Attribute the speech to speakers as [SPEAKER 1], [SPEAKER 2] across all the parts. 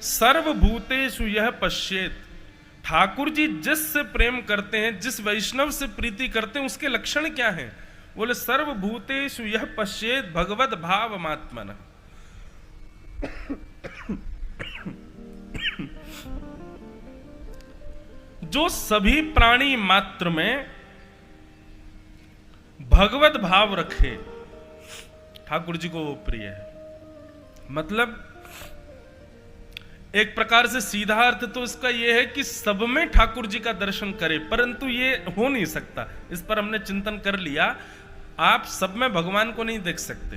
[SPEAKER 1] सर्वभूतेषु यह पश्येत। ठाकुर जी जिससे प्रेम करते हैं, जिस वैष्णव से प्रीति करते हैं, उसके लक्षण क्या हैं? बोले सर्वभूतेषु यह पश्येत भगवत भावमात्मन। जो सभी प्राणी मात्र में भगवत भाव रखे, ठाकुर जी को वो प्रिय है। मतलब एक प्रकार से सीधा अर्थ तो इसका यह है कि सब में ठाकुर जी का दर्शन करे, परंतु ये हो नहीं सकता। इस पर हमने चिंतन कर लिया। आप सब में भगवान को नहीं देख सकते।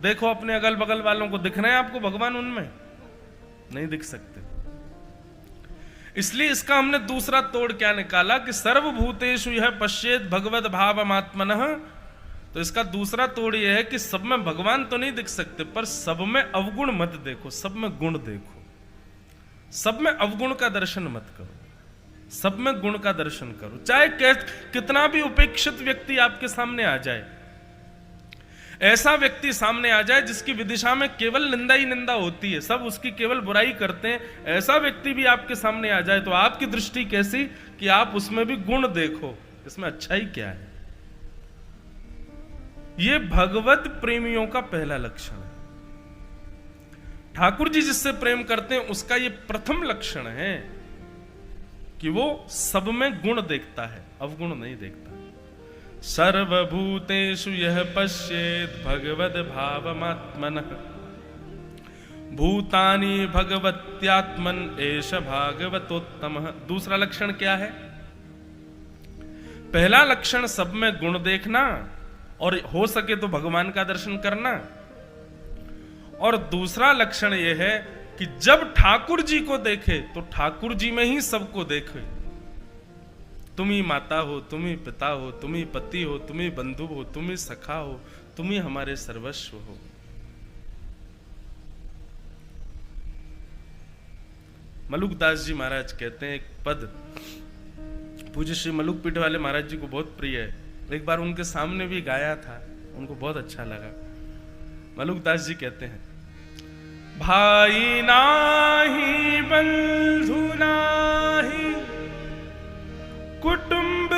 [SPEAKER 1] देखो अपने अगल बगल वालों को, दिख रहे हैं आपको भगवान? उनमें नहीं दिख सकते। इसलिए इसका हमने दूसरा तोड़ क्या निकाला कि सर्वभूतेषु यह पश्येत भगवत भावमात्मनः। तो इसका दूसरा तोड़ यह है कि सब में भगवान तो नहीं दिख सकते, पर सब में अवगुण मत देखो, सब में गुण देखो। सब में अवगुण का दर्शन मत करो, सब में गुण का दर्शन करो। चाहे कितना भी उपेक्षित व्यक्ति आपके सामने आ जाए, ऐसा व्यक्ति सामने आ जाए जिसकी विदिशा में केवल निंदा ही निंदा होती है, सब उसकी केवल बुराई करते हैं, ऐसा व्यक्ति भी आपके सामने आ जाए तो आपकी दृष्टि कैसी कि आप उसमें भी गुण देखो, इसमें अच्छाई क्या है। ये भगवत प्रेमियों का पहला लक्षण है। ठाकुर जी जिससे प्रेम करते हैं उसका ये प्रथम लक्षण है कि वो सब में गुण देखता है, अवगुण नहीं देखता। सर्वभूतेषु यह पश्येत भगवद भावमात्मनः भूतानि भगवत्यात्मन एष भागवतोत्तमः। दूसरा लक्षण क्या है? पहला लक्षण सब में गुण देखना और हो सके तो भगवान का दर्शन करना। और दूसरा लक्षण यह है कि जब ठाकुर जी को देखे तो ठाकुर जी में ही सबको देखे। तुम ही माता हो, तुम ही पिता हो, तुम ही पति हो, तुम ही बंधु हो, तुम ही सखा हो, तुम ही हमारे सर्वस्व हो। मलुकदास जी महाराज कहते हैं, एक पद पूज्य श्री मलुक पीठ वाले महाराज जी को बहुत प्रिय है, एक बार उनके सामने भी गाया था, उनको बहुत अच्छा लगा। मलुकदास जी कहते हैं, भाई नाही बंधु नाही कुटुंब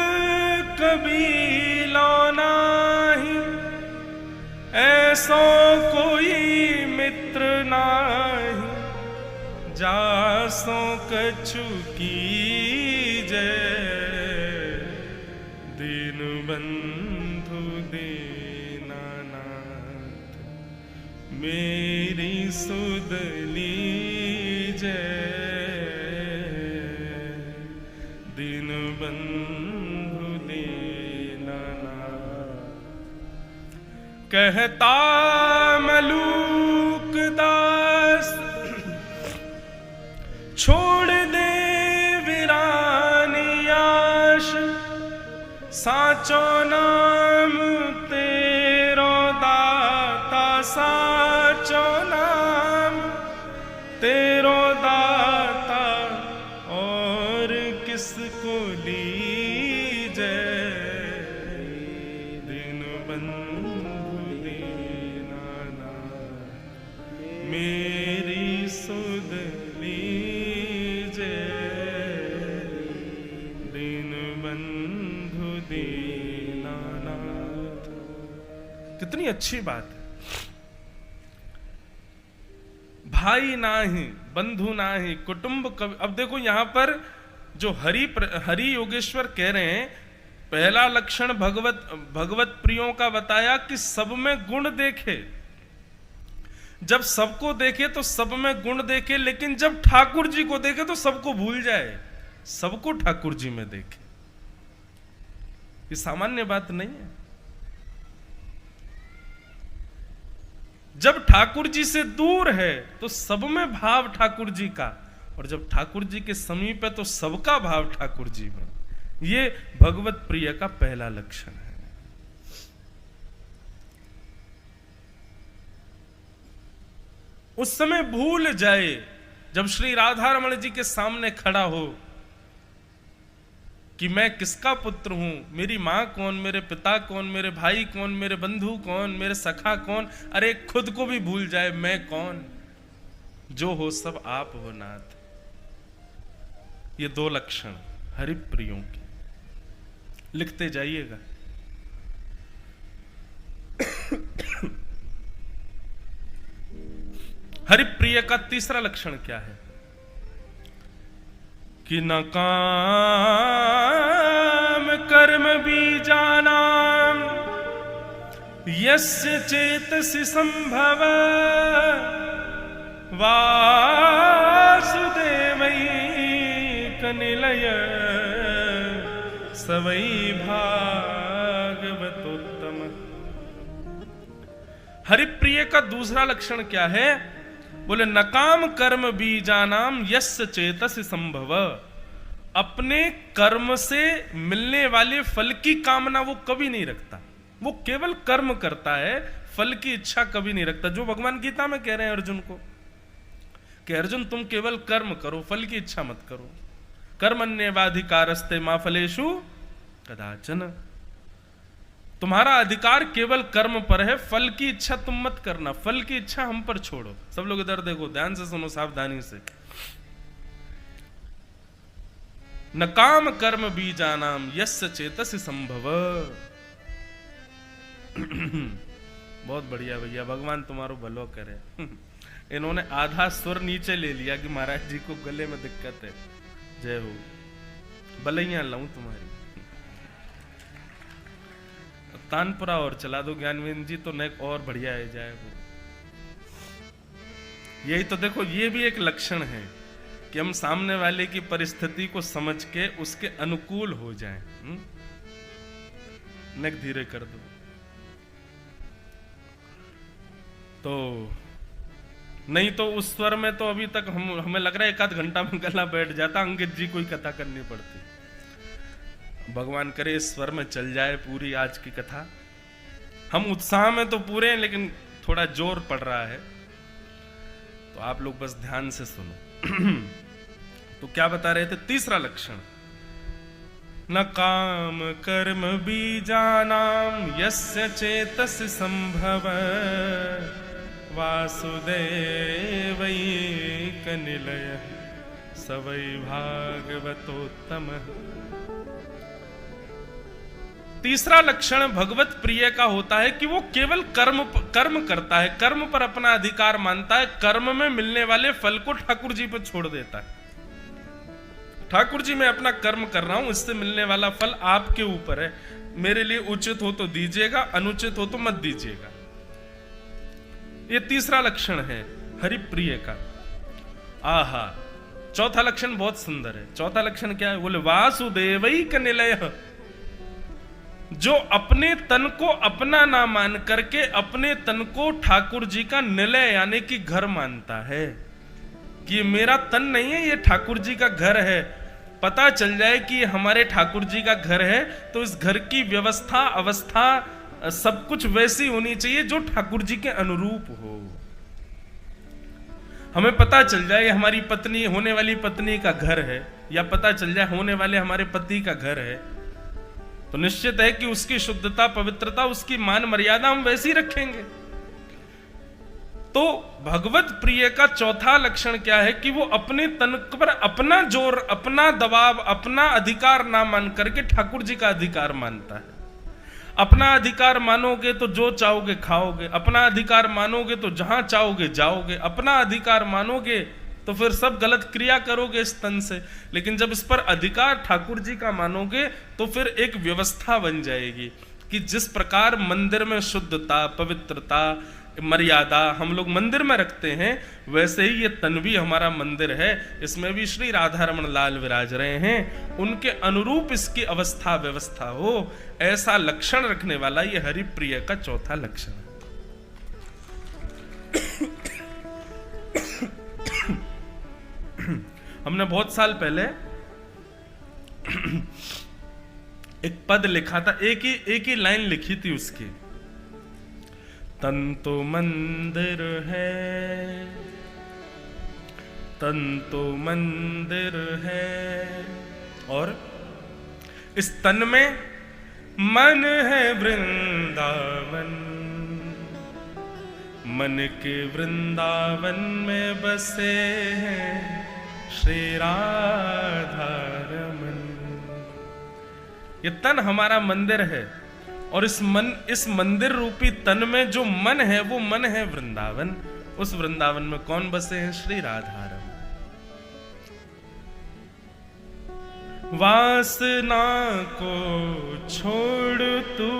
[SPEAKER 1] कबीला नाही ऐसो कोई मित्र नाही जासो कछु कीजै दीन बंधु दीनानाथ मेरी सुध लीजै दीन बंधु दीनानाथ। कहता मलूकदास छोड़ दे वीरानी आश साचो नाम तेरो दाता साचो नाम तेरो दाता और किसको लीजै दीन बंधु दीनानाथ मेरी सुध लीजै दीन बंधु दीनानाथ। कितनी अच्छी बात है। भाई नाही, बंधु नाही, कुटुंब कभी। अब देखो यहां पर जो हरि योगेश्वर कह रहे हैं, पहला लक्षण भगवत प्रियों का बताया कि सब में गुण देखे। जब सबको देखे तो सब में गुण देखे, लेकिन जब ठाकुर जी को देखे तो सबको भूल जाए, सबको ठाकुर जी में देखे। ये सामान्य बात नहीं है। जब ठाकुर जी से दूर है तो सब में भाव ठाकुर जी का, और जब ठाकुर जी के समीप है तो सबका भाव ठाकुर जी में। ये भगवत प्रिय का पहला लक्षण है। उस समय भूल जाए जब श्री राधा रमण जी के सामने खड़ा हो कि मैं किसका पुत्र हूं, मेरी मां कौन, मेरे पिता कौन, मेरे भाई कौन, मेरे बंधु कौन, मेरे सखा कौन। अरे खुद को भी भूल जाए मैं कौन। जो हो सब आप हो नाथ। ये दो लक्षण हरिप्रियों के, लिखते जाइएगा। हरिप्रिय का तीसरा लक्षण क्या है? कि न काम कर्म बीजानाम यस्य चेतसि संभव वासुदेवैकनिलय स वै भागवतोत्तम। हरिप्रिय का दूसरा लक्षण क्या है? बोले नकाम कर्म बीजानाम यस्य चेतसि संभव। अपने कर्म से मिलने वाले फल की कामना वो कभी नहीं रखता, वो केवल कर्म करता है, फल की इच्छा कभी नहीं रखता। जो भगवान गीता में कह रहे हैं अर्जुन को कि अर्जुन तुम केवल कर्म करो, फल की इच्छा मत करो। कर्मण्येवाधिकारस्ते मा फलेषु कदाचन। तुम्हारा अधिकार केवल कर्म पर है, फल की इच्छा तुम मत करना, फल की इच्छा हम पर छोड़ो। सब लोग इधर देखो, ध्यान से सुनो, सावधानी से। न काम कर्म बीजानाम यस्य चेतसि संभव। बहुत बढ़िया भैया, भगवान तुम्हारो भलो करे। इन्होंने आधा स्वर नीचे ले लिया कि महाराज जी को गले में दिक्कत है। जय हो, बलैया लाऊं तुम्हारी। तानपुरा और चला दो ज्ञानवेंद्र जी, तो नेक और बढ़िया है जाए वो। यही तो देखो, ये भी एक लक्षण है कि हम सामने वाले की परिस्थिति को समझ के उसके अनुकूल हो जाएं। नेक धीरे कर दो। तो नहीं तो उस स्वर में तो अभी तक हमें लग रहा है 1 आध घंटा में गला बैठ जाता, अंकित जी कोई कथा करनी पड़ती। भगवान करे इस स्वर में चल जाए पूरी आज की कथा। हम उत्साह में तो पूरे हैं, लेकिन थोड़ा जोर पड़ रहा है, तो आप लोग बस ध्यान से सुनो। तो क्या बता रहे थे? तीसरा लक्षण, न काम कर्म बीजानाम यस्य चेतसि संभव वासुदेवैकनिलय स वै भागवतोत्तम। तीसरा लक्षण भगवत प्रिय का होता है कि वो केवल कर्म करता है, कर्म पर अपना अधिकार मानता है, कर्म में मिलने वाले फल को ठाकुर जी पर छोड़ देता है। ठाकुर जी मैं अपना कर्म कर रहा हूं, इससे मिलने वाला फल आपके ऊपर है, मेरे लिए उचित हो तो दीजिएगा, अनुचित हो तो मत दीजिएगा। ये तीसरा लक्षण है हरिप्रिय का। आहा, चौथा लक्षण बहुत सुंदर है। चौथा लक्षण क्या है? बोले वासुदेवैकनिलय। जो अपने तन को अपना ना मान करके अपने तन को ठाकुर जी का निलय यानी कि घर मानता है, कि ये मेरा तन नहीं है, ये ठाकुर जी का घर है। पता चल जाए कि ये हमारे ठाकुर जी का घर है, तो इस घर की व्यवस्था अवस्था सब कुछ वैसी होनी चाहिए जो ठाकुर जी के अनुरूप हो। हमें पता चल जाए हमारी पत्नी, होने वाली पत्नी का घर है, या पता चल जाए होने वाले हमारे पति का घर है, तो निश्चित है कि उसकी शुद्धता, पवित्रता, उसकी मान मर्यादा हम वैसी रखेंगे। तो भगवत प्रिय का चौथा लक्षण क्या है? कि वो अपने तन पर अपना जोर, अपना दबाव, अपना अधिकार ना मान करके ठाकुर जी का अधिकार मानता है। अपना अधिकार मानोगे तो जो चाहोगे खाओगे, अपना अधिकार मानोगे तो जहां चाहोगे जाओगे, अपना अधिकार मानोगे तो फिर सब गलत क्रिया करोगे इस तन से। लेकिन जब इस पर अधिकार ठाकुर जी का मानोगे तो फिर एक व्यवस्था बन जाएगी कि जिस प्रकार मंदिर में शुद्धता, पवित्रता, मर्यादा हम लोग मंदिर में रखते हैं, वैसे ही ये तन भी हमारा मंदिर है। इसमें भी श्री राधा रमण लाल विराज रहे हैं, उनके अनुरूप इसकी अवस्था व्यवस्था हो, ऐसा लक्षण रखने वाला ये हरिप्रिय का चौथा लक्षण है। हमने बहुत साल पहले एक पद लिखा था, एक ही लाइन लिखी थी उसकी। तन तो मंदिर है, तन तो मंदिर है, और इस तन में मन है वृंदावन, मन के वृंदावन में बसे हैं श्री राधा रमन। ये तन हमारा मंदिर है और इस मंदिर रूपी तन में जो मन है वो मन है वृंदावन। उस वृंदावन में कौन बसे हैं? श्री राधा रमन। वासना को छोड़ तू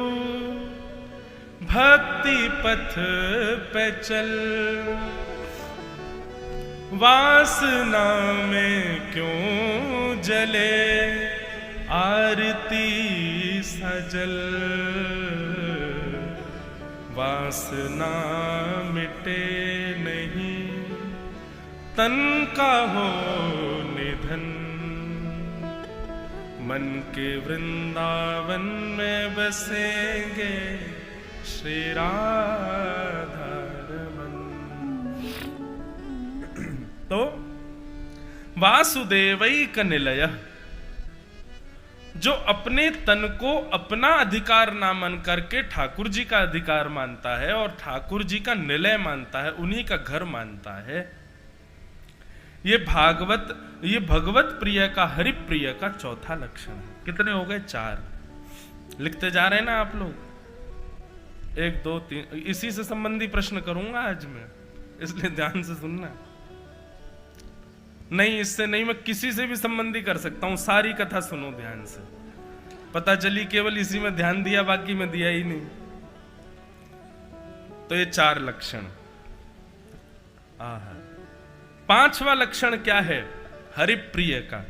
[SPEAKER 1] भक्ति पथ पे चल, वासना में क्यों जले आरती सजल। वासना मिटे नहीं तन का हो निधन, मन के वृंदावन में बसेंगे श्री राधा रमन। तो वासुदेवैक निलयः, जो अपने तन को अपना अधिकार ना मान करके ठाकुर जी का अधिकार मानता है और ठाकुर जी का निलय मानता है, उन्हीं का घर मानता है, ये भगवत प्रिय का, हरि प्रिय का चौथा लक्षण है। कितने हो गए? 4 लिखते जा रहे हैं ना आप लोग? 1 2 3 इसी से संबंधी प्रश्न करूंगा आज मैं, इसलिए ध्यान से सुनना। नहीं, इससे नहीं, मैं किसी से भी संबंधी कर सकता हूं। सारी कथा सुनो ध्यान से। पता चली केवल इसी में ध्यान दिया, बाकी में दिया ही नहीं। तो ये 4 लक्षण। 5वां लक्षण क्या है? हरिप्रिय का।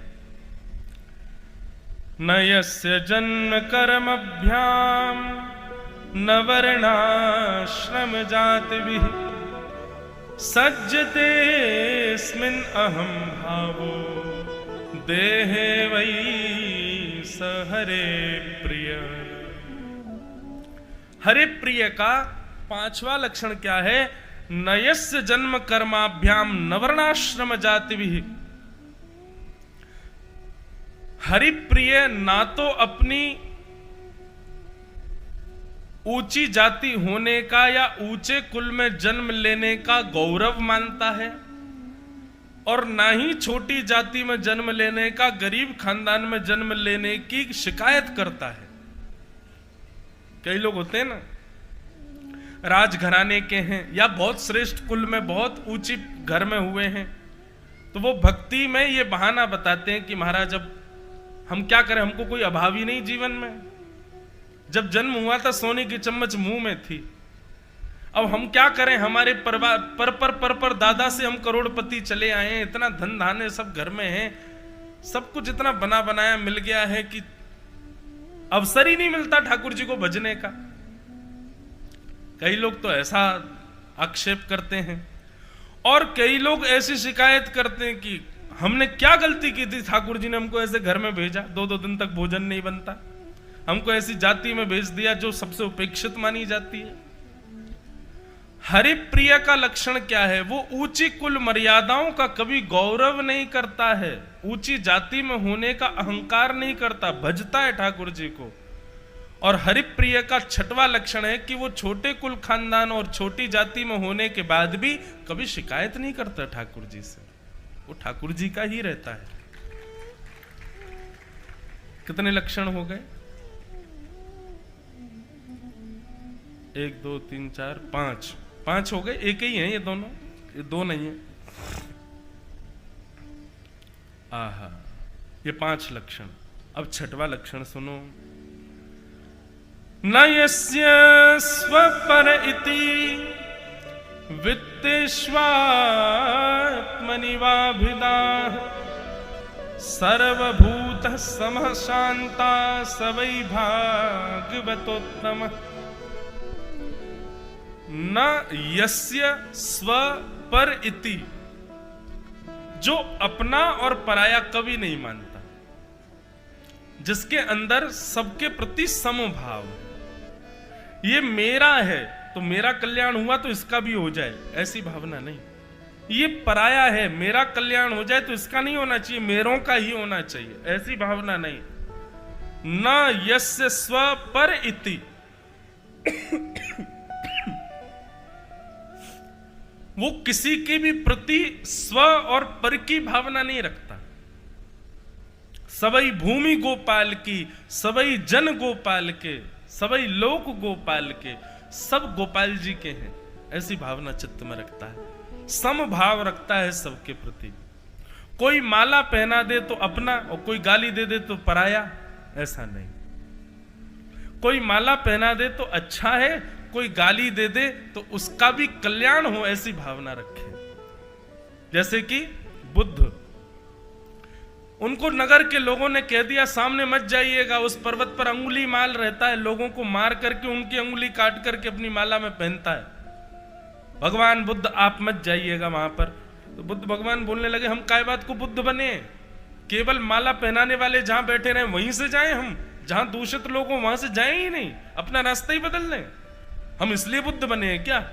[SPEAKER 1] न यस्य जन्म कर्मभ्याम न वर्णाश्रम जातिभिः सज्जतेऽस्मिन् अहं भावो देहे वै स हरे प्रिय। हरे प्रिय का 5वां लक्षण क्या है? नयस्य जन्म कर्माभ्याम नवर्णाश्रम जातिभिः। हरिप्रिय ना तो अपनी ऊंची जाति होने का या ऊंचे कुल में जन्म लेने का गौरव मानता है, और ना ही छोटी जाति में जन्म लेने का, गरीब खानदान में जन्म लेने की शिकायत करता है। कई लोग होते हैं ना, राजघराने के हैं या बहुत श्रेष्ठ कुल में, बहुत ऊंची घर में हुए हैं, तो वो भक्ति में ये बहाना बताते हैं कि महाराज अब हम क्या करें, हमको कोई अभाव ही नहीं जीवन में। जब जन्म हुआ था सोने की चम्मच मुंह में थी, अब हम क्या करें, हमारे परिवार पर दादा से हम करोड़पति चले आए हैं, इतना धन धान्य सब घर में है, सब कुछ इतना बना बनाया मिल गया है कि अवसर ही नहीं मिलता ठाकुर जी को भजने का। कई लोग तो ऐसा आक्षेप करते हैं, और कई लोग ऐसी शिकायत करते हैं कि हमने क्या गलती की थी, ठाकुर जी ने हमको ऐसे घर में भेजा, 2-2 दिन तक भोजन नहीं बनता, हमको ऐसी जाति में भेज दिया जो सबसे उपेक्षित मानी जाती है। हरिप्रिय का लक्षण क्या है? वो ऊंची कुल मर्यादाओं का कभी गौरव नहीं करता है, ऊंची जाति में होने का अहंकार नहीं करता, भजता है ठाकुर जी को। और हरिप्रिय का 6वां लक्षण है कि वो छोटे कुल खानदान और छोटी जाति में होने के बाद भी कभी शिकायत नहीं करता ठाकुर जी से, वो ठाकुर जी का ही रहता है। कितने लक्षण हो गए? 1 2 3 4 5 हो गए। एक ही है ये दोनों, ये 2 नहीं है। आहा, ये 5 लक्षण। अब 6वां लक्षण सुनो। न यस्य स्वपर इति वित्तेष्वात्मनिवाभिदाः सर्वभूतः समः शान्ता स वै भागवतोत्तमः। न यस्य स्वपर इति, जो अपना और पराया कभी नहीं मानता, जिसके अंदर सबके प्रति समभाव, ये मेरा है तो मेरा कल्याण हुआ तो इसका भी हो जाए, ऐसी भावना नहीं। ये पराया है, मेरा कल्याण हो जाए तो इसका नहीं होना चाहिए, मेरों का ही होना चाहिए, ऐसी भावना नहीं। न यस्य स्वपर इति, वो किसी के भी प्रति स्व और पर की भावना नहीं रखता। सबई भूमि गोपाल की, सबई जन गोपाल के, सबई लोक गोपाल के, सब गोपाल जी के हैं, ऐसी भावना चित्त में रखता है। सम भाव रखता है सबके प्रति। कोई माला पहना दे तो अपना और कोई गाली दे दे तो पराया, ऐसा नहीं। कोई माला पहना दे तो अच्छा है, कोई गाली दे दे तो उसका भी कल्याण हो, ऐसी भावना रखे। जैसे कि बुद्ध, उनको नगर के लोगों ने कह दिया सामने मत जाइएगा, उस पर्वत पर अंगुली माल रहता है, लोगों को मार करके उनकी अंगुली काट करके अपनी माला में पहनता है। भगवान बुद्ध आप मत जाइएगा वहां पर। तो बुद्ध भगवान बोलने लगे हम काय बात को बुद्ध बने, केवल माला पहनाने वाले जहां बैठे रहे वहीं से जाएं, हम जहां दूषित लोग हो वहां से जाएं ही नहीं, अपना रास्ता ही बदल लें। हम इसलिए बुद्ध बने हैं क्या?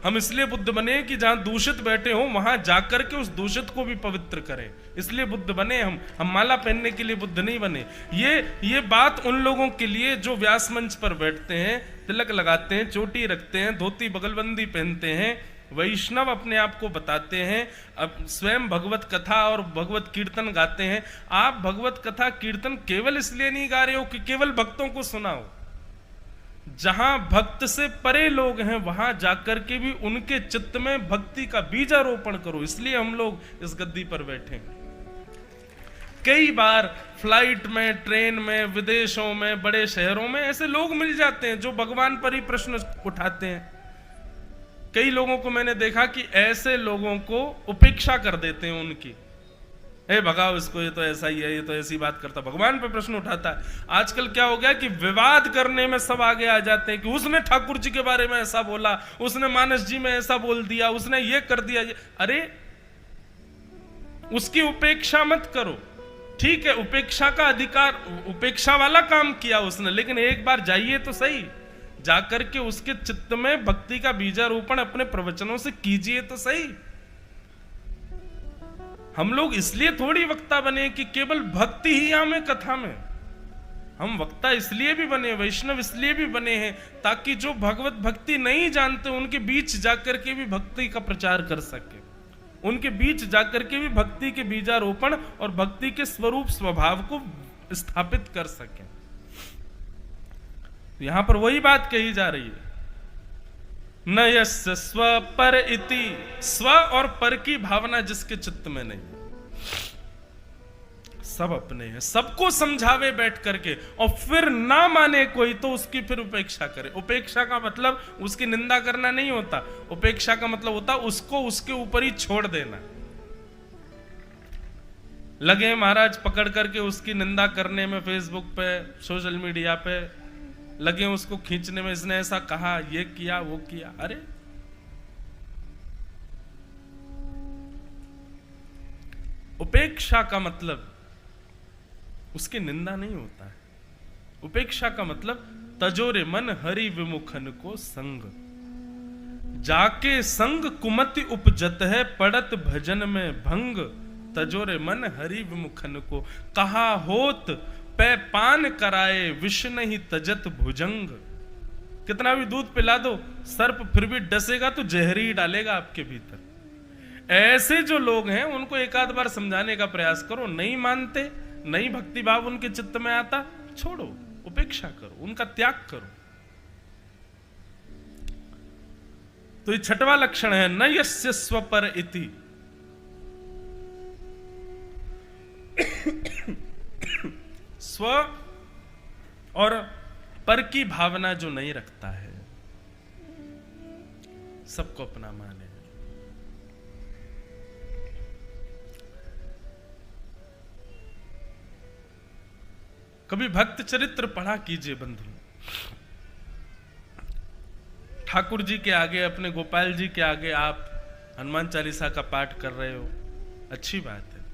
[SPEAKER 1] हम इसलिए बुद्ध बने कि जहां दूषित बैठे हो वहां जाकर के उस दूषित को भी पवित्र करें, इसलिए बुद्ध बने हम माला पहनने के लिए बुद्ध नहीं बने। ये बात उन लोगों के लिए जो व्यास मंच पर बैठते हैं, तिलक लगाते हैं, चोटी रखते हैं, धोती बगलबंदी पहनते हैं, वैष्णव अपने आप को बताते हैं, अब स्वयं भगवत कथा और भगवत कीर्तन गाते हैं। आप भगवत कथा कीर्तन केवल इसलिए नहीं गा रहे हो कि केवल भक्तों को सुनाओ। जहां भक्त से परे लोग हैं वहां जाकर के भी उनके चित्त में भक्ति का बीजारोपण करो, इसलिए हम लोग इस गद्दी पर बैठे। कई बार फ्लाइट में, ट्रेन में, विदेशों में, बड़े शहरों में ऐसे लोग मिल जाते हैं जो भगवान पर ही प्रश्न उठाते हैं। कई लोगों को मैंने देखा कि ऐसे लोगों को उपेक्षा कर देते हैं उनकी, हे भगाओ इसको, ये तो ऐसा ही है, ये तो ऐसी बात करता, भगवान पे प्रश्न उठाता है। आजकल क्या हो गया कि विवाद करने में सब आगे आ जाते हैं कि उसने ठाकुर जी के बारे में ऐसा बोला, उसने मानस जी में ऐसा बोल दिया, उसने ये कर दिया। अरे उसकी उपेक्षा मत करो, ठीक है उपेक्षा का अधिकार, उपेक्षा वाला काम किया उसने, लेकिन एक बार जाइए तो सही, जाकर के उसके चित्त में भक्ति का बीजारोपण अपने प्रवचनों से कीजिए तो सही। हम लोग इसलिए थोड़ी वक्ता बने कि केवल भक्ति ही हमें कथा में, हम वक्ता इसलिए भी बने, वैष्णव इसलिए भी बने हैं ताकि जो भगवत भक्ति नहीं जानते उनके बीच जाकर के भी भक्ति का प्रचार कर सके, उनके बीच जाकर के भी भक्ति के बीजारोपण और भक्ति के स्वरूप स्वभाव को स्थापित कर सके। यहां पर वही बात कही जा रही है, न यस्य स्व पर इति, स्व और पर की भावना जिसके चित्त में नहीं, सब अपने हैं, सबको समझावे बैठ करके और फिर ना माने कोई तो उसकी फिर उपेक्षा करे। उपेक्षा का मतलब उसकी निंदा करना नहीं होता, उपेक्षा का मतलब होता उसको उसके ऊपर ही छोड़ देना। लगे महाराज पकड़ करके उसकी निंदा करने में, फेसबुक पे, सोशल मीडिया पे लगे उसको खींचने में, इसने ऐसा कहा, ये किया, वो किया। अरे उपेक्षा का मतलब उसकी निंदा नहीं होता है। उपेक्षा का मतलब तजोरे मन हरि विमुखन को संग, जाके संग कुमति उपजत है, पड़त भजन में भंग, तजोरे मन हरि विमुखन को, कहा होत पै पान कराए, विष नहीं तजत भुजंग। कितना भी दूध पिला दो, सर्प फिर भी डसेगा तो जहर ही डालेगा आपके भीतर। ऐसे जो लोग हैं उनको एक आध बार समझाने का प्रयास करो, नहीं मानते, नहीं भक्ति भाव उनके चित्त में आता, छोड़ो, उपेक्षा करो, उनका त्याग करो। तो ये छठवां लक्षण है न यस्य स्वपर इति। स्व और पर की भावना जो नहीं रखता है, सबको अपना माने। कभी भक्त चरित्र पढ़ा कीजिए बंधु। ठाकुर जी के आगे, अपने गोपाल जी के आगे आप हनुमान चालीसा का पाठ कर रहे हो, अच्छी बात है।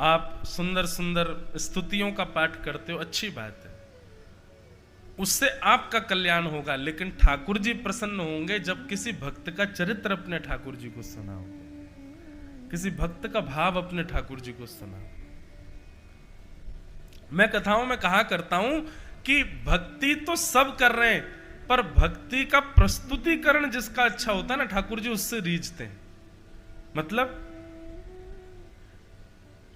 [SPEAKER 1] आप सुंदर सुंदर स्तुतियों का पाठ करते हो, अच्छी बात है, उससे आपका कल्याण होगा। लेकिन ठाकुर जी प्रसन्न होंगे जब किसी भक्त का चरित्र अपने ठाकुर जी को सुनाओ, किसी भक्त का भाव अपने ठाकुर जी को सुनाओ। मैं कथाओं में कहा करता हूं कि भक्ति तो सब कर रहे हैं, पर भक्ति का प्रस्तुतिकरण जिसका अच्छा होता है ना, ठाकुर जी उससे रीझते हैं। मतलब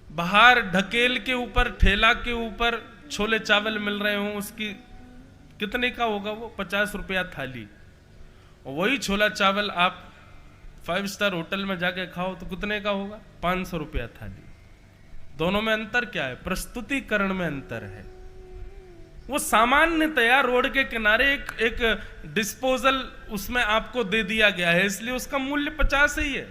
[SPEAKER 1] बाहर ढकेल के ऊपर, ठेला के ऊपर छोले चावल मिल रहे हों, उसकी कितने का होगा वो? 50 रुपया थाली। और वही छोला चावल आप 5 स्टार होटल में जाके खाओ तो कितने का होगा? 500 रुपया थाली। दोनों में अंतर क्या है? प्रस्तुतिकरण में अंतर है। वो सामान्यतया रोड के किनारे एक डिस्पोजल उसमें आपको दे दिया गया है, इसलिए उसका मूल्य 50 ही है।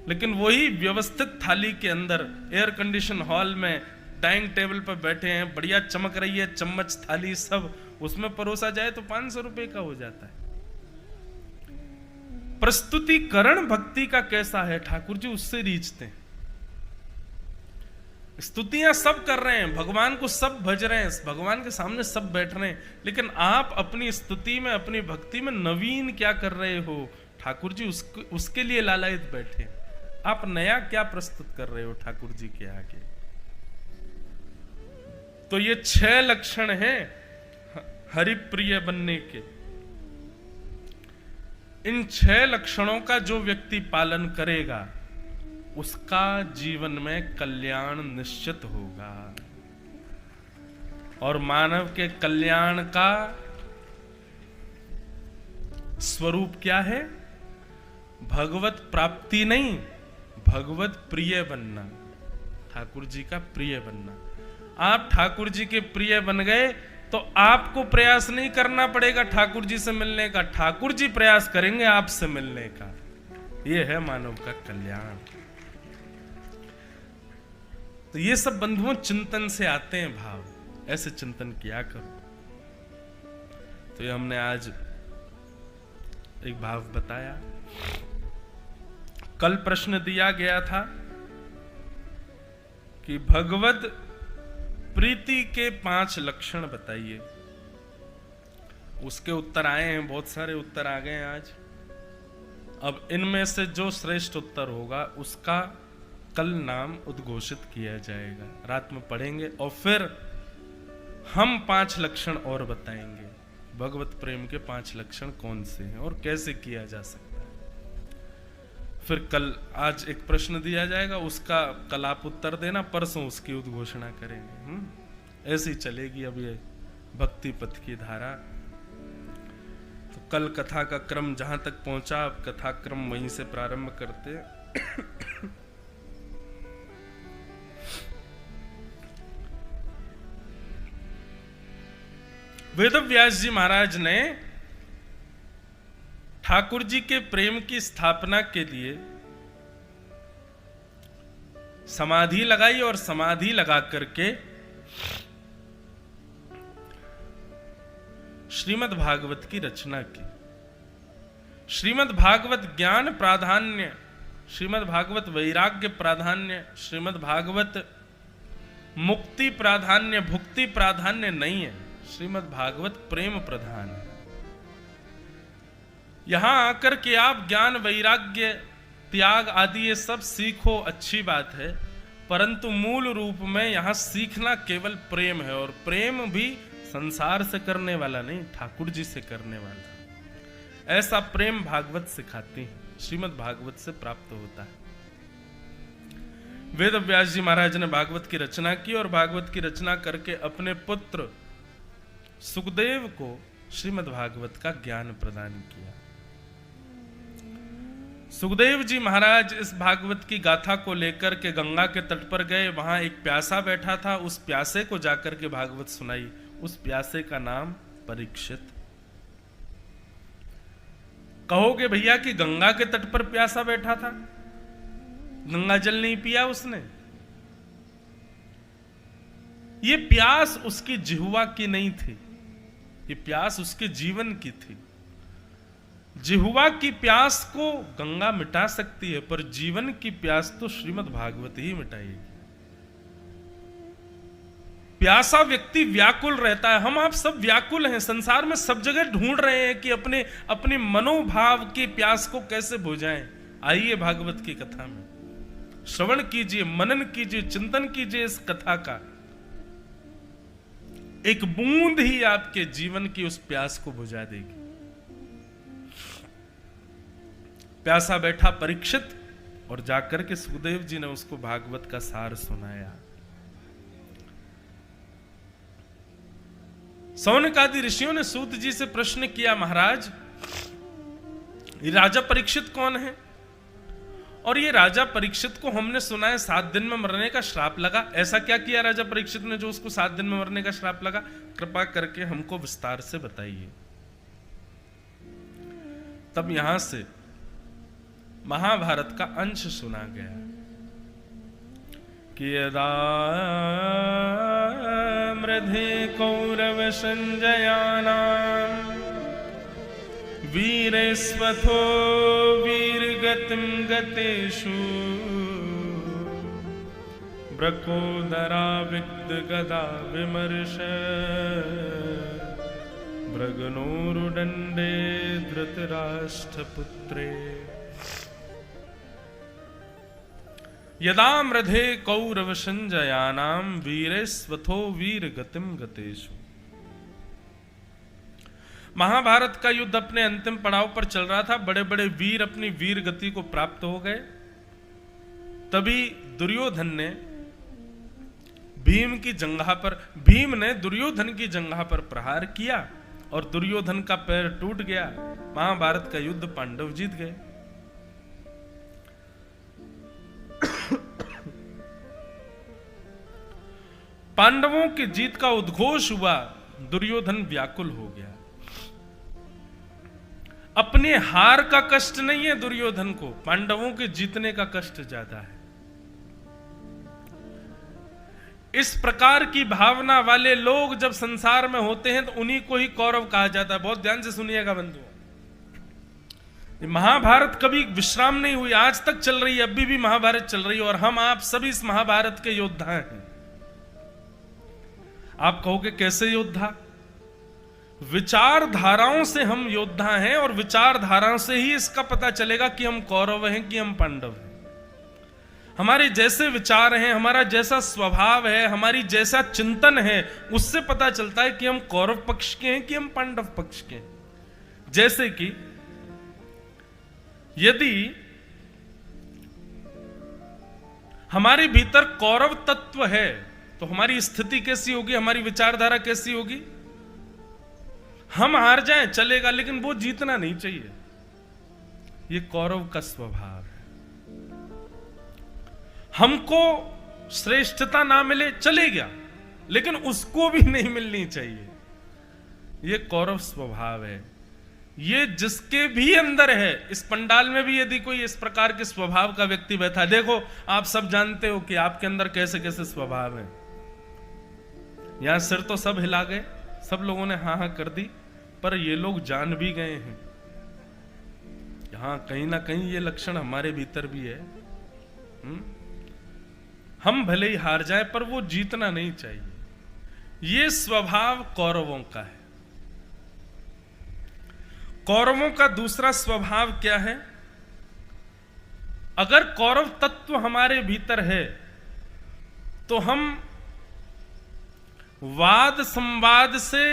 [SPEAKER 1] लेकिन वही व्यवस्थित थाली के अंदर एयर कंडीशन हॉल में डाइनिंग टेबल पर बैठे हैं, बढ़िया चमक रही है, चम्मच थाली सब उसमें परोसा जाए तो 500 रुपए का हो जाता है। प्रस्तुतिकरण भक्ति का कैसा है? ठाकुर जी उससे रीझते हैं। स्तुतियां सब कर रहे हैं, भगवान को सब भज रहे हैं, भगवान के सामने सब बैठ रहे हैं, लेकिन आप अपनी स्तुति में, अपनी भक्ति में नवीन क्या कर रहे हो? ठाकुर जी उसके लिए लालायित बैठे। आप नया क्या प्रस्तुत कर रहे हो ठाकुर जी के आगे? तो ये 6 लक्षण हैं हरिप्रिय बनने के। इन 6 लक्षणों का जो व्यक्ति पालन करेगा उसका जीवन में कल्याण निश्चित होगा। और मानव के कल्याण का स्वरूप क्या है? भगवत प्राप्ति नहीं, भगवत प्रिय बनना, ठाकुर जी का प्रिय बनना। आप ठाकुर जी के प्रिय बन गए तो आपको प्रयास नहीं करना पड़ेगा ठाकुर जी से मिलने का, ठाकुर जी प्रयास करेंगे आपसे मिलने का। यह है मानव का कल्याण। तो ये सब बंधुओं चिंतन से आते हैं भाव, ऐसे चिंतन किया करो। तो ये हमने आज एक भाव बताया। कल प्रश्न दिया गया था कि भगवत प्रीति के 5 लक्षण बताइए। उसके उत्तर आए हैं, बहुत सारे उत्तर आ गए हैं आज। अब इनमें से जो श्रेष्ठ उत्तर होगा उसका कल नाम उद्घोषित किया जाएगा, रात में पढ़ेंगे और फिर हम 5 लक्षण और बताएंगे। भगवत प्रेम के 5 लक्षण कौन से हैं और कैसे किया जा सकता है। फिर कल, आज एक प्रश्न दिया जाएगा, उसका कल आप उत्तर देना, परसों उसकी उद्घोषणा करेंगे। ऐसी चलेगी अब ये भक्ति पथ की धारा। तो कल कथा का क्रम जहां तक पहुंचा, अब कथा क्रम वहीं से प्रारंभ करते। वेदव्यास जी महाराज ने ठाकुर जी के प्रेम की स्थापना के लिए समाधि लगाई और समाधि लगा करके श्रीमद् भागवत की रचना की। श्रीमद् भागवत ज्ञान प्राधान्य, श्रीमद् भागवत वैराग्य प्राधान्य, श्रीमद् भागवत मुक्ति प्राधान्य, भुक्ति प्राधान्य नहीं है। श्रीमद् भागवत प्रेम प्रधान है। यहां आकर के आप ज्ञान, वैराग्य, त्याग आदि ये सब सीखो, अच्छी बात है, परंतु मूल रूप में यहां सीखना केवल प्रेम है। और प्रेम भी संसार से करने वाला नहीं, ठाकुर जी से करने वाला। ऐसा प्रेम भागवत सिखाती है, श्रीमद् भागवत से प्राप्त होता है। वेद व्यास जी महाराज ने भागवत की रचना की और भागवत की रचना करके अपने पुत्र सुखदेव को श्रीमद् भागवत का ज्ञान प्रदान किया। सुखदेव जी महाराज इस भागवत की गाथा को लेकर के गंगा के तट पर गए। वहां एक प्यासा बैठा था, उस प्यासे को जाकर के भागवत सुनाई। उस प्यासे का नाम परीक्षित। कहोगे भैया कि गंगा के तट पर प्यासा बैठा था, गंगा जल नहीं पिया उसने? ये प्यास उसकी जिह्वा की नहीं थी, ये प्यास उसके जीवन की थी। जिह्वा की प्यास को गंगा मिटा सकती है, पर जीवन की प्यास तो श्रीमद् भागवत ही मिटाएगी। प्यासा व्यक्ति व्याकुल रहता है। हम आप सब व्याकुल हैं, संसार में सब जगह ढूंढ रहे हैं कि अपने मनोभाव की प्यास को कैसे बुझाएं। आइए भागवत की कथा में श्रवण कीजिए, मनन कीजिए, चिंतन कीजिए इस कथा का। एक बूंद ही आपके जीवन की उस प्यास को बुझा देगी। प्यासा बैठा परीक्षित और जाकर के सुखदेव जी ने उसको भागवत का सार सुनाया। सौनक आदि ऋषियों ने सूत जी से प्रश्न किया, महाराज ये राजा परीक्षित कौन है? और ये राजा परीक्षित को हमने सुना है 7 दिन में मरने का श्राप लगा। ऐसा क्या किया राजा परीक्षित ने जो उसको 7 दिन में मरने का श्राप लगा? कृपा करके हमको विस्तार से बताइए। तब यहां से महाभारत का अंश सुना गया कि यदा मृधे कौरव संजयानां वीरेस्वथो वीरगतिं गतेषु ब्रकोदरा विक्तगदा विमर्श भृगनोरुदण्डे धृतराष्ट्रपुत्रे यदा मृधे कौरव संजयानां वीरेस्वथो वीरगतिं गतेषु। महाभारत का युद्ध अपने अंतिम पड़ाव पर चल रहा था। बड़े बड़े वीर अपनी वीर गति को प्राप्त हो गए। तभी दुर्योधन ने भीम ने दुर्योधन की जंघा पर प्रहार किया और दुर्योधन का पैर टूट गया। महाभारत का युद्ध पांडव जीत गए। पांडवों की जीत का उद्घोष हुआ। दुर्योधन व्याकुल हो गया। अपने हार का कष्ट नहीं है दुर्योधन को, पांडवों के जीतने का कष्ट ज्यादा है। इस प्रकार की भावना वाले लोग जब संसार में होते हैं तो उन्हीं को ही कौरव कहा जाता है। बहुत ध्यान से सुनिएगा बंधुओं, महाभारत कभी विश्राम नहीं हुई, आज तक चल रही है, अभी भी महाभारत चल रही है और हम आप सभी इस महाभारत के योद्धा हैं। आप कहोगे कैसे योद्धा? विचारधाराओं से हम योद्धा हैं और विचारधाराओं से ही इसका पता चलेगा कि हम कौरव हैं कि हम पांडव हैं। हमारे जैसे विचार हैं, हमारा जैसा स्वभाव है, हमारी जैसा चिंतन है, उससे पता चलता है कि हम कौरव पक्ष के हैं कि हम पांडव पक्ष के हैं। जैसे कि यदि हमारे भीतर कौरव तत्व है तो हमारी स्थिति कैसी होगी, हमारी विचारधारा कैसी होगी? हम हार जाएं चलेगा, लेकिन वो जीतना नहीं चाहिए। ये कौरव का स्वभाव है। हमको श्रेष्ठता ना मिले चलेगा, लेकिन उसको भी नहीं मिलनी चाहिए। ये कौरव स्वभाव है। ये जिसके भी अंदर है। इस पंडाल में भी यदि कोई इस प्रकार के स्वभाव का व्यक्ति बैठा, देखो आप सब जानते हो कि आपके अंदर कैसे कैसे स्वभाव है। यहां सिर तो सब हिला गए, सब लोगों ने हाँ हाँ कर दी, पर ये लोग जान भी गए हैं हाँ कहीं ना कहीं ये लक्षण हमारे भीतर भी है। हम भले ही हार जाए पर वो जीतना नहीं चाहिए। ये स्वभाव कौरवों का है। कौरवों का दूसरा स्वभाव क्या है? अगर कौरव तत्व हमारे भीतर है तो हम वाद संवाद से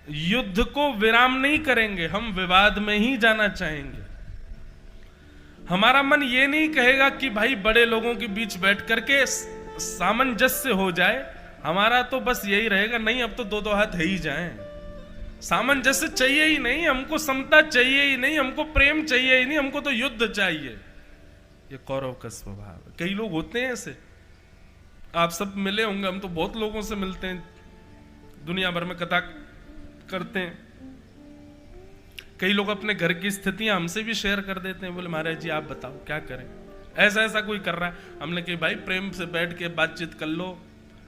[SPEAKER 1] युद्ध को विराम नहीं करेंगे, हम विवाद में ही जाना चाहेंगे। हमारा मन ये नहीं कहेगा कि भाई बड़े लोगों के बीच बैठ करके सामंजस्य हो जाए। हमारा तो बस यही रहेगा, नहीं अब तो दो दो हाथ है ही जाएं। सामंजस्य चाहिए ही नहीं, हमको समता चाहिए ही नहीं, हमको प्रेम चाहिए ही नहीं, हमको तो युद्ध चाहिए। ये कौरव का स्वभाव है। कई लोग होते हैं ऐसे, आप सब मिले होंगे, हम तो बहुत लोगों से मिलते हैं, दुनिया भर में कथा करते हैं। कई लोग अपने घर की स्थितियां हमसे भी शेयर कर देते हैं, बोले महाराज जी आप बताओ क्या करें, ऐसा ऐसा कोई कर रहा है। हमने कहा भाई प्रेम से बैठ के बातचीत कर लो,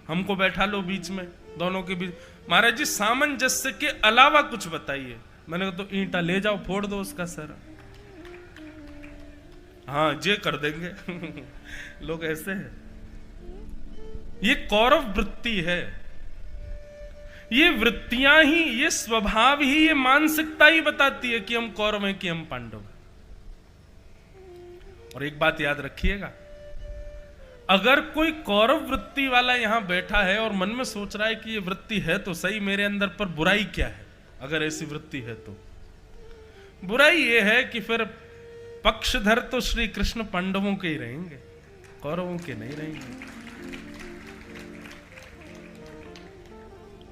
[SPEAKER 1] हमको बैठा लो बीच में, दोनों के बीच। महाराज जी सामंजस्य के अलावा कुछ बताइए। मैंने कहा तो ईंटा ले जाओ फोड़ दो उसका सर। हाँ ये कर देंगे लोग ऐसे हैं। ये कौरव वृत्ति है। ये वृत्तियां ही, ये स्वभाव ही, ये मानसिकता ही बताती है कि हम कौरव हैं कि हम पांडव हैं। और एक बात याद रखिएगा, अगर कोई कौरव वृत्ति वाला यहां बैठा है और मन में सोच रहा है कि ये वृत्ति है तो सही मेरे अंदर, पर बुराई क्या है? अगर ऐसी वृत्ति है तो बुराई ये है कि फिर पक्षधर तो श्री कृष्ण पांडवों के ही रहेंगे, कौरवों के नहीं रहेंगे।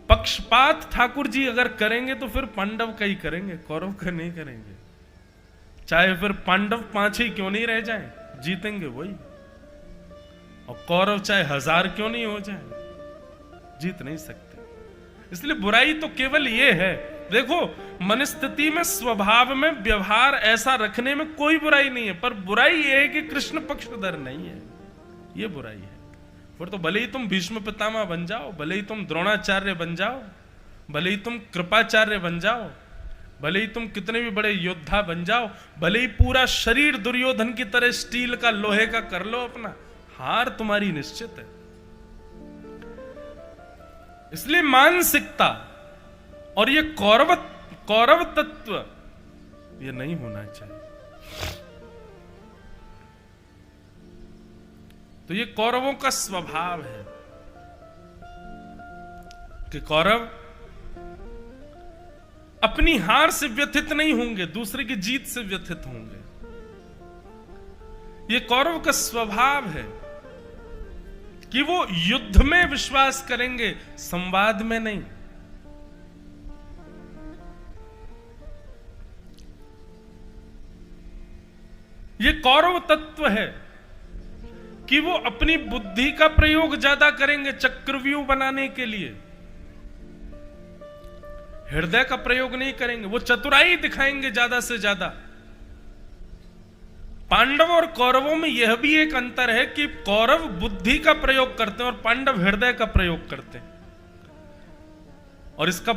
[SPEAKER 1] पक्षपात ठाकुर जी अगर करेंगे तो फिर पांडव का ही करेंगे, कौरव का नहीं करेंगे। चाहे फिर पांडव 5 ही क्यों नहीं रह जाएं, जीतेंगे वही। और कौरव चाहे 1000 क्यों नहीं हो जाए, जीत नहीं सकते। इसलिए बुराई तो केवल ये है, देखो मनस्थिति में, स्वभाव में, व्यवहार ऐसा रखने में कोई बुराई नहीं है, पर बुराई ये है कि कृष्ण पक्षधर नहीं है, ये बुराई है। फिर तो भले ही तुम भीष्म पितामह बन जाओ, भले ही तुम द्रोणाचार्य बन जाओ, भले ही तुम कृपाचार्य बन जाओ, भले ही तुम कितने भी बड़े योद्धा बन जाओ, भले ही पूरा शरीर दुर्योधन की तरह स्टील का, लोहे का कर लो अपना, हार तुम्हारी निश्चित है। इसलिए मानसिकता और ये कौरव तत्व ये नहीं होना चाहिए। तो ये कौरवों का स्वभाव है कि कौरव अपनी हार से व्यथित नहीं होंगे, दूसरे की जीत से व्यथित होंगे। ये कौरव का स्वभाव है कि वो युद्ध में विश्वास करेंगे, संवाद में नहीं। ये कौरव तत्व है कि वो अपनी बुद्धि का प्रयोग ज्यादा करेंगे चक्रव्यूह बनाने के लिए, हृदय का प्रयोग नहीं करेंगे। वो चतुराई दिखाएंगे ज्यादा से ज्यादा। पांडव और कौरवों में यह भी एक अंतर है कि कौरव बुद्धि का प्रयोग करते हैं और पांडव हृदय का प्रयोग करते हैं। और इसका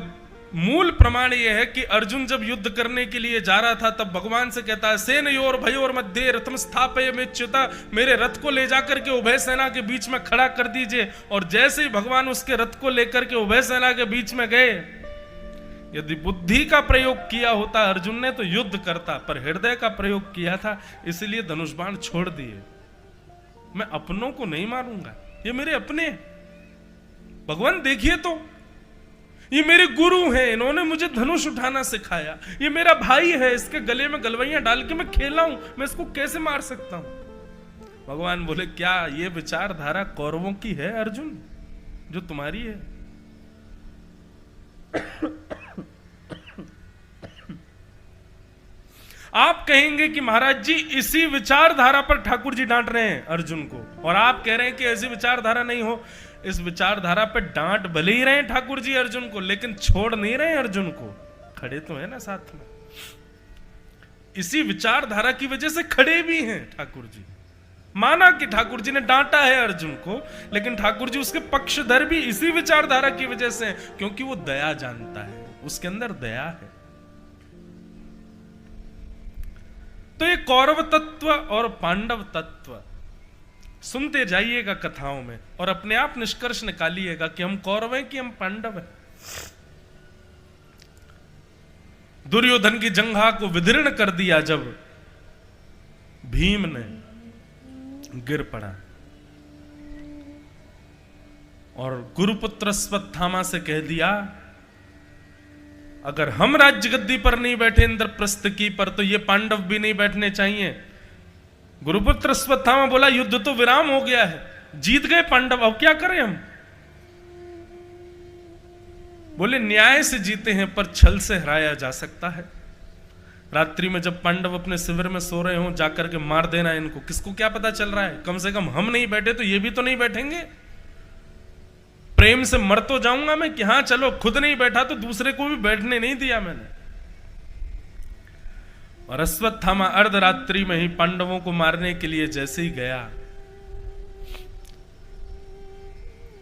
[SPEAKER 1] मूल प्रमाण यह है कि अर्जुन जब युद्ध करने के लिए जा रहा था तब भगवान से कहता है, सेनयोर भयोर मध्य रथम स्थापयमेच्युता, मेरे रथ को ले जाकर के उभय सेना के बीच में खड़ा कर दीजिए। और जैसे ही भगवान उसके रथ को लेकर के उभय सेना के बीच में गए, यदि बुद्धि का प्रयोग किया होता अर्जुन ने तो युद्ध करता, पर हृदय का प्रयोग किया था, इसलिए धनुष बाण छोड़ दिए। मैं अपनों को नहीं मारूंगा, ये मेरे अपने। भगवान देखिए तो, ये मेरे गुरु हैं, इन्होंने मुझे धनुष उठाना सिखाया, ये मेरा भाई है, इसके गले में गलवैयां डाल के मैं खेला हूं, मैं इसको कैसे मार सकता हूं? भगवान बोले, क्या ये विचारधारा कौरवों की है अर्जुन, जो तुम्हारी है? आप कहेंगे कि महाराज जी इसी विचारधारा पर ठाकुर जी डांट रहे हैं अर्जुन को, और आप कह रहे हैं कि ऐसी विचारधारा नहीं हो। इस विचारधारा पर डांट भले ही रहे ठाकुर जी अर्जुन को, लेकिन छोड़ नहीं रहे अर्जुन को, खड़े तो है ना साथ में। इसी विचारधारा की वजह से खड़े भी हैं ठाकुर जी। माना कि ठाकुर जी ने डांटा है अर्जुन को, लेकिन ठाकुर जी उसके पक्षधर भी इसी विचारधारा की वजह से, क्योंकि वो दया जानता है, उसके अंदर दया है। तो ये कौरव तत्व और पांडव तत्व सुनते जाइएगा कथाओं में, और अपने आप निष्कर्ष निकालिएगा कि हम कौरव हैं कि हम पांडव हैं। दुर्योधन की जंघा को विदीर्ण कर दिया जब भीम ने, गिर पड़ा और गुरुपुत्र अश्वत्थामा से कह दिया, अगर हम राज्य गद्दी पर नहीं बैठे इंद्रप्रस्थ की पर, तो ये पांडव भी नहीं बैठने चाहिए। गुरुपुत्र अश्वत्थामा बोला, युद्ध तो विराम हो गया है, जीत गए पांडव, अब क्या करें हम? बोले, न्याय से जीते हैं पर छल से हराया जा सकता है। रात्रि में जब पांडव अपने शिविर में सो रहे हो, जाकर के मार देना इनको, किसको क्या पता चल रहा है? कम से कम हम नहीं बैठे तो ये भी तो नहीं बैठेंगे। प्रेम से मर तो जाऊंगा मैं कि हाँ चलो, खुद नहीं बैठा तो दूसरे को भी बैठने नहीं दिया मैंने। और अश्वत्थामा अर्धरात्रि में ही पांडवों को मारने के लिए जैसे ही गया,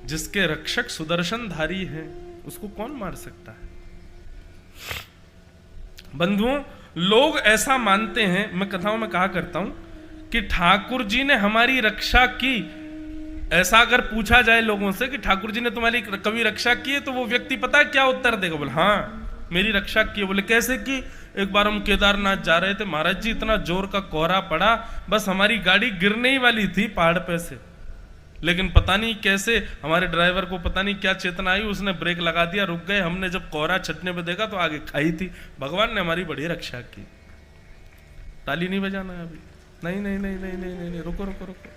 [SPEAKER 1] जिसके रक्षक सुदर्शनधारी हैं उसको कौन मार सकता है? बंधुओं, लोग ऐसा मानते हैं, मैं कथाओं में कहा करता हूं कि ठाकुर जी ने हमारी रक्षा की। ऐसा अगर पूछा जाए लोगों से कि ठाकुर जी ने तुम्हारी कभी रक्षा की है, तो वो व्यक्ति पता है क्या उत्तर देगा? बोले, हाँ मेरी रक्षा की। बोले, कैसे की? एक बार हम केदारनाथ जा रहे थे महाराज जी, इतना जोर का कोहरा पड़ा, बस हमारी गाड़ी गिरने ही वाली थी पहाड़ पे से, लेकिन पता नहीं कैसे हमारे ड्राइवर को पता नहीं क्या चेतना आई, उसने ब्रेक लगा दिया, रुक गए। हमने जब कोहरा छटने पे देखा तो आगे खाई थी। भगवान ने हमारी बड़ी रक्षा की। ताली नहीं बजाना है अभी, नहीं नहीं नहीं नहीं नहीं नहीं, नहीं। रुको रुको रुको,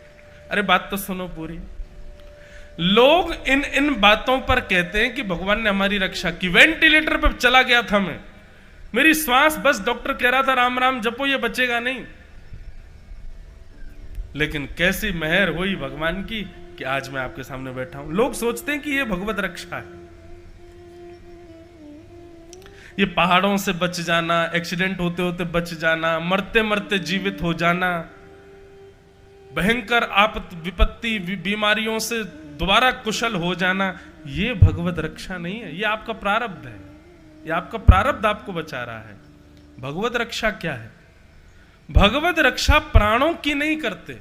[SPEAKER 1] अरे बात तो सुनो पूरी। लोग इन इन बातों पर कहते हैं कि भगवान ने हमारी रक्षा की। वेंटिलेटर पर चला गया था मैं, मेरी श्वास बस, डॉक्टर कह रहा था राम राम जपो ये बचेगा नहीं। लेकिन कैसी मेहर हुई भगवान की कि आज मैं आपके सामने बैठा हूं। लोग सोचते हैं कि ये भगवत रक्षा है, ये पहाड़ों से बच जाना, एक्सीडेंट होते होते बच जाना, मरते मरते जीवित हो जाना, भयंकर आपत विपत्ति बीमारियों से दोबारा कुशल हो जाना, ये भगवत रक्षा नहीं है। ये आपका प्रारब्ध है, ये आपका प्रारब्ध आपको बचा रहा है। भगवत रक्षा क्या है? भगवत रक्षा प्राणों की नहीं करते।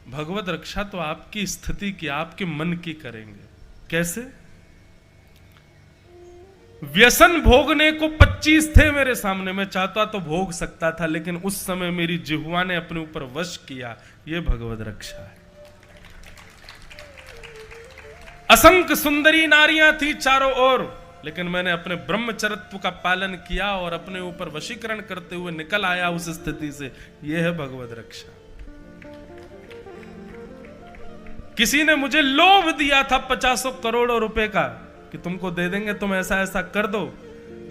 [SPEAKER 1] भगवत रक्षा तो आपकी स्थिति की, आपके मन की करेंगे। कैसे? व्यसन भोगने को 25 थे मेरे सामने, मैं चाहता तो भोग सकता था, लेकिन उस समय मेरी जिह्वा ने अपने ऊपर वश किया। यह भगवत रक्षा है। असंख्य सुंदरी नारियां थी चारों ओर, लेकिन मैंने अपने ब्रह्मचर्य का पालन किया और अपने ऊपर वशीकरण करते हुए निकल आया उस स्थिति से। यह है भगवत रक्षा। किसी ने मुझे लोभ दिया था 50 करोड़ रुपए का कि तुमको दे देंगे, तुम ऐसा ऐसा कर दो,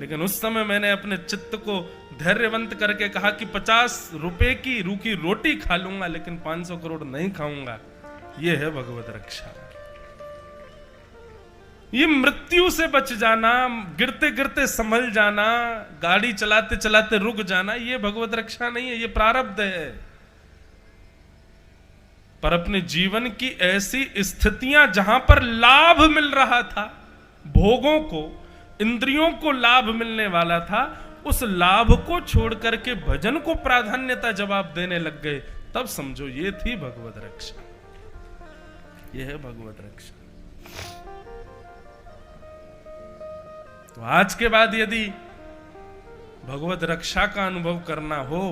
[SPEAKER 1] लेकिन उस समय मैंने अपने चित्त को धैर्यवंत करके कहा कि 50 रुपए की रूखी रोटी खा लूंगा, लेकिन 500 करोड़ नहीं खाऊंगा। यह है भगवत रक्षा। ये मृत्यु से बच जाना, गिरते गिरते संभल जाना, गाड़ी चलाते चलाते रुक जाना, ये भगवत रक्षा नहीं है, ये प्रारब्ध है। पर अपने जीवन की ऐसी स्थितियां जहां पर लाभ मिल रहा था, भोगों को, इंद्रियों को लाभ मिलने वाला था, उस लाभ को छोड़ करके भजन को प्राधान्यता जब आप देने लग गए, तब समझो ये थी भगवत रक्षा। यह है भगवत रक्षा। तो आज के बाद यदि भगवत रक्षा का अनुभव करना हो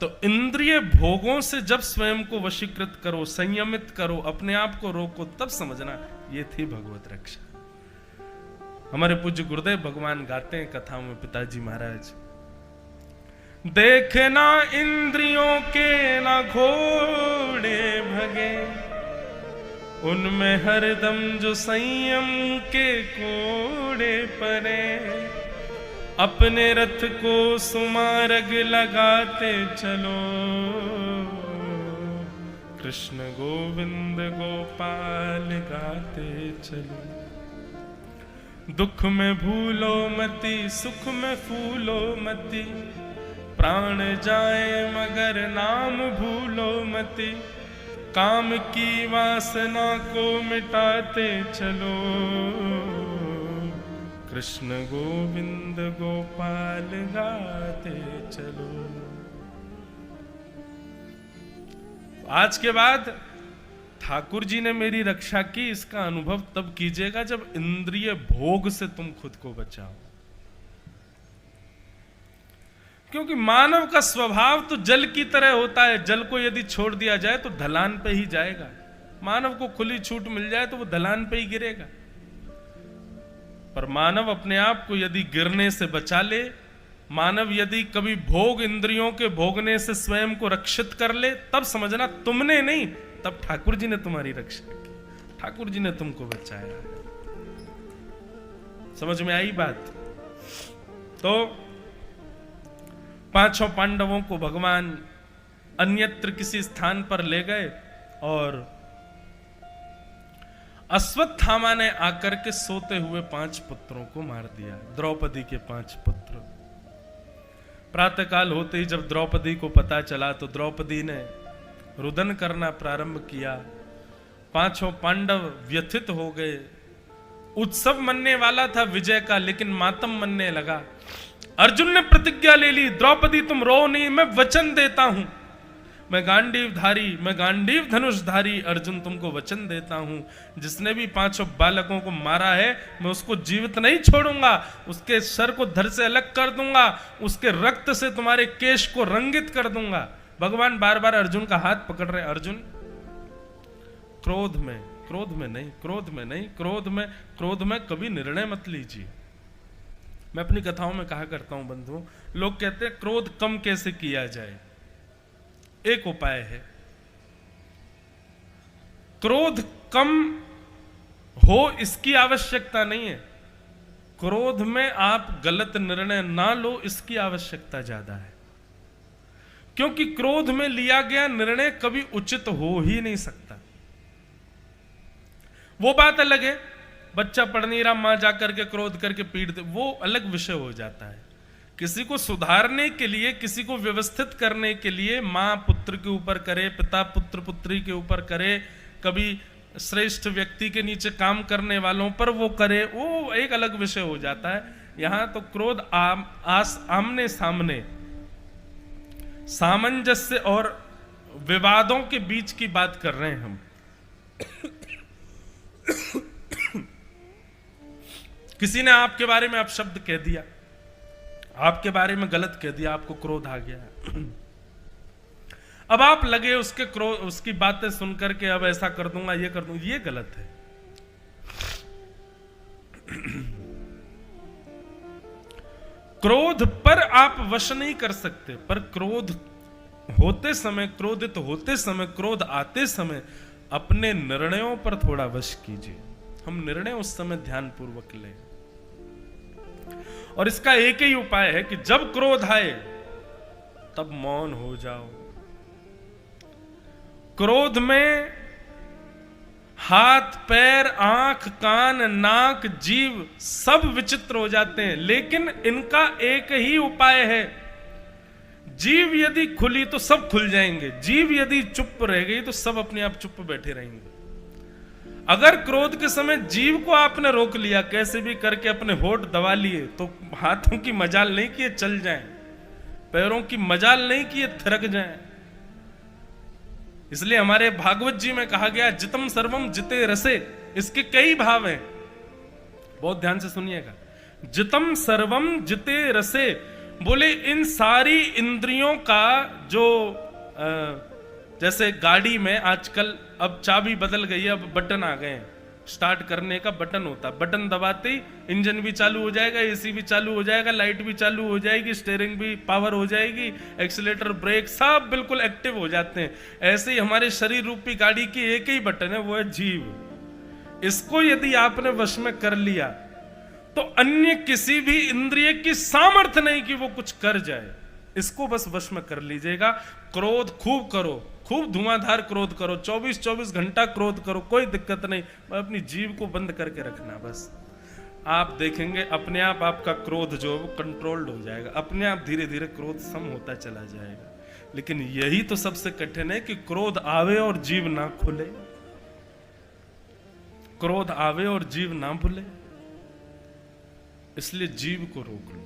[SPEAKER 1] तो इंद्रिय भोगों से जब स्वयं को वशीकृत करो, संयमित करो, अपने आप को रोको, तब समझना ये थी भगवत रक्षा। हमारे पूज्य गुरुदेव भगवान गाते हैं कथाओं में, पिताजी महाराज, देखना इंद्रियों के ना घोड़े भगे, उनमें हरदम जो संयम के कोड़े परे, अपने रथ को सुमार्ग लगाते चलो, कृष्ण गोविंद गोपाल गाते चलो। दुख में भूलो मति, सुख में फूलो मति, प्राण जाए मगर नाम भूलो मति, काम की वासना को मिटाते चलो, कृष्ण गोविंद गोपाल गाते चलो। आज के बाद ठाकुर जी ने मेरी रक्षा की, इसका अनुभव तब कीजिएगा जब इंद्रिय भोग से तुम खुद को बचाओ। क्योंकि मानव का स्वभाव तो जल की तरह होता है, जल को यदि छोड़ दिया जाए तो ढलान पे ही जाएगा। मानव को खुली छूट मिल जाए तो वो ढलान पे ही गिरेगा। पर मानव अपने आप को यदि गिरने से बचा ले, मानव यदि कभी भोग इंद्रियों के भोगने से स्वयं को रक्षित कर ले, तब समझना तुमने नहीं, तब ठाकुर जी ने तुम्हारी रक्षा की, ठाकुर जी ने तुमको बचाया। समझ में आई बात? तो पांचों पांडवों को भगवान अन्यत्र किसी स्थान पर ले गए और अश्वत्थामा ने आकर के सोते हुए 5 पुत्रों को मार दिया, द्रौपदी के 5 पुत्र। प्रातःकाल होते ही जब द्रौपदी को पता चला तो द्रौपदी ने रुदन करना प्रारंभ किया। 5 पांडव व्यथित हो गए। उत्सव मनने वाला था विजय का, लेकिन मातम मनने लगा। अर्जुन ने प्रतिज्ञा ले ली, द्रौपदी तुम रो नहीं, मैं वचन देता हूं, मैं गांडीव धनुषधारी अर्जुन तुमको वचन देता हूं, जिसने भी 5 बालकों को मारा है मैं उसको जीवित नहीं छोड़ूंगा, उसके सर को धड़ से अलग कर दूंगा, उसके रक्त से तुम्हारे केश को रंगित कर दूंगा। भगवान बार बार अर्जुन का हाथ पकड़ रहे, अर्जुन क्रोध में, क्रोध में नहीं, क्रोध में नहीं, क्रोध में कभी निर्णय मत लीजिए। मैं अपनी कथाओं में कहा करता हूं बंधुओं, लोग कहते हैं क्रोध कम कैसे किया जाए। एक उपाय है, क्रोध कम हो इसकी आवश्यकता नहीं है, क्रोध में आप गलत निर्णय ना लो इसकी आवश्यकता ज्यादा है। क्योंकि क्रोध में लिया गया निर्णय कभी उचित हो ही नहीं सकता। वो बात अलग है, बच्चा पढ़ नहीं रहा, मां जाकर के क्रोध करके पीट दे, वो अलग विषय हो जाता है। किसी को सुधारने के लिए, किसी को व्यवस्थित करने के लिए मां पुत्र के ऊपर करे, पिता पुत्र पुत्री के ऊपर करे, कभी श्रेष्ठ व्यक्ति के नीचे काम करने वालों पर वो करे, वो एक अलग विषय हो जाता है। यहां तो क्रोध आमने सामने सामंजस्य और विवादों के बीच की बात कर रहे हैं हम। किसी ने आपके बारे में अपशब्द कह दिया, आपके बारे में गलत कह दिया, आपको क्रोध आ गया। अब आप लगे उसके क्रोध, उसकी बातें सुनकर के अब ऐसा कर दूंगा, ये कर दूंगा, ये गलत है। क्रोध पर आप वश नहीं कर सकते, पर क्रोध होते समय, क्रोधित होते समय, क्रोध आते समय अपने निर्णयों पर थोड़ा वश कीजिए। हम निर्णय उस समय ध्यानपूर्वक लें। और इसका एक ही उपाय है कि जब क्रोध आए तब मौन हो जाओ। क्रोध में हाथ पैर, आंख, कान, नाक, जीभ सब विचित्र हो जाते हैं, लेकिन इनका एक ही उपाय है। जीभ यदि खुली तो सब खुल जाएंगे, जीभ यदि चुप रह गई तो सब अपने आप चुप बैठे रहेंगे। अगर क्रोध के समय जीभ को आपने रोक लिया, कैसे भी करके अपने होठ दबा लिए, तो हाथों की मजाल नहीं कि ये चल जाएं, पैरों की मजाल नहीं कि ये थिरक जाएं। इसलिए हमारे भागवत जी में कहा गया जितम सर्वम जिते रसे, इसके कई भाव हैं, बहुत ध्यान से सुनिएगा। जितम सर्वम जिते रसे, बोले इन सारी इंद्रियों का जो जैसे गाड़ी में आजकल अब चाबी बदल गई है, अब बटन आ गए हैं, स्टार्ट करने का बटन होता है, बटन दबाते ही इंजन भी चालू हो जाएगा, एसी भी चालू हो जाएगा, लाइट भी चालू हो जाएगी, स्टीयरिंग भी पावर हो जाएगी, एक्सीलेटर, ब्रेक सब बिल्कुल एक्टिव हो जाते हैं। ऐसे ही हमारे शरीर रूपी गाड़ी की एक ही बटन है, वो है जीभ। इसको यदि आपने वश में कर लिया तो अन्य किसी भी इंद्रिय की सामर्थ्य नहीं कि वो कुछ कर जाए। इसको बस वश में कर लीजिएगा। क्रोध खूब करो, खूब धुआंधार क्रोध करो, 24-24 घंटा क्रोध करो, कोई दिक्कत नहीं, अपनी जीभ को बंद करके रखना बस। आप देखेंगे अपने आप आपका क्रोध जो है वो कंट्रोल्ड हो जाएगा, अपने आप धीरे धीरे क्रोध सम होता चला जाएगा। लेकिन यही तो सबसे कठिन है कि क्रोध आवे और जीभ ना खुले, क्रोध आवे और जीभ ना भूले। इसलिए जीभ को रोक लो।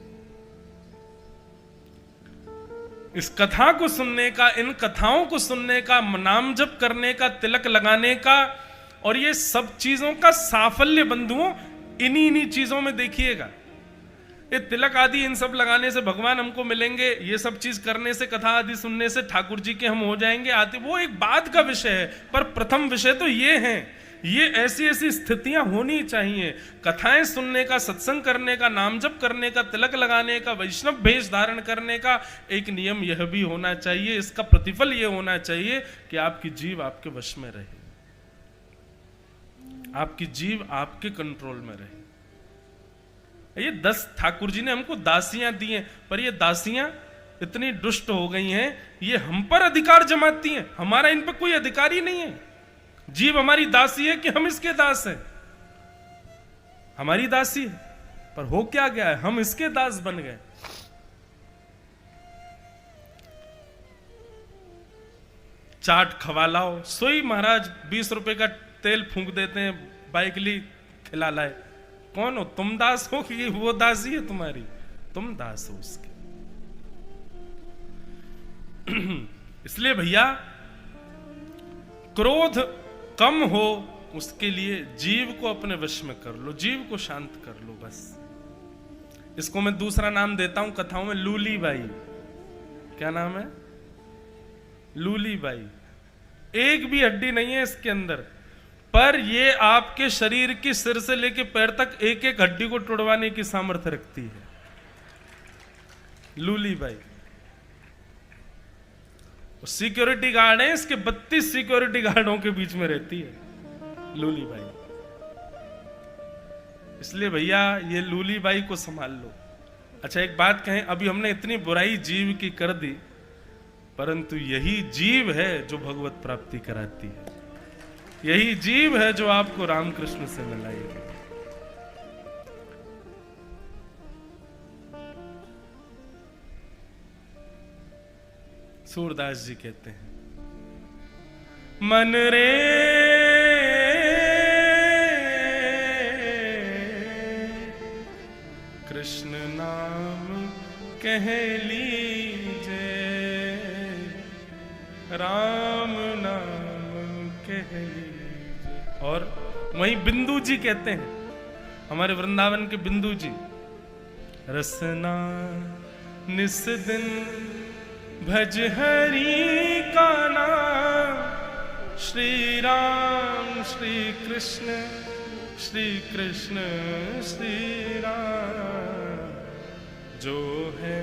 [SPEAKER 1] इस कथा को सुनने का, इन कथाओं को सुनने का, नाम जप करने का, तिलक लगाने का, और ये सब चीजों का साफल्य बंधुओं इन्हीं चीजों में देखिएगा। ये तिलक आदि इन सब लगाने से भगवान हमको मिलेंगे, ये सब चीज करने से, कथा आदि सुनने से ठाकुर जी के हम हो जाएंगे आते, वो एक बात का विषय है, पर प्रथम विषय तो ये है। ये ऐसी ऐसी स्थितियां होनी चाहिए। कथाएं सुनने का, सत्संग करने का, नाम जप करने का, तिलक लगाने का, वैष्णव भेष धारण करने का एक नियम यह भी होना चाहिए। इसका प्रतिफल यह होना चाहिए कि आपकी जीभ आपके वश में रहे, आपकी जीभ आपके कंट्रोल में रहे। ये 10 ठाकुर जी ने हमको दासियां दी हैं, पर ये दासियां इतनी दुष्ट हो गई हैं, ये हम पर अधिकार जमाती हैं, हमारा इन पर कोई अधिकार ही नहीं है। जीव हमारी दासी है कि हम इसके दास हैं, हमारी दासी है, पर हो क्या गया है, हम इसके दास बन गए। चाट खवा लाओ, सोई महाराज 20 रुपए का तेल फूंक देते हैं, बाइकली खिला लाए। कौन हो तुम, दास हो कि वो दासी है तुम्हारी? तुम दास हो उसके। इसलिए भैया क्रोध कम हो उसके लिए जीव को अपने वश में कर लो, जीव को शांत कर लो बस। इसको मैं दूसरा नाम देता हूं कथाओं में, लूली बाई। क्या नाम है? लूली बाई। एक भी हड्डी नहीं है इसके अंदर, पर ये आपके शरीर की सिर से लेके पैर तक एक एक हड्डी को तोड़वाने की सामर्थ्य रखती है। लूली बाई सिक्योरिटी गार्ड है, इसके 32 सिक्योरिटी गार्डों के बीच में रहती है लूली बाई। इसलिए भैया ये लूली बाई को संभाल लो। अच्छा एक बात कहें, अभी हमने इतनी बुराई जीव की कर दी, परंतु यही जीव है जो भगवत प्राप्ति कराती है, यही जीव है जो आपको रामकृष्ण से मिलाएगी। सूरदास जी कहते हैं, मन रे कृष्ण नाम कह लीजे, राम नाम कह लीजे। और वहीं बिंदु जी कहते हैं, हमारे वृंदावन के बिंदु जी, रसना निस दिन भज हरि का नाम, श्री राम श्री कृष्ण श्री कृष्ण श्री राम, जो है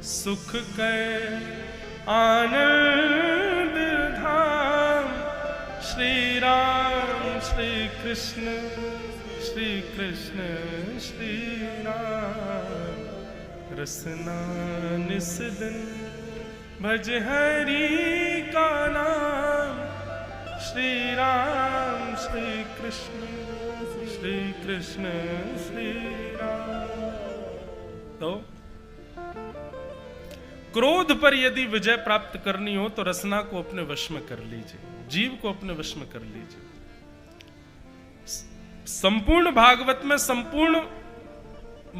[SPEAKER 1] सुख कर आनंद धाम, श्री राम श्री कृष्ण श्री राम, रसना निस दिन भज हरि का नाम, श्री राम श्री कृष्ण श्री राम। तो क्रोध पर यदि विजय प्राप्त करनी हो तो रसना को अपने वश में कर लीजिए, जीव को अपने वश में कर लीजिए। संपूर्ण भागवत में, संपूर्ण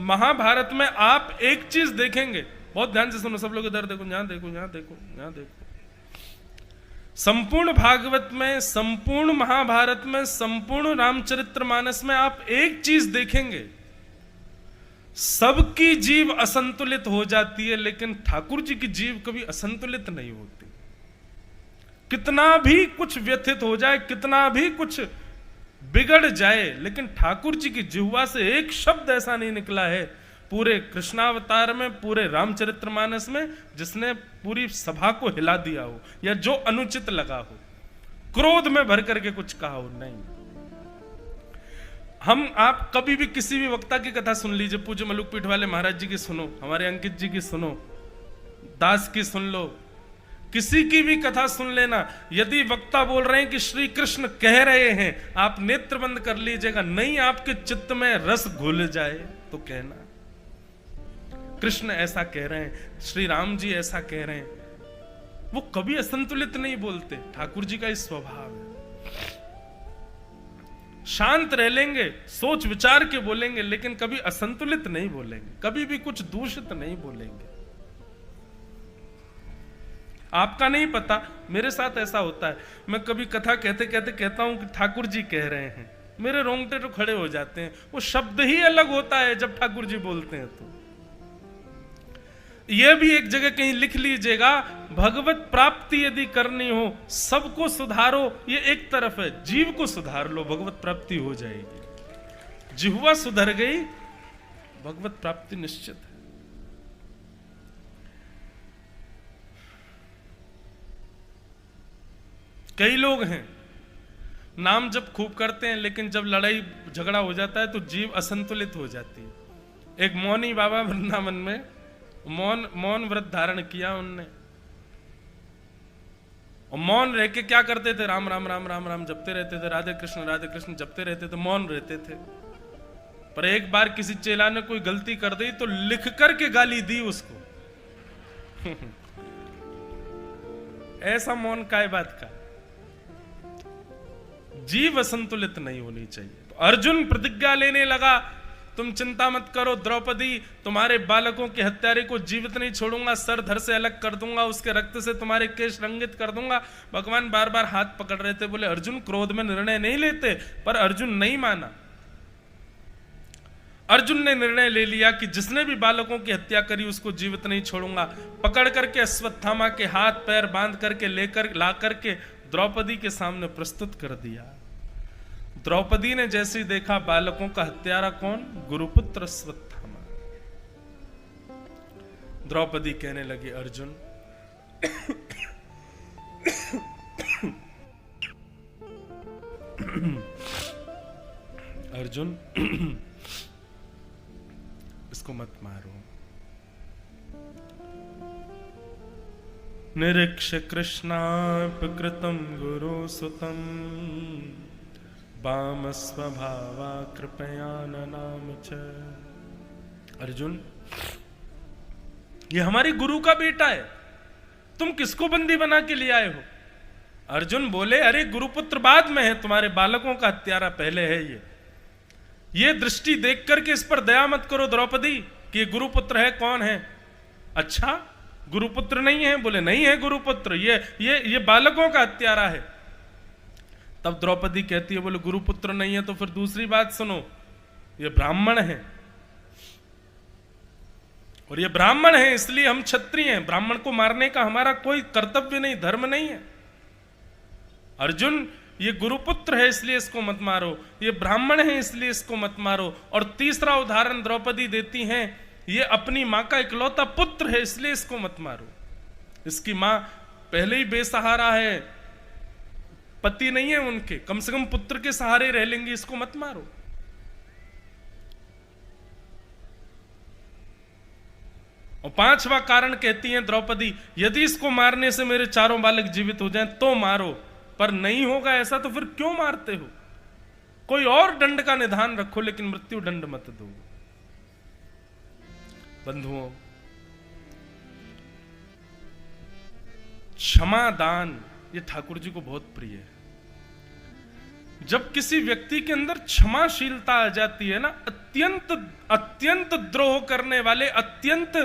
[SPEAKER 1] महाभारत में आप एक चीज देखेंगे, बहुत ध्यान से सुनो सब लोग, इधर देखो, यहां देखो, यहां देखो, यहां देखो। संपूर्ण भागवत में, संपूर्ण महाभारत में, संपूर्ण रामचरितमानस में आप एक चीज देखेंगे, सबकी जीव असंतुलित हो जाती है, लेकिन ठाकुर जी की जीव कभी असंतुलित नहीं होती। कितना भी कुछ व्यथित हो जाए, कितना भी कुछ बिगड़ जाए, लेकिन ठाकुर जी की जिह्वा से एक शब्द ऐसा नहीं निकला है पूरे कृष्णावतार में, पूरे रामचरितमानस में, जिसने पूरी सभा को हिला दिया हो या जो अनुचित लगा हो, क्रोध में भर करके कुछ कहा हो। नहीं, आप कभी भी किसी भी वक्ता की कथा सुन लीजिए, पूज्य मलुकपीठ वाले महाराज जी की सुनो, हमारे अंकित जी की सुनो, दास की सुन लो, किसी की भी कथा सुन लेना, यदि वक्ता बोल रहे हैं कि श्री कृष्ण कह रहे हैं, आप नेत्र बंद कर लीजिएगा। नहीं आपके चित्त में रस घुल जाए तो कहना कृष्ण ऐसा कह रहे हैं, श्री राम जी ऐसा कह रहे हैं। वो कभी असंतुलित नहीं बोलते, ठाकुर जी का इस स्वभाव है। शांत रह लेंगे, सोच विचार के बोलेंगे, लेकिन कभी असंतुलित नहीं बोलेंगे, कभी भी कुछ दूषित नहीं बोलेंगे। आपका नहीं पता, मेरे साथ ऐसा होता है, मैं कभी कथा कहते कहते कहता हूं कि ठाकुर जी कह रहे हैं, मेरे रोंगटे तो खड़े हो जाते हैं। वो शब्द ही अलग होता है जब ठाकुर जी बोलते हैं। तो यह भी एक जगह कहीं लिख लीजिएगा, भगवत प्राप्ति यदि करनी हो, सबको सुधारो, ये एक तरफ है, जीव को सुधार लो, भगवत प्राप्ति हो जाएगी। जिह्वा सुधर गई, भगवत प्राप्ति निश्चित है। कई लोग हैं नाम जब खूब करते हैं, लेकिन जब लड़ाई झगड़ा हो जाता है तो जीव असंतुलित हो जाती है। एक मौनी बाबा वृंदावन में मौन व्रत धारण किया उनने, और मौन रह के क्या करते थे, राम राम राम राम राम जपते रहते थे, राधे कृष्ण जपते रहते थे, मौन रहते थे। पर एक बार किसी चेला ने कोई गलती कर दी तो लिख करके गाली दी उसको। ऐसा मौन काय बात का? जीव असंतुलित नहीं होनी चाहिए। तो अर्जुन प्रतिज्ञा लेने लगा, तुम चिंता मत करो द्रौपदी, तुम्हारे बालकों के हत्यारे को जीवित नहीं छोड़ूंगा, सर धड़ से अलग कर दूंगा, उसके रक्त से तुम्हारे केश रंगित कर दूंगा। भगवान बार बार हाथ पकड़ रहे थे, बोले अर्जुन क्रोध में निर्णय नहीं लेते, पर अर्जुन नहीं माना। अर्जुन ने निर्णय ले लिया कि जिसने भी बालकों की हत्या करी उसको जीवित नहीं छोड़ूंगा। पकड़ करके अश्वत्थामा के हाथ पैर बांध करके लेकर ला करके द्रौपदी के सामने प्रस्तुत कर दिया। द्रौपदी ने जैसे ही देखा बालकों का हत्यारा कौन, गुरुपुत्र अश्वत्थामा। द्रौपदी कहने लगी अर्जुन अर्जुन इसको मत मारो। निरीक्ष कृष्णापकृतं गुरु सुतं वाम स्वभावा कृपया नाम च। अर्जुन, ये हमारी गुरु का बेटा है, तुम किसको बंदी बना के ले आए हो? अर्जुन बोले, अरे गुरुपुत्र बाद में है, तुम्हारे बालकों का हत्यारा पहले है। ये दृष्टि देख करके इस पर दया मत करो द्रौपदी कि ये गुरुपुत्र है, कौन है? अच्छा, गुरुपुत्र नहीं है? बोले नहीं है गुरुपुत्र, ये बालकों का हत्यारा है। तब द्रौपदी कहती है, बोले गुरुपुत्र नहीं है तो फिर दूसरी बात सुनो, ये ब्राह्मण है, और ये ब्राह्मण है इसलिए हम क्षत्रिय हैं, ब्राह्मण को मारने का हमारा कोई कर्तव्य नहीं, धर्म नहीं है। अर्जुन, ये गुरुपुत्र है इसलिए इसको मत मारो, ये ब्राह्मण है इसलिए इसको मत मारो। और तीसरा उदाहरण द्रौपदी देती हैं, ये अपनी मां का इकलौता पुत्र है इसलिए इसको मत मारो। इसकी मां पहले ही बेसहारा है, पति नहीं है उनके, कम से कम पुत्र के सहारे रह लेंगे, इसको मत मारो। और पांचवा कारण कहती हैं द्रौपदी, यदि इसको मारने से मेरे चारों बालक जीवित हो जाएं तो मारो, पर नहीं होगा ऐसा तो फिर क्यों मारते हो? कोई और दंड का निधान रखो, लेकिन मृत्यु दंड मत दो। बंधुओं, क्षमा दान ये ठाकुर जी को बहुत प्रिय है। जब किसी व्यक्ति के अंदर क्षमाशीलता आ जाती है ना, अत्यंत द्रोह करने वाले, अत्यंत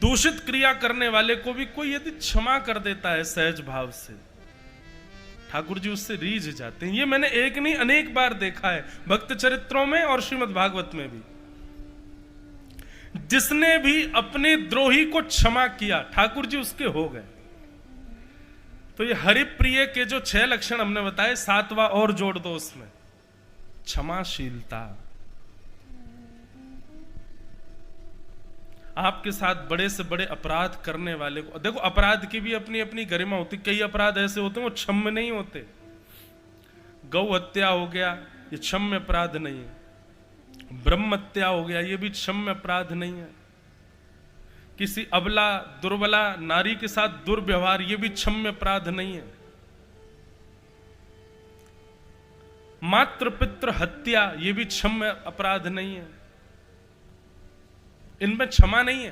[SPEAKER 1] दूषित क्रिया करने वाले को भी कोई यदि क्षमा कर देता है सहज भाव से, ठाकुर जी उससे रीझ जाते हैं। ये मैंने एक नहीं अनेक बार देखा है, भक्त चरित्रों में और श्रीमद् भागवत में भी। जिसने भी अपने द्रोही को क्षमा किया, ठाकुर जी उसके हो गए। तो ये हरिप्रिय के जो 6 लक्षण हमने बताए, 7वां और जोड़ दो उसमें, क्षमाशीलता। आपके साथ बड़े से बड़े अपराध करने वाले को, देखो अपराध की भी अपनी अपनी गरिमा होती। कई अपराध ऐसे होते हैं वो क्षम्य नहीं होते। गौ हत्या हो गया, ये क्षम्य अपराध नहीं है। ब्रह्म हत्या हो गया, ये भी क्षम्य अपराध नहीं है। किसी अबला दुर्बला नारी के साथ दुर्व्यवहार, ये भी क्षम्य अपराध नहीं है। मातृ पितृ हत्या, ये भी क्षम्य अपराध नहीं है। इनमें क्षमा नहीं है।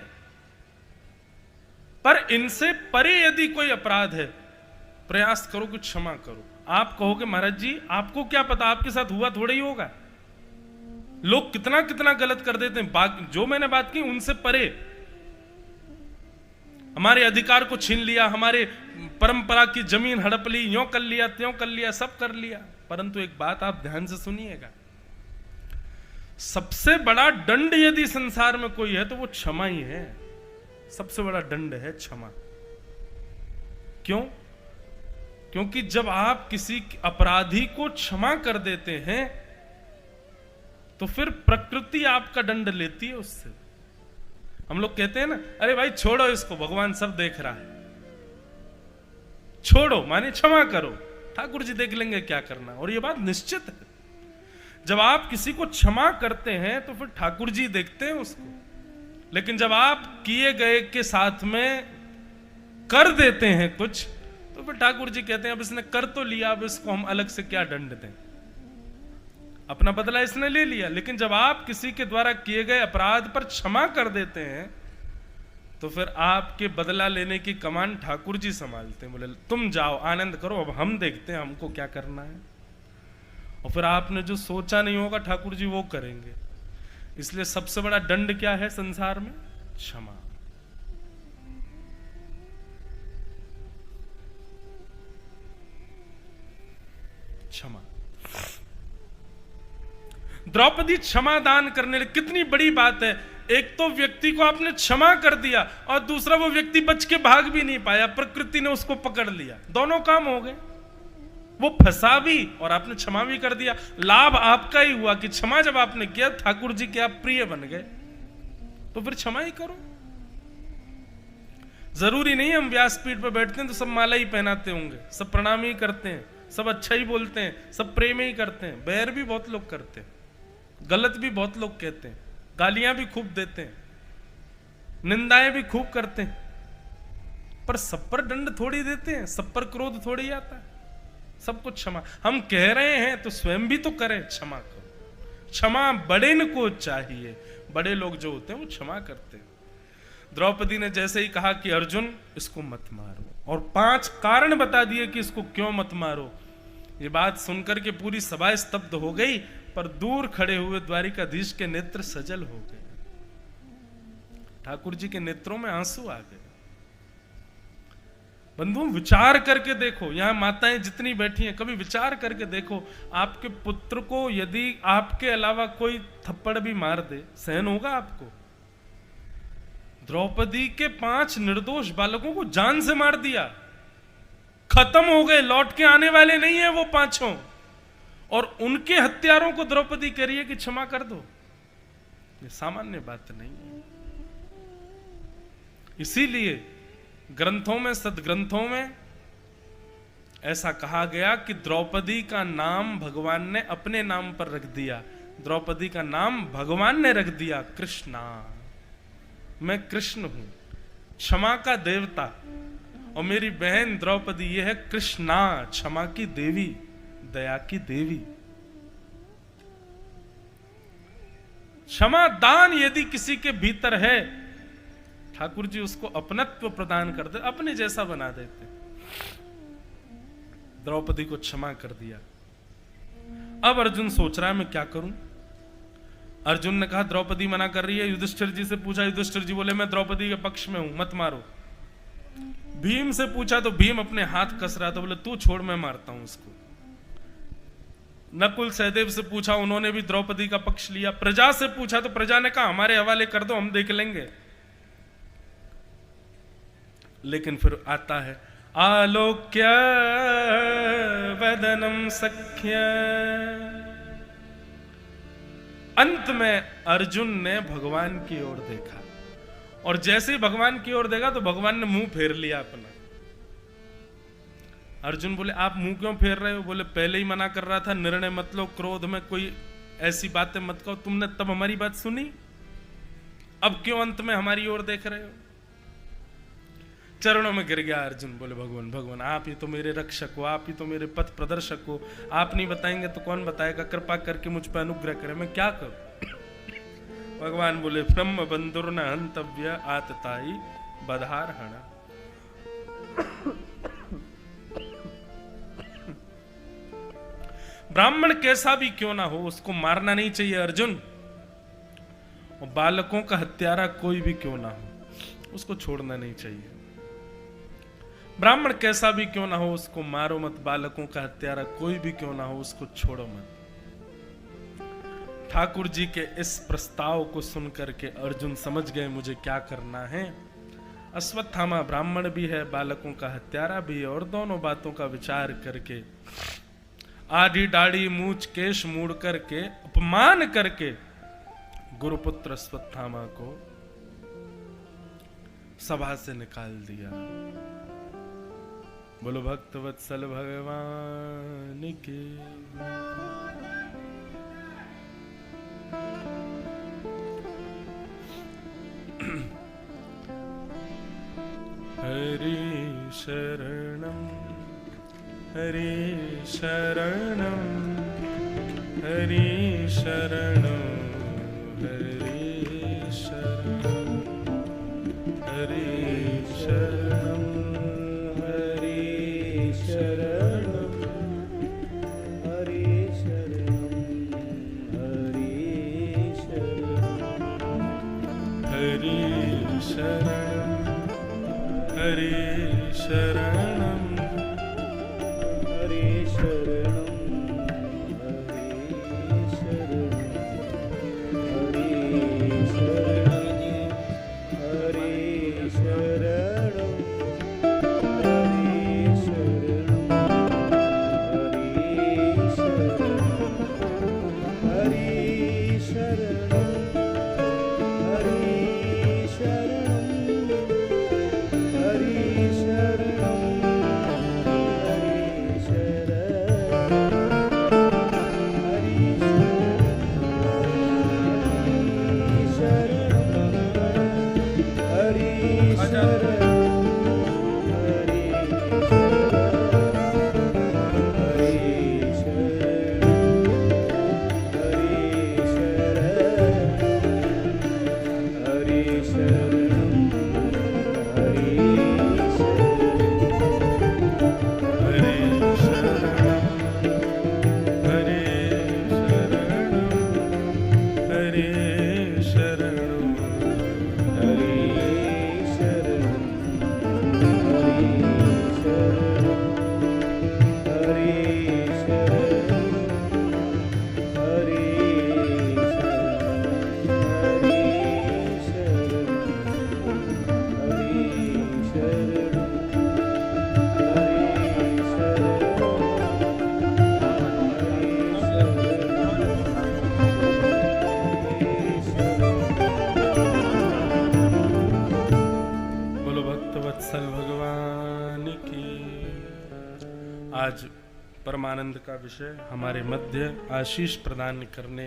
[SPEAKER 1] पर इनसे परे यदि कोई अपराध है, प्रयास करो कि क्षमा करो। आप कहोगे महाराज जी आपको क्या पता, आपके साथ हुआ थोड़ा ही होगा। लोग कितना कितना गलत कर देते हैं। जो मैंने बात की उनसे परे, हमारे अधिकार को छीन लिया, हमारे परंपरा की जमीन हड़प ली, यों कर लिया त्यों कर लिया, सब कर लिया। परंतु एक बात आप ध्यान से सुनिएगा, सबसे बड़ा दंड यदि संसार में कोई है तो वो क्षमा ही है। सबसे बड़ा दंड है क्षमा। क्यों? क्योंकि जब आप किसी अपराधी को क्षमा कर देते हैं तो फिर प्रकृति आपका दंड लेती है उससे। हम लोग कहते हैं ना, अरे भाई छोड़ो इसको, भगवान सब देख रहा है, छोड़ो माने क्षमा करो, ठाकुर जी देख लेंगे क्या करना। और ये बात निश्चित है, जब आप किसी को क्षमा करते हैं तो फिर ठाकुर जी देखते हैं उसको। लेकिन जब आप किए गए के साथ में कर देते हैं कुछ, तो फिर ठाकुर जी कहते हैं अब इसने कर तो लिया, अब इसको हम अलग से क्या दंड दें, अपना बदला इसने ले लिया। लेकिन जब आप किसी के द्वारा किए गए अपराध पर क्षमा कर देते हैं तो फिर आपके बदला लेने की कमान ठाकुर जी संभालते हैं। बोले तुम जाओ आनंद करो, अब हम देखते हैं हमको क्या करना है। और फिर आपने जो सोचा नहीं होगा ठाकुर जी वो करेंगे। इसलिए सबसे बड़ा दंड क्या है संसार में? क्षमा। क्षमा। द्रौपदी क्षमा दान करने लगी। कितनी बड़ी बात है। एक तो व्यक्ति को आपने क्षमा कर दिया और दूसरा वो व्यक्ति बच के भाग भी नहीं पाया, प्रकृति ने उसको पकड़ लिया। दोनों काम हो गए। वो फंसा भी और आपने क्षमा भी कर दिया। लाभ आपका ही हुआ कि क्षमा जब आपने किया, ठाकुर जी के आप प्रिय बन गए, तो फिर क्षमा ही करो। जरूरी नहीं हम व्यासपीठ पर बैठते हैं तो सब माला ही पहनाते होंगे, सब प्रणाम ही करते हैं, सब अच्छा ही बोलते हैं, सब प्रेम ही करते हैं। बैर भी बहुत लोग करते हैं, गलत भी बहुत लोग कहते हैं, गालियां भी खूब देते हैं, निंदाएं भी खूब करते हैं, पर सब पर दंड थोड़ी देते हैं, सब पर क्रोध थोड़ी आता है। सब कुछ क्षमा हम कह रहे हैं तो स्वयं भी तो करें, क्षमा करो। क्षमा बड़े न को चाहिए, बड़े लोग जो होते हैं वो क्षमा करते हैं। द्रौपदी ने जैसे ही कहा कि अर्जुन इसको मत मारो, और 5 कारण बता दिए कि इसको क्यों मत मारो। ये बात सुनकर के पूरी सभा स्तब्ध हो गई, पर दूर खड़े हुए द्वारिकाधीश के नेत्र सजल हो गए। ठाकुर जी के नेत्रों में आंसू आ गए। बंधुओं, विचार करके देखो, यहां माताएं जितनी बैठी हैं, कभी विचार करके देखो, आपके पुत्र को यदि आपके अलावा कोई थप्पड़ भी मार दे, सहन होगा आपको? द्रौपदी के 5 निर्दोष बालकों को जान से मार दिया, खत्म हो गए, लौट के आने वाले नहीं है वो 5, और उनके हत्यारों को द्रौपदी कह रही है कि क्षमा कर दो। ये सामान्य बात नहीं है। इसीलिए ग्रंथों में, सदग्रंथों में ऐसा कहा गया कि द्रौपदी का नाम भगवान ने अपने नाम पर रख दिया। द्रौपदी का नाम भगवान ने रख दिया, कृष्णा। मैं कृष्ण हूं, क्षमा का देवता, और मेरी बहन द्रौपदी ये है कृष्णा, क्षमा की देवी, दया की देवी। क्षमा दान यदि किसी के भीतर है, ठाकुर जी उसको अपनत्व प्रदान कर दे, अपने जैसा बना देते। द्रौपदी को क्षमा कर दिया। अब अर्जुन सोच रहा है मैं क्या करूं। अर्जुन ने कहा द्रौपदी मना कर रही है, युधिष्ठिर जी से पूछा, युधिष्ठिर जी बोले मैं द्रौपदी के पक्ष में हूं, मत मारो। भीम से पूछा तो भीम अपने हाथ कस रहा था, बोले तू छोड़, मैं मारता हूं उसको। नकुल सहदेव से पूछा, उन्होंने भी द्रौपदी का पक्ष लिया। प्रजा से पूछा तो प्रजा ने कहा हमारे हवाले कर दो, हम देख लेंगे। लेकिन फिर आता है, आलोक्य वदनम सख्य। अंत में अर्जुन ने भगवान की ओर देखा, और जैसे ही भगवान की ओर देखा तो भगवान ने मुंह फेर लिया अपना। अर्जुन बोले आप मुंह क्यों फेर रहे हो? बोले पहले ही मना कर रहा था, निर्णय मत लो, क्रोध में कोई ऐसी बातें मत कहो, तुमने तब हमारी बात सुनी, अब क्यों अंत में हमारी ओर देख रहे हो? चरणों में गिर गया अर्जुन, बोले भगवान भगवान आप ही तो मेरे रक्षक हो, आप ही तो मेरे पथ प्रदर्शक हो, आप नहीं बताएंगे तो कौन बताएगा, कृपा करके मुझ पर अनुग्रह करें, मैं क्या करूं? भगवान बोले ब्रह्म बंधुर न हंतव्य आतताई बधारहण। ब्राह्मण कैसा भी क्यों ना हो उसको मारना नहीं चाहिए अर्जुन, और बालकों का हत्यारा कोई भी क्यों ना हो उसको छोड़ना नहीं चाहिए। ब्राह्मण कैसा भी क्यों ना हो उसको मारो मत, बालकों का हत्यारा कोई भी क्यों ना हो उसको छोड़ो मत। ठाकुर जी के इस प्रस्ताव को सुनकर के अर्जुन समझ गए मुझे क्या करना है। अश्वत्थामा ब्राह्मण भी है, बालकों का हत्यारा भी है, और दोनों बातों का विचार करके आधी दाढ़ी मूछ केश मूड़ करके अपमान करके गुरुपुत्र अश्वत्थामा को सभा से निकाल दिया। बोलो भक्त वत्सल भगवान के। हरि शरणम हरि शरणम हरि शरणम हरि शरणम हरि शरणम हरि शरणम हरि शरणम हरि शरणम हरि शरणम हरि शरणम हरि शरणम परमानंद का विषय हमारे मध्य आशीष प्रदान करने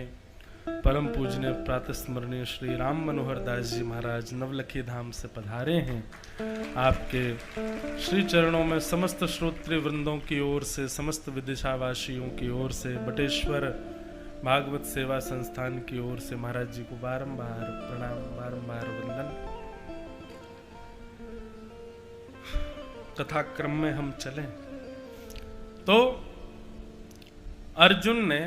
[SPEAKER 1] परम पूजनीय प्रातः स्मरणीय श्री राम मनोहर दास जी महाराज नवलखी धाम से पधारे हैं। आपके श्री चरणों में समस्त श्रोत्री वृंदों की ओर से, समस्त विदिशावासियों की ओर से, बटेश्वर भागवत सेवा संस्थान की ओर से महाराज जी को बारंबार प्रणाम, बारंबार वंदन। कथाक्रम में हम चलें तो अर्जुन ने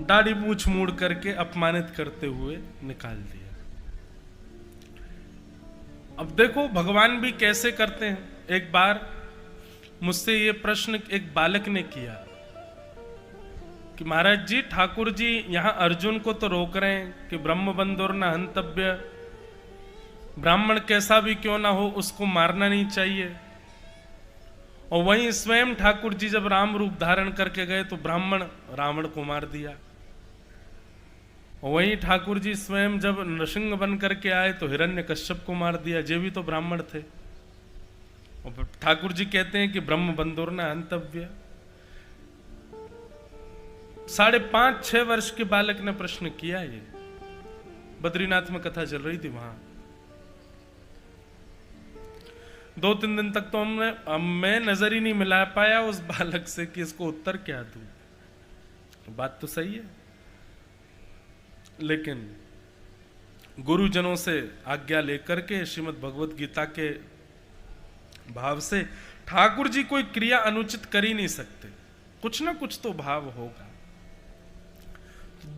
[SPEAKER 1] दाढ़ी मूछ मूड़ करके अपमानित करते हुए निकाल दिया। अब देखो भगवान भी कैसे करते हैं। एक बार मुझसे ये प्रश्न एक बालक ने किया कि महाराज जी, ठाकुर जी यहां अर्जुन को तो रोक रहे हैं कि ब्रह्म बंधुर न हंतव्य, ब्राह्मण कैसा भी क्यों ना हो उसको मारना नहीं चाहिए, और वहीं स्वयं ठाकुर जी जब राम रूप धारण करके गए तो ब्राह्मण रावण को मार दिया, और वहीं ठाकुर जी स्वयं जब नृसिंह बन करके आए तो हिरण्यकश्यप को मार दिया, जे भी तो ब्राह्मण थे। और ठाकुर जी कहते हैं कि ब्रह्म बंधुर न हंतव्य। 5.5-6 वर्ष के बालक ने प्रश्न किया। ये बद्रीनाथ में कथा चल रही थी, वहां 2-3 दिन तक तो मैं नजर ही नहीं मिला पाया उस बालक से कि इसको उत्तर क्या दूं। बात तो सही है, लेकिन गुरुजनों से आज्ञा लेकर के श्रीमद् भगवत गीता के भाव से ठाकुर जी कोई क्रिया अनुचित कर ही नहीं सकते, कुछ ना कुछ तो भाव होगा।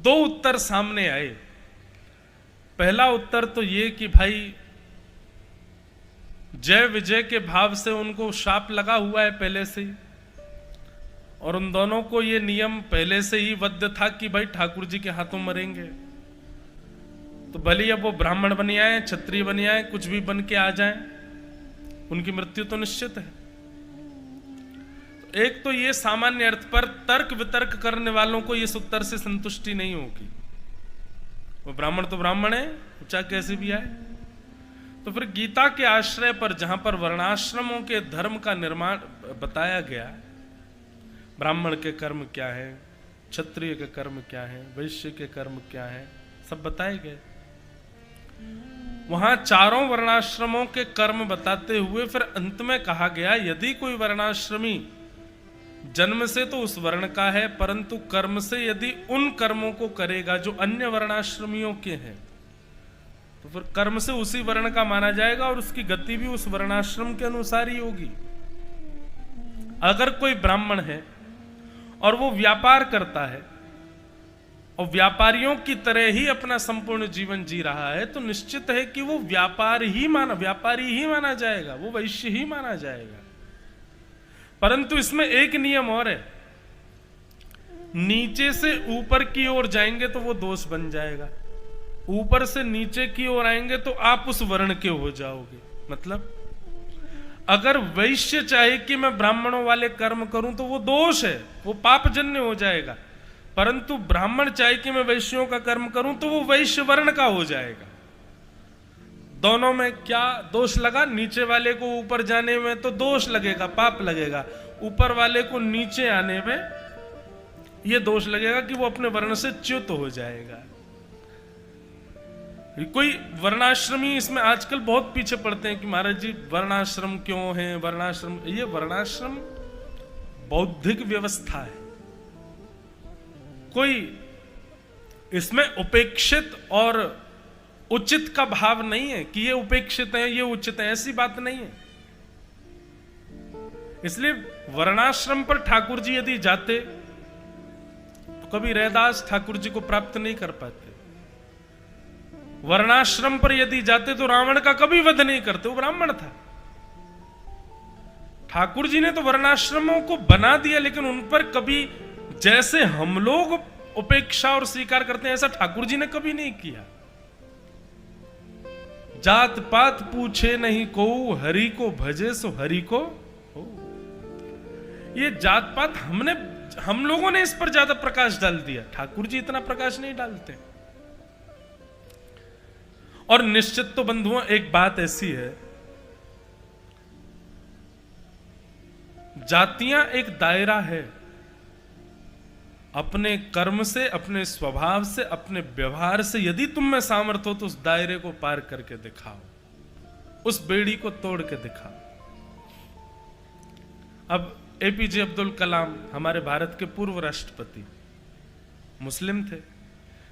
[SPEAKER 1] 2 उत्तर सामने आए। पहला उत्तर तो ये कि भाई जय विजय के भाव से उनको शाप लगा हुआ है पहले से ही, और उन दोनों को ये नियम पहले से ही बद्ध था कि भाई ठाकुर जी के हाथों मरेंगे, तो भले अब वो ब्राह्मण बन आए, क्षत्रिय बन आए, कुछ भी बन के आ जाएं, उनकी मृत्यु तो निश्चित है। तो एक तो ये सामान्य अर्थ पर तर्क वितर्क करने वालों को इस उत्तर से संतुष्टि नहीं होगी। वो ब्राह्मण तो ब्राह्मण है, चाहे कैसे भी आए। तो फिर गीता के आश्रय पर जहां पर वर्णाश्रमों के धर्म का निर्माण बताया गया, ब्राह्मण के कर्म क्या है, क्षत्रिय के कर्म क्या है, वैश्य के कर्म क्या है, सब बताए गए। वहां चारों वर्णाश्रमों के कर्म बताते हुए फिर अंत में कहा गया, यदि कोई वर्णाश्रमी जन्म से तो उस वर्ण का है, परंतु कर्म से यदि उन कर्मों को करेगा जो अन्य वर्णाश्रमियों के हैं, तो फिर कर्म से उसी वर्ण का माना जाएगा और उसकी गति भी उस वर्णाश्रम के अनुसार ही होगी। अगर कोई ब्राह्मण है और वो व्यापार करता है और व्यापारियों की तरह ही अपना संपूर्ण जीवन जी रहा है, तो निश्चित है कि वो व्यापारी ही माना जाएगा, वो वैश्य ही माना जाएगा। परंतु इसमें एक नियम और है, नीचे से ऊपर की ओर जाएंगे तो वो दोष बन जाएगा, ऊपर से नीचे की ओर आएंगे तो आप उस वर्ण के हो जाओगे। मतलब अगर वैश्य चाहे कि मैं ब्राह्मणों वाले कर्म करूं तो वो दोष है, वो पापजन्य हो जाएगा, परंतु ब्राह्मण चाहे कि मैं वैश्यों का कर्म करूं तो वो वैश्य वर्ण का हो जाएगा। दोनों में क्या दोष लगा? नीचे वाले को ऊपर जाने में तो दोष लगेगा, पाप लगेगा, ऊपर वाले को नीचे आने में यह दोष लगेगा कि वो अपने वर्ण से च्युत हो जाएगा। कोई वर्णाश्रमी इसमें आजकल बहुत पीछे पड़ते हैं कि महाराज जी वर्णाश्रम क्यों है, वर्णाश्रम। ये वर्णाश्रम बौद्धिक व्यवस्था है, कोई इसमें उपेक्षित और उचित का भाव नहीं है कि ये उपेक्षित है, ये उचित है, ऐसी बात नहीं है। इसलिए वर्णाश्रम पर ठाकुर जी यदि जाते तो कभी रैदास ठाकुर जी को प्राप्त नहीं कर पाते। वर्णाश्रम पर यदि जाते तो रावण का कभी वध नहीं करते, वो ब्राह्मण था। ठाकुर जी ने तो वर्णाश्रमों को बना दिया, लेकिन उन पर कभी जैसे हम लोग उपेक्षा और स्वीकार करते हैं ऐसा ठाकुर जी ने कभी नहीं किया। जात पात पूछे नहीं को, हरि को भजे सो हरि को हो। ये जात पात हम लोगों ने इस पर ज्यादा प्रकाश डाल दिया, ठाकुर जी इतना प्रकाश नहीं डालते। और निश्चित तो बंधुओं एक बात ऐसी है, जातियां एक दायरा है, अपने कर्म से, अपने स्वभाव से, अपने व्यवहार से यदि तुम में सामर्थ्य हो तो उस दायरे को पार करके दिखाओ, उस बेड़ी को तोड़ के दिखाओ। अब एपीजे अब्दुल कलाम हमारे भारत के पूर्व राष्ट्रपति मुस्लिम थे,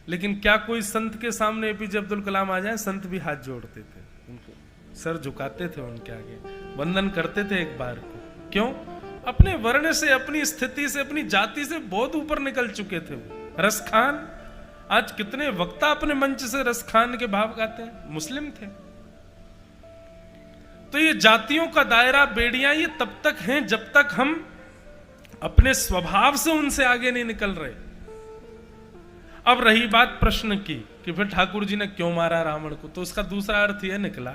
[SPEAKER 1] लेकिन क्या कोई संत के सामने एपीजे अब्दुल कलाम आ जाए? संत भी हाथ जोड़ते थे, उनको सर झुकाते थे, उनके आगे वंदन करते थे एक बार को। क्यों? अपने वर्ण से, अपनी स्थिति से, अपनी जाति से बहुत ऊपर निकल चुके थे वो। रसखान, आज कितने वक्ता अपने मंच से रसखान के भाव गाते हैं, मुस्लिम थे। तो ये जातियों का दायरा, बेड़ियां, ये तब तक हैं जब तक हम अपने स्वभाव से उनसे आगे नहीं निकल रहे। अब रही बात प्रश्न की कि फिर ठाकुर जी ने क्यों मारा रावण को, तो उसका दूसरा अर्थ यह निकला,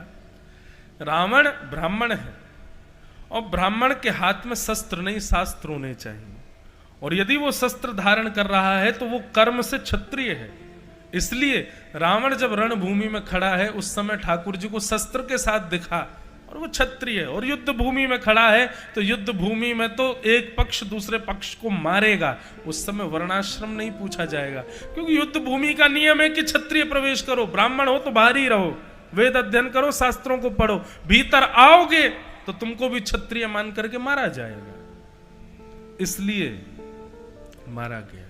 [SPEAKER 1] रावण ब्राह्मण है और ब्राह्मण के हाथ में शस्त्र नहीं, शास्त्र होने चाहिए, और यदि वो शस्त्र धारण कर रहा है तो वो कर्म से क्षत्रिय है। इसलिए रावण जब रणभूमि में खड़ा है उस समय ठाकुर जी को शस्त्र के साथ दिखा, और वो क्षत्रिय है। और युद्ध भूमि में खड़ा है तो युद्ध भूमि में तो एक पक्ष दूसरे पक्ष को मारेगा, उस समय वर्णाश्रम नहीं पूछा जाएगा, क्योंकि युद्ध भूमि का नियम है कि क्षत्रिय प्रवेश करो, ब्राह्मण हो तो बाहर ही रहो, वेद अध्ययन करो, शास्त्रों को पढ़ो, भीतर आओगे तो तुमको भी क्षत्रिय मान करके मारा जाएगा, इसलिए मारा गया।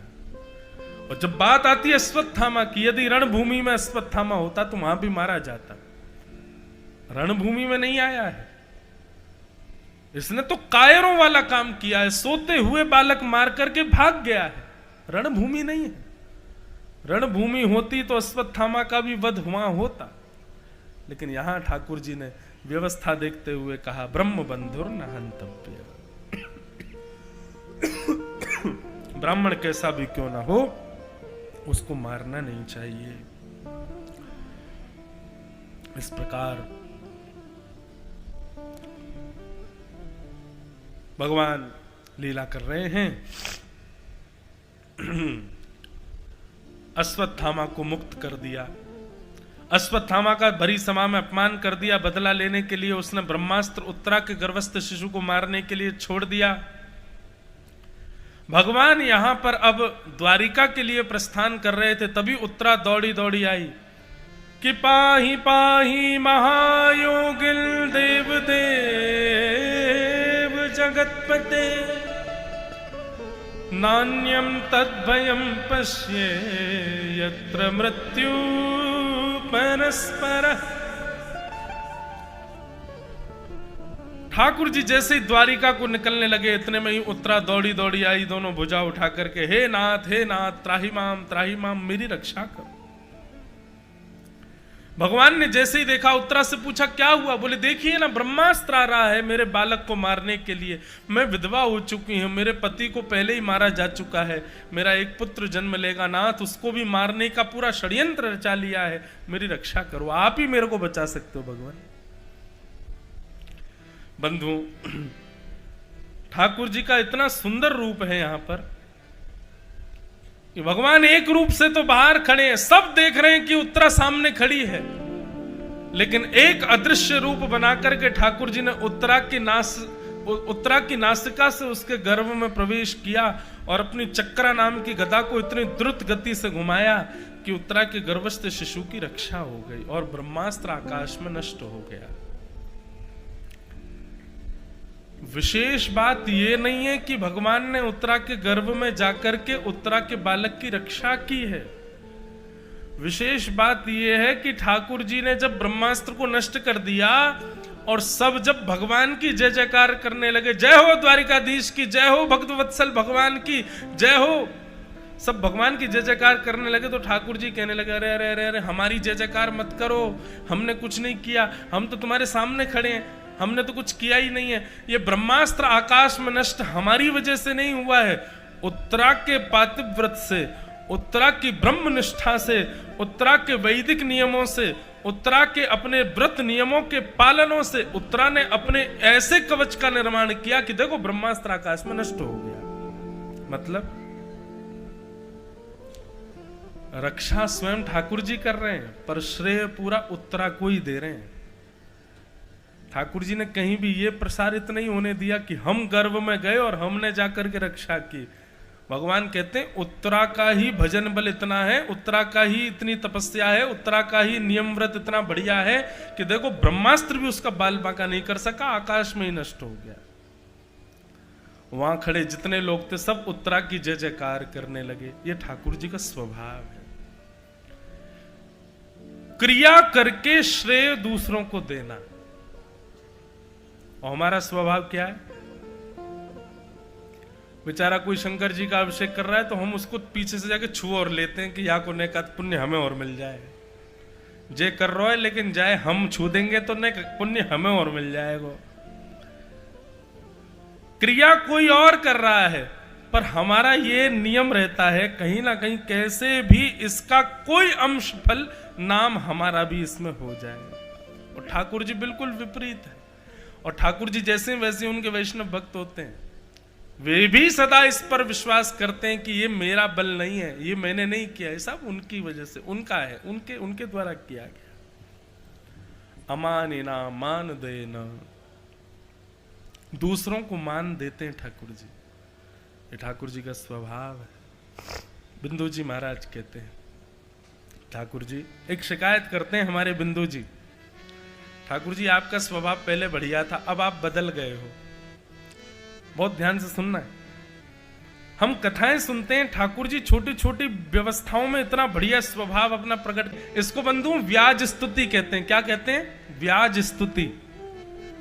[SPEAKER 1] और जब बात आती है अश्वत्थामा की, यदि रणभूमि में अश्वत्थामा होता तो वहां भी मारा जाता, रणभूमि में नहीं आया है, इसने तो कायरों वाला काम किया है, सोते हुए बालक मार करके भाग गया है, रणभूमि नहीं है। रणभूमि होती तो अश्वत्थामा का भी वध वहां होता, लेकिन यहां ठाकुर जी ने व्यवस्था देखते हुए कहा, ब्रह्म बंधुर न हंतव्य, ब्राह्मण कैसा भी क्यों ना हो उसको मारना नहीं चाहिए। इस प्रकार भगवान लीला कर रहे हैं, अश्वत्थामा को मुक्त कर दिया, अश्वत्थामा का भरी सभा में अपमान कर दिया, बदला लेने के लिए उसने ब्रह्मास्त्र उत्तरा के गर्भस्थ शिशु को मारने के लिए छोड़ दिया। भगवान यहां पर अब द्वारिका के लिए प्रस्थान कर रहे थे, तभी उत्तरा दौड़ी दौड़ी आई कि पाही पाही महायोगिल देव देव जगतपते, नान्यम तद्भयम पश्ये यत्र मृत्यु परस्पर। ठाकुर जी जैसे ही द्वारिका को निकलने लगे, इतने में ही उत्तरा दौड़ी दौड़ी आई, दोनों भुजा उठा करके, हे नाथ त्राही माम, मेरी रक्षा करो। भगवान ने जैसे ही देखा, उत्तरा से पूछा क्या हुआ? बोले देखिए ना, ब्रह्मास्त्र आ रहा है मेरे बालक को मारने के लिए, मैं विधवा हो चुकी हूं, मेरे पति को पहले ही मारा जा चुका है, मेरा एक पुत्र जन्म लेगा, नाथ उसको भी मारने का पूरा षड्यंत्र रचा लिया है, मेरी रक्षा करो, आप ही मेरे को बचा सकते हो भगवान। बंधु, ठाकुर जी का इतना सुंदर रूप है यहां पर, भगवान एक रूप से तो बाहर खड़े हैं, सब देख रहे हैं कि उत्तरा सामने खड़ी है, लेकिन एक अदृश्य रूप बनाकर के ठाकुर जी ने उत्तरा की नासिका से उसके गर्भ में प्रवेश किया और अपनी चक्रा नाम की गदा को इतनी द्रुत गति से घुमाया कि उत्तरा के गर्भस्थ शिशु की रक्षा हो गई और ब्रह्मास्त्र आकाश में नष्ट हो गया। विशेष बात यह नहीं है कि भगवान ने उत्तरा के गर्भ में जाकर के उत्तरा के बालक की रक्षा की है, विशेष बात यह है कि ठाकुर जी ने जब ब्रह्मास्त्र को नष्ट कर दिया और सब जब भगवान की जय जयकार करने लगे, जय हो द्वारिकाधीश की जय हो, भक्तवत्सल भगवान की जय हो, सब भगवान की जय जयकार करने लगे, तो ठाकुर जी कहने लगे, अरे अरे अरे अरे हमारी जय जयकार मत करो, हमने कुछ नहीं किया, हम तो तुम्हारे सामने खड़े हैं, हमने तो कुछ किया ही नहीं है, ये ब्रह्मास्त्र आकाश में नष्ट हमारी वजह से नहीं हुआ है, उत्तरा के पातिव्रत से, उत्तरा की ब्रह्म निष्ठा से, उत्तरा के वैदिक नियमों से, उत्तरा के अपने व्रत नियमों के पालनों से उत्तरा ने अपने ऐसे कवच का निर्माण किया कि देखो ब्रह्मास्त्र आकाश में नष्ट हो गया। मतलब रक्षा स्वयं ठाकुर जी कर रहे हैं, पर श्रेय पूरा उत्तरा को ही दे रहे हैं। ठाकुर जी ने कहीं भी ये प्रसारित नहीं होने दिया कि हम गर्भ में गए और हमने जाकर के रक्षा की। भगवान कहते हैं उत्तरा का ही भजन बल इतना है, उत्तरा का ही इतनी तपस्या है, उत्तरा का ही नियम व्रत इतना बढ़िया है कि देखो ब्रह्मास्त्र भी उसका बाल बांका नहीं कर सका, आकाश में ही नष्ट हो गया। वहां खड़े जितने लोग थे सब उत्तरा की जय जयकार करने लगे। ये ठाकुर जी का स्वभाव है, क्रिया करके श्रेय दूसरों को देना। और हमारा स्वभाव क्या है? बेचारा कोई शंकर जी का अभिषेक कर रहा है तो हम उसको पीछे से जाके छू और लेते हैं कि या को ने का पुण्य हमें और मिल जाए। जे कर रहा है लेकिन जाए हम छू देंगे तो ने पुण्य हमें और मिल जाएगा। क्रिया कोई और कर रहा है पर हमारा ये नियम रहता है कहीं ना कहीं कैसे भी इसका कोई अंश फल नाम हमारा भी इसमें हो जाए। और ठाकुर जी बिल्कुल विपरीत है। और ठाकुर जी जैसे वैसे उनके वैष्णव भक्त होते हैं, वे भी सदा इस पर विश्वास करते हैं कि ये मेरा बल नहीं है, ये मैंने नहीं किया है, सब उनकी वजह से, उनका है, उनके द्वारा किया गया। अमानिना मान देना, दूसरों को मान देते हैं ठाकुर जी। ये ठाकुर जी का स्वभाव है। बिंदु जी महाराज कहते हैं, ठाकुर जी एक शिकायत करते हैं हमारे बिंदु जी, ठाकुर जी आपका स्वभाव पहले बढ़िया था, अब आप बदल गए हो। बहुत ध्यान से सुनना है। हम कथाएं सुनते हैं ठाकुर जी छोटी छोटी व्यवस्थाओं में इतना बढ़िया स्वभाव अपना प्रकट, इसको बंधु व्याज स्तुति कहते हैं। क्या कहते हैं? व्याज स्तुति।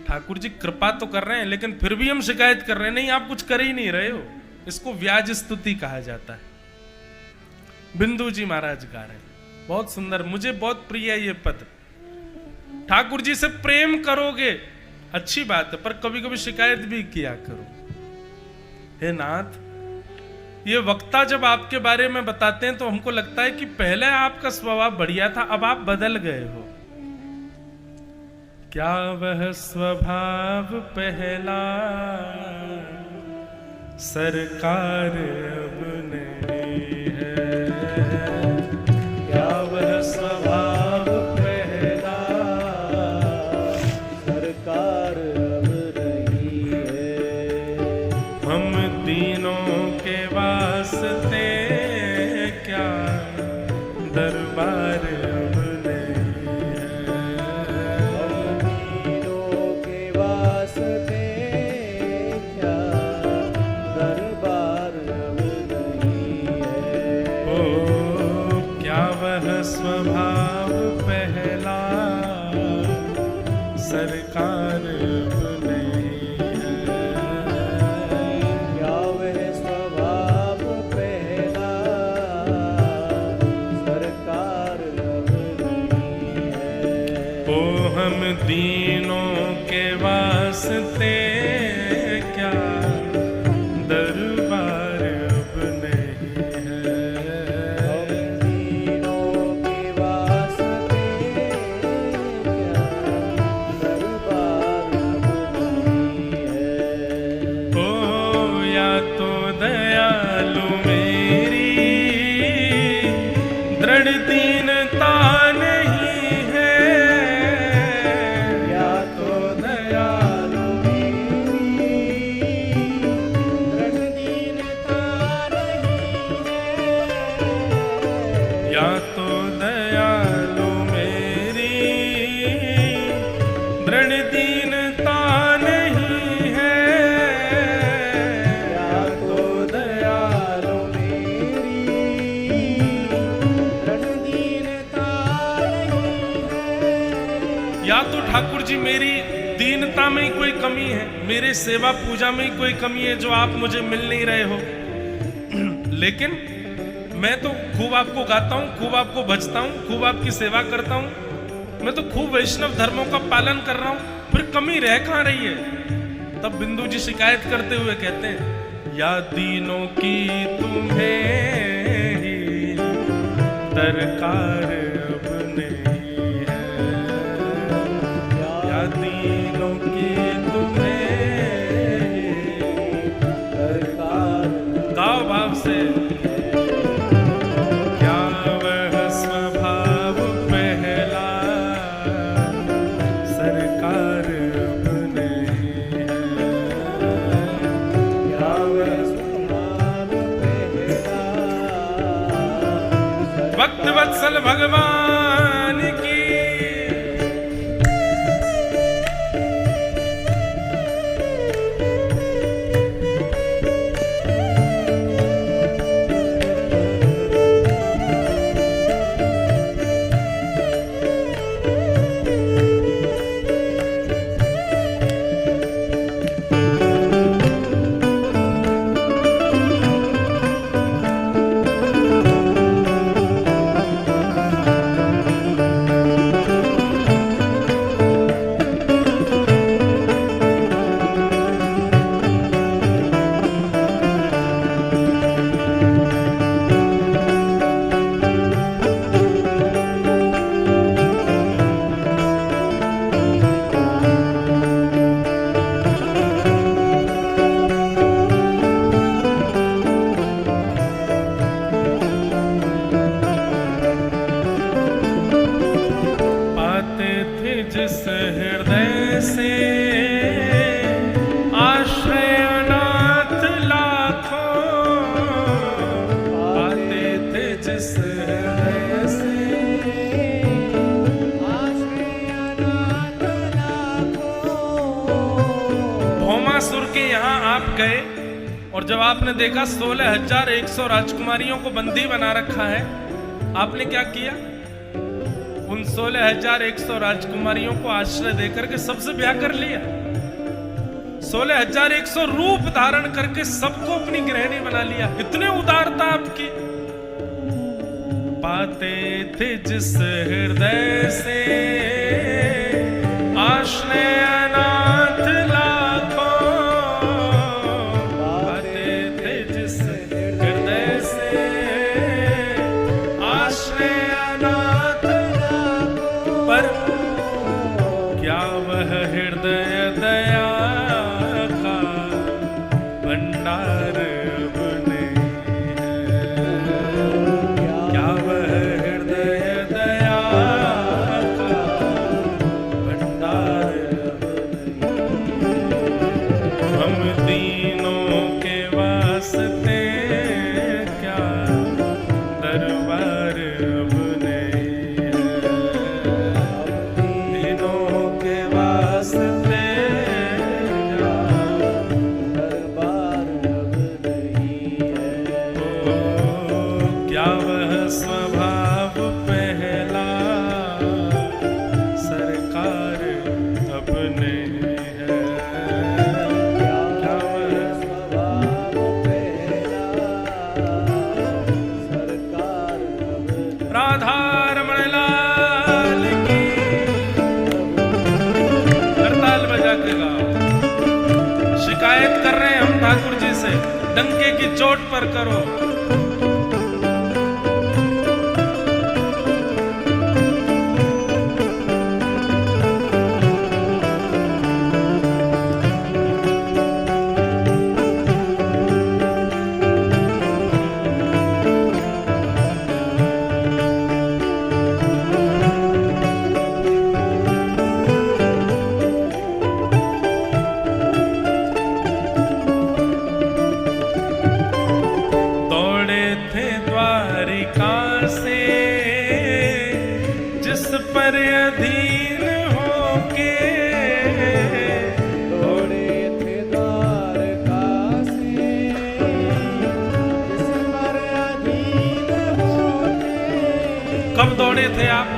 [SPEAKER 1] ठाकुर जी कृपा तो कर रहे हैं लेकिन फिर भी हम शिकायत कर रहे हैं, नहीं आप कुछ कर ही नहीं रहे हो, इसको व्याज स्तुति कहा जाता है। बिंदु जी महाराज गा रहे हैं, बहुत सुंदर, मुझे बहुत प्रिय है ये पद। ठाकुर जी से प्रेम करोगे अच्छी बात है, पर कभी कभी शिकायत भी किया करो। हे नाथ, ये वक्ता जब आपके बारे में बताते हैं तो हमको लगता है कि पहले आपका स्वभाव बढ़िया था, अब आप बदल गए हो। क्या वह स्वभाव पहला सरकार अब नहीं है, क्या वह स्वभाव पहला सरकार अब नहीं है। हम तीनों के वास्ते क्या दरबार अब नहीं है, हम तीनों के वास्ते क्या दरबार अब नहीं है। ओ क्या वह स्वभाव पहला सरकार अब नहीं है, क्या वह स्वभाव पहला सरकार अब नहीं है। ओ हम दीनों के वास्ते क्या दरबार अब नहीं है, हम दीनों के वास्ते क्या दरबार अब नहीं है। ओ या तो दयालु मेरी दृढ़ दीनता नहीं है, या तो दयालु मेरी दृढ़ दीनता नहीं है, या तो दयालु मेरी दृढ़ दीनता नहीं है, या तो दयालु मेरी दृढ़ दीनता नहीं है। या तो ठाकुर जी मेरी दीनता में ही कोई कमी है, मेरे सेवा पूजा में ही कोई कमी है जो आप मुझे मिल नहीं रहे हो। लेकिन मैं तो खूब आपको गाता हूँ, खूब आपको भजता हूँ, खूब आपकी सेवा करता हूँ, मैं तो खूब वैष्णव धर्मों का पालन कर रहा हूँ, फिर कमी रह कहाँ रही है? तब बिंदु जी शिकायत करते हुए कहते हैं, या दीनों की तुम्हें ही दरकार अब नहीं है, या दीनों की तुम्हें ही दरकार। गाओ भाव से। क्या वह स्वभाव पहला सरकार भक्त वत्सल भगवान की। जिस हृदय से आश्रय अनाथ लाखों पाते थे, जिस हृदय से आश्रय अनाथ लाखों। भौमासुर के यहाँ आप गए और जब आपने देखा 16,100 राजकुमारियों को बंदी बना रखा है, आपने क्या किया? उन 16,100 राजकुमारियों को आश्रय देकर के सबसे ब्याह कर लिया। 16,100 रूप धारण करके सबको अपनी गृहिणी बना लिया। इतने उदारता आपकी। पाते थे जिस हृदय से आश्रय अनाथ लाखों, पाते थे जिस हृदय से आश्रय अनाथ, पर क्या वह हृदय दया का भंडार अब नहीं है? क्या वह हृदय दया का भंडार अब नहीं? हम दीनों के वास्ते क्या दरबार अब नहीं शिकायत कर रहे हैं हम ठाकुर जी से, डंके की चोट पर करो। पर अधीन होके दौड़े थे द्वारका से, जिस पर अधीन होके। कब दौड़े थे आप?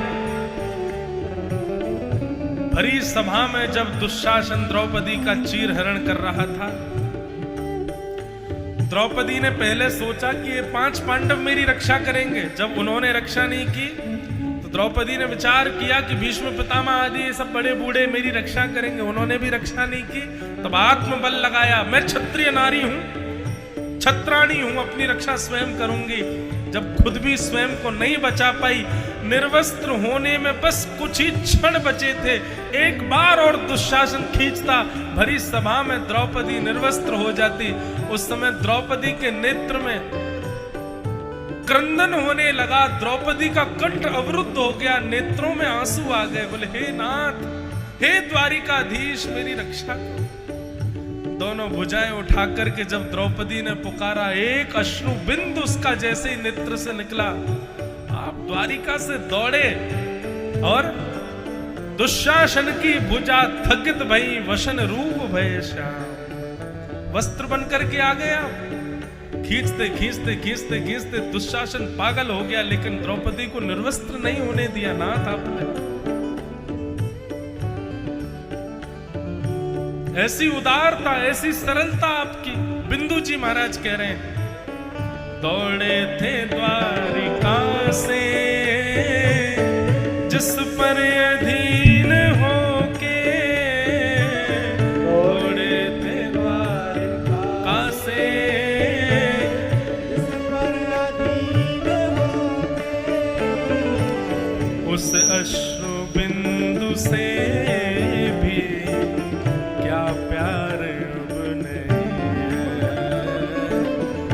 [SPEAKER 1] भरी सभा में जब दुशासन द्रौपदी का चीर हरण कर रहा था, द्रौपदी ने पहले सोचा कि ये 5 पांडव मेरी रक्षा करेंगे। जब उन्होंने रक्षा नहीं की तो द्रौपदी ने विचार किया कि भीष्म पितामह आदि ये सब बड़े बूढ़े मेरी रक्षा करेंगे, उन्होंने भी रक्षा नहीं की। तब आत्मबल लगाया, मैं क्षत्रिय नारी हूं, छत्राणी हूं, अपनी रक्षा स्वयं करूंगी। जब खुद भी स्वयं को नहीं बचा पाई, निर्वस्त्र होने में बस कुछ ही क्षण बचे थे, एक बार और दुशासन खींचता, भरी सभा में द्रौपदी निर्वस्त्र हो जाती। उस समय द्रौपदी के नेत्र में क्रंदन होने लगा, द्रौपदी का कंठ अवरुद्ध हो गया, नेत्रों में आंसू आ गए। बोले हे नाथ, हे द्वारिकाधीश, मेरी रक्षा करो। दोनों भुजाएं उठा करके जब द्रौपदी ने पुकारा, एक अश्रु बिंदु उसका जैसे ही नेत्र से निकला, आप द्वारिका से दौड़े और दुशासन की भुजा थकित भई वसन रूप भय श्याम। वस्त्र बनकर के आ गया, खींचते खींचते खींचते खींचते दुशासन पागल हो गया, लेकिन द्रौपदी को निर्वस्त्र नहीं होने दिया नाथ आपने। ऐसी उदारता, ऐसी सरलता आपकी। बिंदु जी महाराज कह रहे हैं, दौड़े थे द्वारिका से जिस पर अधीन होके, दौड़े थे द्वारिका से जिस पर अधीन होके, उस अश्रु बिंदु से भी क्या प्यार अब नहीं है,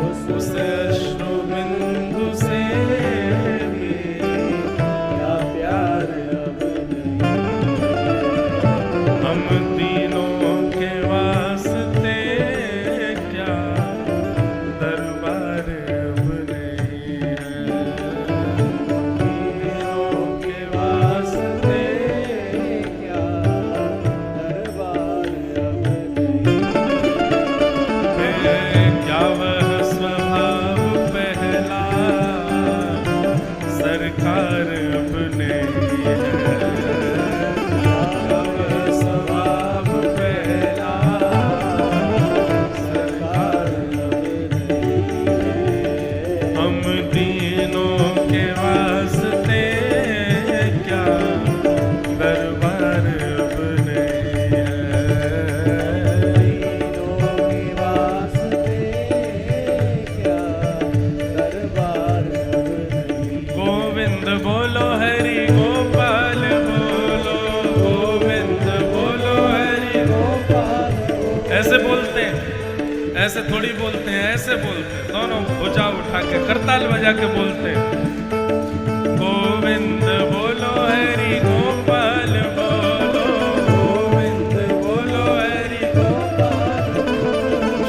[SPEAKER 1] उस अश्रु बिंदु से भी क्या प्यार अब नहीं। हम तीनों के वास्ते क्या दरबार अब नहीं है, तीनों के वास्ते क्या दरबार अब नहीं। क्या वह स्वभाव पहला सरकार अब नहीं है, क्या वह स्वभाव पहला सरकार अब नहीं। हम तीनों के वास्ते क्या दरबार अब नहीं है, तीनों के वास्ते क्या दरबार अब नहीं। गोविंद बोलो हरि गोपाल बोलो, गोविंद बोलो हरि गोपाल। ऐसे बोलते हैं, ऐसे थोड़ी बोलते हैं, ऐसे बोलते हैं, दोनों भुजा उठा के करताल बजा के बोलते हैं। गोविंद बोलो हरि गोपाल बोलो, गोविंद बोलो हरि गोपाल।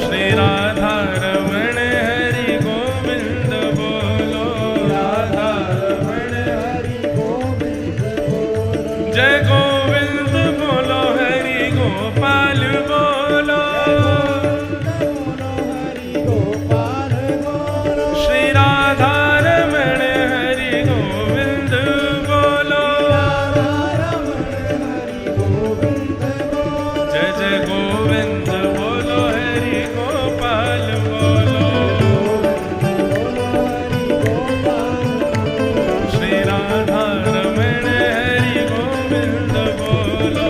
[SPEAKER 1] श्री राधा रमण हरि गोविंद बोलो, राधा रमण हरि गोविंद बोलो। जय गोविंद बोलो हरि गोपाल बोलो, श्री राधा रमण हरि गोविंद बोलो। जय जय गोविंद बोलो हरि गोपाल बोलो, श्री राधा रमण हरि गोविंद बोलो।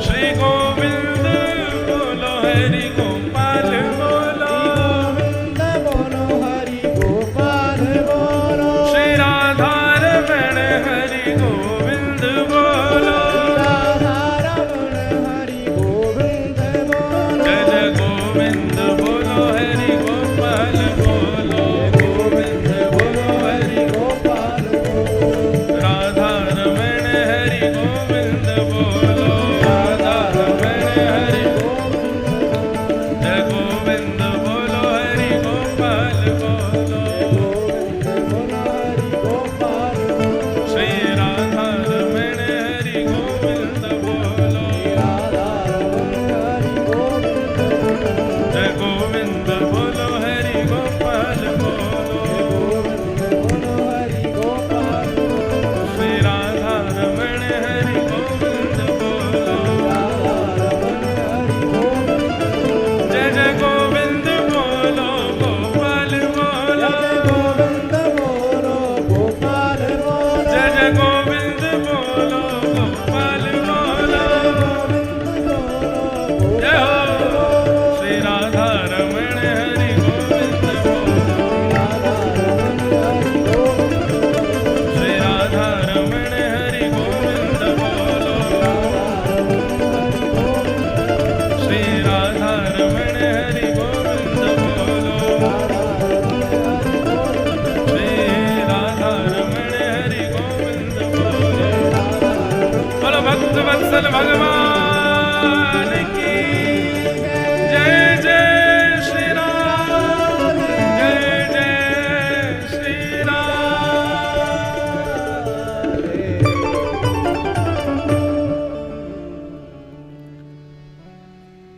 [SPEAKER 1] श्री गोविंद बोलो हरि गोपाल बोलो, श्री राधा रमण हरि गोविंद बोलो। जय जय गोविंद बोलो हरि गोपाल बोलो, गोविंद बोलो हरि गोपाल बोलो। राधा रमण हरि गोविंद बोलो, राधा रमण हरि गोविंद।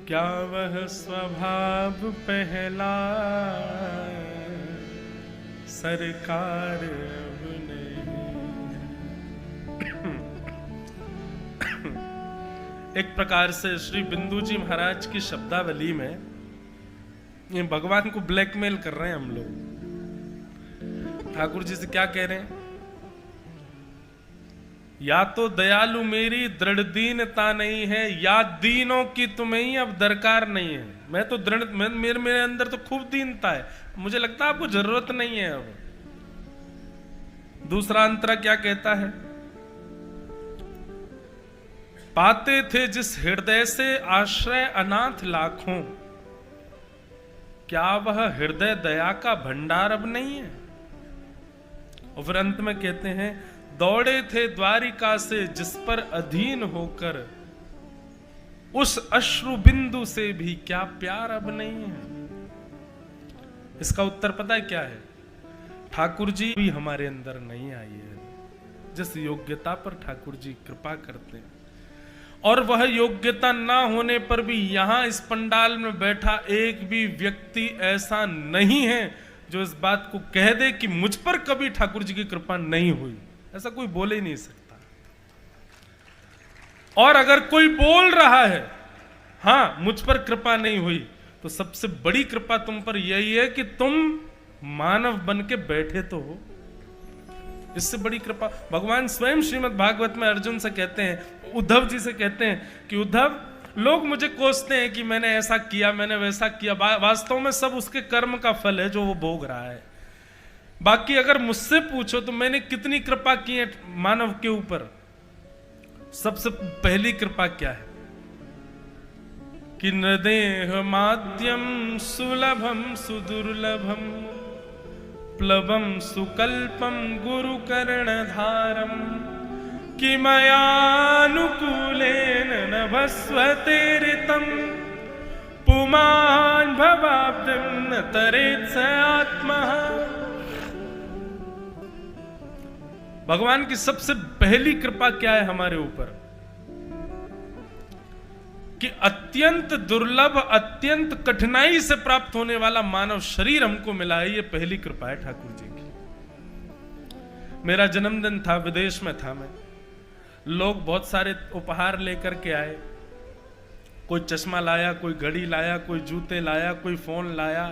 [SPEAKER 1] क्या वह स्वभाव पहला सरकार अब नहीं। एक प्रकार से श्री बिंदु जी महाराज की शब्दावली में ये भगवान को ब्लैकमेल कर रहे हैं हम लोग। ठाकुर जी से क्या कह रहे हैं? या तो दयालु मेरी दृढ़ दीनता नहीं है, या दीनों की तुम्हें ही अब दरकार नहीं है। मैं तो दृढ़, मेरे अंदर तो खूब दीनता है, मुझे लगता है आपको जरूरत नहीं है अब। दूसरा अंतरा क्या कहता है? पाते थे जिस हृदय से आश्रय अनाथ लाखों, क्या वह हृदय दया का भंडार अब नहीं है? और फिर अंत में कहते हैं, दौड़े थे द्वारिका से जिस पर अधीन होकर, उस अश्रु बिंदु से भी क्या प्यार अब नहीं है? इसका उत्तर पता है क्या है? ठाकुर जी भी हमारे अंदर नहीं आई है, जिस योग्यता पर ठाकुर जी कृपा करते हैं। और वह योग्यता ना होने पर भी यहां इस पंडाल में बैठा एक भी व्यक्ति ऐसा नहीं है जो इस बात को कह दे कि मुझ पर कभी ठाकुर जी की कृपा नहीं हुई। ऐसा कोई बोल ही नहीं सकता। और अगर कोई बोल रहा है हां मुझ पर कृपा नहीं हुई, तो सबसे बड़ी कृपा तुम पर यही है कि तुम मानव बन के बैठे तो हो। इससे बड़ी कृपा भगवान स्वयं श्रीमद् भागवत में अर्जुन से कहते हैं, उद्धव जी से कहते हैं कि उद्धव, लोग मुझे कोसते हैं कि मैंने ऐसा किया, मैंने वैसा किया, वास्तव में सब उसके कर्म का फल है जो वो भोग रहा है। बाकी अगर मुझसे पूछो तो मैंने कितनी कृपा की है मानव के ऊपर। सबसे पहली कृपा क्या है कि नदेह माध्यम सुलभम सुदुर्लभम प्लवम सुकल्पम गुरु कर्णधारम कि मयानुकूलेन नभस्वतेरितम पुमान् भवाब्धिं न तरेत् स आत्मा। भगवान की सबसे पहली कृपा क्या है हमारे ऊपर? कि अत्यंत दुर्लभ, अत्यंत कठिनाई से प्राप्त होने वाला मानव शरीर हमको मिला है। ये पहली कृपा है ठाकुर जी की। मेरा जन्मदिन था, विदेश में था मैं, लोग बहुत सारे उपहार लेकर के आए। कोई चश्मा लाया, कोई घड़ी लाया, कोई जूते लाया, कोई फोन लाया।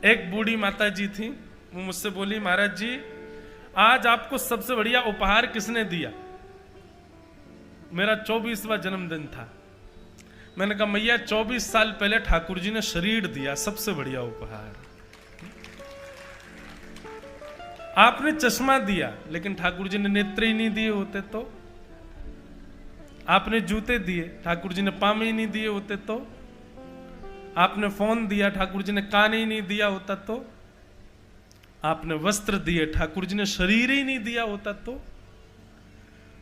[SPEAKER 1] एक बूढ़ी माता जी थी, वो मुझसे बोली, महाराज जी आज आपको सबसे बढ़िया उपहार किसने दिया? मेरा 24वां जन्मदिन था। मैंने कहा मैया 24 साल पहले ठाकुर जी ने शरीर दिया, सबसे बढ़िया उपहार। आपने चश्मा दिया, लेकिन ठाकुर जी ने नेत्र ही नहीं दिए होते तो। आपने जूते दिए, ठाकुर जी ने पाम ही नहीं दिए होते तो। आपने फोन दिया, ठाकुर जी ने कान ही नहीं दिया होता तो। आपने वस्त्र दिए, ठाकुर जी ने शरीर ही नहीं दिया होता तो।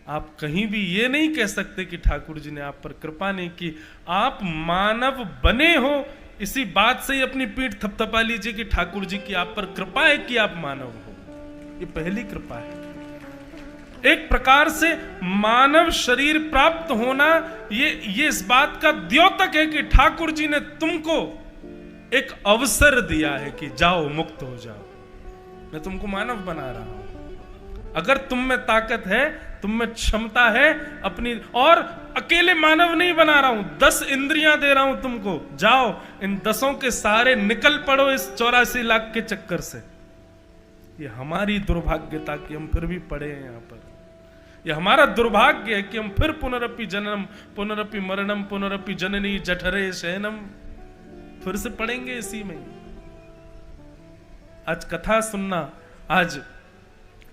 [SPEAKER 1] आप कहीं भी ये नहीं कह सकते कि ठाकुर जी ने आप पर कृपा नहीं की। आप मानव बने हो, इसी बात से ही अपनी पीठ थपथपा लीजिए कि ठाकुर जी की आप पर कृपा है कि आप मानव हो। ये पहली कृपा है। एक प्रकार से मानव शरीर प्राप्त होना ये इस बात का द्योतक है कि ठाकुर जी ने तुमको एक अवसर दिया है कि जाओ, मुक्त हो जाओ, मैं तुमको मानव बना रहा हूं। अगर तुम में ताकत है, तुम में क्षमता है अपनी, और अकेले मानव नहीं बना रहा हूं, 10 इंद्रियां दे रहा हूं तुमको, जाओ इन 10 के सहारे निकल पड़ो इस 84 लाख के चक्कर से। ये हमारी दुर्भाग्यता कि हम फिर भी पड़े हैं यहां पर। ये हमारा दुर्भाग्य है कि हम फिर पुनरपि जननम पुनरपि मरणम पुनरपि जननी जठरे शयनम, फिर से पड़ेंगे इसी में। आज कथा सुनना, आज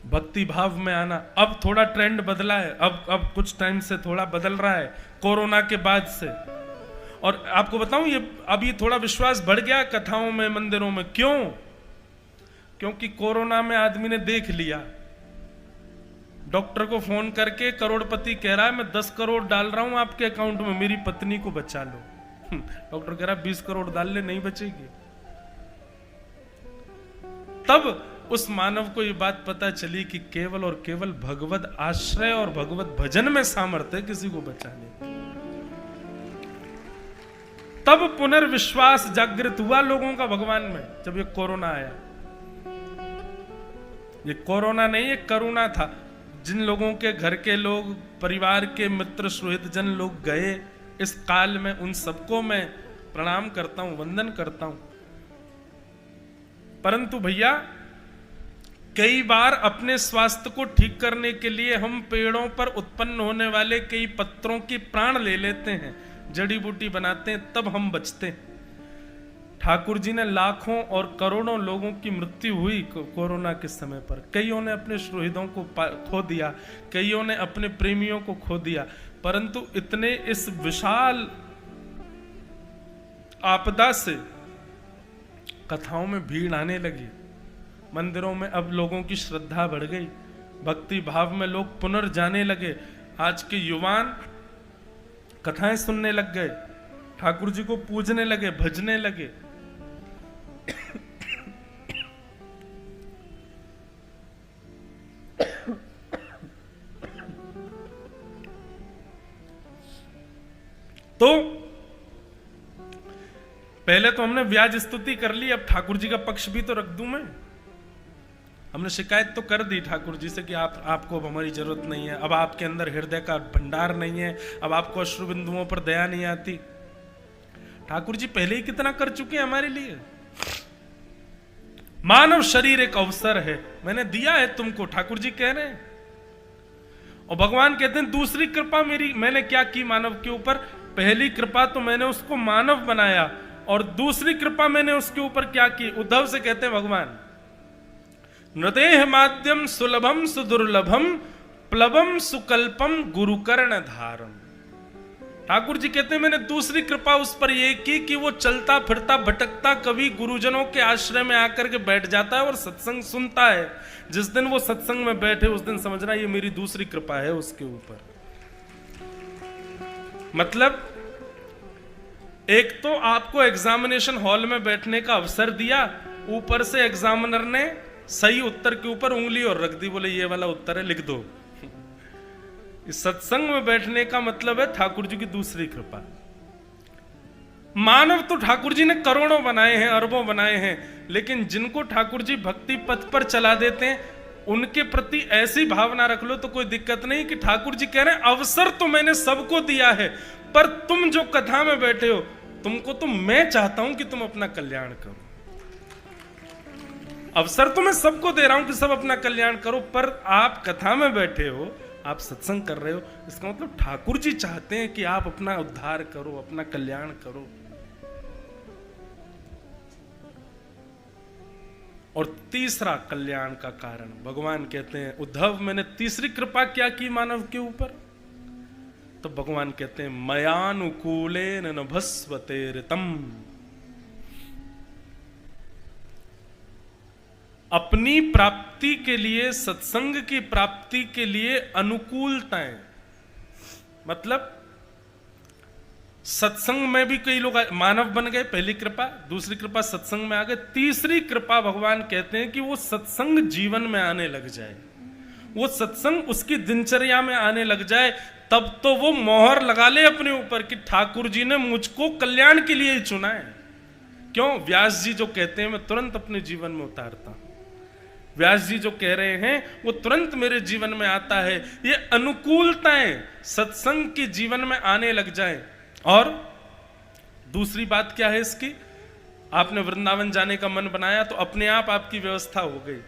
[SPEAKER 1] भक्ति भाव में आना, अब थोड़ा ट्रेंड बदला है, अब कुछ टाइम से थोड़ा बदल रहा है कोरोना के बाद से। और आपको बताऊं, ये थोड़ा विश्वास बढ़ गया कथाओं में, मंदिरों में। क्यों? क्योंकि कोरोना में आदमी ने देख लिया, डॉक्टर को फोन करके करोड़पति कह रहा है मैं 10 करोड़ डाल रहा हूं आपके अकाउंट में, मेरी पत्नी को बचा लो। डॉक्टर कह रहा 20 करोड़ डाल ले, नहीं बचेगी। तब उस मानव को ये बात पता चली कि केवल और केवल भगवत आश्रय और भगवत भजन में सामर्थ्य है किसी को बचाने। तब पुनर्विश्वास जागृत हुआ लोगों का भगवान में, जब ये कोरोना आया। ये कोरोना नहीं, ये करुणा था। जिन लोगों के घर के लोग, परिवार के मित्र, सुहृदजन लोग गए इस काल में, उन सबको मैं प्रणाम करता हूं, वंदन करता हूं। परंतु भैया, कई बार अपने स्वास्थ्य को ठीक करने के लिए हम पेड़ों पर उत्पन्न होने वाले कई पत्रों की प्राण ले लेते हैं, जड़ी बूटी बनाते हैं, तब हम बचते हैं। ठाकुर जी ने लाखों और करोड़ों लोगों की मृत्यु हुई कोरोना के समय पर। कईयों ने अपने सुहृदों को खो दिया, कईयों ने अपने प्रेमियों को खो दिया। परंतु इतने इस विशाल आपदा से कथाओं में भीड़ आने लगी, मंदिरों में अब लोगों की श्रद्धा बढ़ गई, भक्ति भाव में लोग पुनर्जाने लगे। आज के युवान कथाएं सुनने लग गए, ठाकुर जी को पूजने लगे, भजने लगे। तो पहले तो हमने व्याज स्तुति कर ली, अब ठाकुर जी का पक्ष भी तो रख दूं मैं। हमने शिकायत तो कर दी ठाकुर जी से कि आपको अब हमारी जरूरत नहीं है, अब आपके अंदर हृदय का भंडार नहीं है, अब आपको अश्रु बिंदुओं पर दया नहीं आती। ठाकुर जी पहले ही कितना कर चुके हैं हमारे लिए। मानव शरीर एक अवसर है, मैंने दिया है तुमको, ठाकुर जी कह रहे हैं। और भगवान कहते हैं दूसरी कृपा मेरी मैंने क्या की मानव के ऊपर। पहली कृपा तो मैंने उसको मानव बनाया, और दूसरी कृपा मैंने उसके ऊपर क्या की। उद्धव से कहते हैं भगवान, नृदेह माध्यम सुलभम सुदुर्लभम प्लवम सुकल्पम गुरुकर्ण धारम। ठाकुर जी कहते हैं मैंने दूसरी कृपा उस पर यह की कि वो चलता फिरता भटकता कभी गुरुजनों के आश्रय में आकर के बैठ जाता है और सत्संग सुनता है। जिस दिन वो सत्संग में बैठे उस दिन समझना ये मेरी दूसरी कृपा है उसके ऊपर। मतलब एक तो आपको एग्जामिनेशन हॉल में बैठने का अवसर दिया, ऊपर से एग्जामिनर ने सही उत्तर के ऊपर उंगली और रख दी, बोले ये वाला उत्तर है, लिख दो। इस सत्संग में बैठने का मतलब है ठाकुर जी की दूसरी कृपा। मानव तो ठाकुर जी ने करोड़ों बनाए हैं, अरबों बनाए हैं, लेकिन जिनको ठाकुर जी भक्ति पथ पर चला देते हैं उनके प्रति ऐसी भावना रख लो तो कोई दिक्कत नहीं कि ठाकुर जी कह रहे हैं अवसर तो मैंने सबको दिया है, पर तुम जो कथा में बैठे हो तुमको तो मैं चाहता हूं कि तुम अपना कल्याण करो। अवसर तो मैं सबको दे रहा हूं कि सब अपना कल्याण करो, पर आप कथा में बैठे हो, आप सत्संग कर रहे हो, इसका मतलब ठाकुर जी चाहते हैं कि आप अपना उद्धार करो, अपना कल्याण करो। और तीसरा कल्याण का कारण भगवान कहते हैं उद्धव मैंने तीसरी कृपा क्या की मानव के ऊपर। तो भगवान कहते हैं मयानुकूलेन नभस्वते ऋतम। अपनी प्राप्ति के लिए, सत्संग की प्राप्ति के लिए अनुकूलताएं, मतलब सत्संग में भी कई लोग मानव बन गए, पहली कृपा। दूसरी कृपा सत्संग में आ गए। तीसरी कृपा भगवान कहते हैं कि वो सत्संग जीवन में आने लग जाए, वो सत्संग उसकी दिनचर्या में आने लग जाए, तब तो वो मोहर लगा ले अपने ऊपर कि ठाकुर जी ने मुझको कल्याण के लिए ही चुना है। क्यों? व्यास जी जो कहते हैं मैं तुरंत अपने जीवन में उतारता हूं। व्यास जी जो कह रहे हैं वो तुरंत मेरे जीवन में आता है। ये अनुकूलताएं सत्संग के जीवन में आने लग जाएं। और दूसरी बात क्या है इसकी, आपने वृंदावन जाने का मन बनाया तो अपने आप आपकी व्यवस्था हो गई।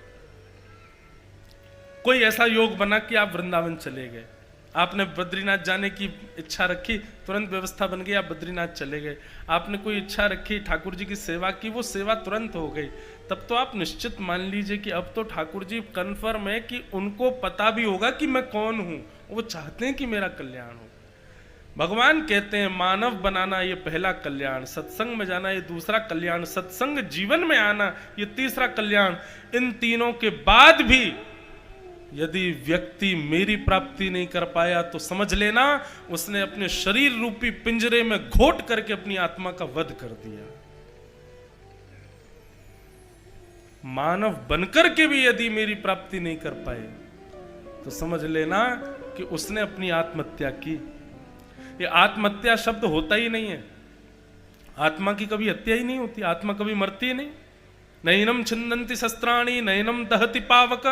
[SPEAKER 1] कोई ऐसा योग बना कि आप वृंदावन चले गए। आपने बद्रीनाथ जाने की इच्छा रखी, तुरंत व्यवस्था बन गई, आप बद्रीनाथ चले गए। आपने कोई इच्छा रखी ठाकुर जी की सेवा की, वो सेवा तुरंत हो गई। तब तो आप निश्चित मान लीजिए कि अब तो ठाकुर जी कन्फर्म है कि उनको पता भी होगा कि मैं कौन हूं, वो चाहते हैं कि मेरा कल्याण हो। भगवान कहते हैं मानव बनाना ये पहला कल्याण, सत्संग में जाना ये दूसरा कल्याण, सत्संग जीवन में आना ये तीसरा कल्याण। इन तीनों के बाद भी यदि व्यक्ति मेरी प्राप्ति नहीं कर पाया तो समझ लेना उसने अपने शरीर रूपी पिंजरे में घोट करके अपनी आत्मा का वध कर दिया। मानव बनकर के भी यदि मेरी प्राप्ति नहीं कर पाए तो समझ लेना कि उसने अपनी आत्महत्या की। ये आत्महत्या शब्द होता ही नहीं है। आत्मा की कभी हत्या ही नहीं होती, आत्मा कभी मरती ही नहीं। नैनम छिन्दन्ति शस्त्राणि नैनम दहति पावक,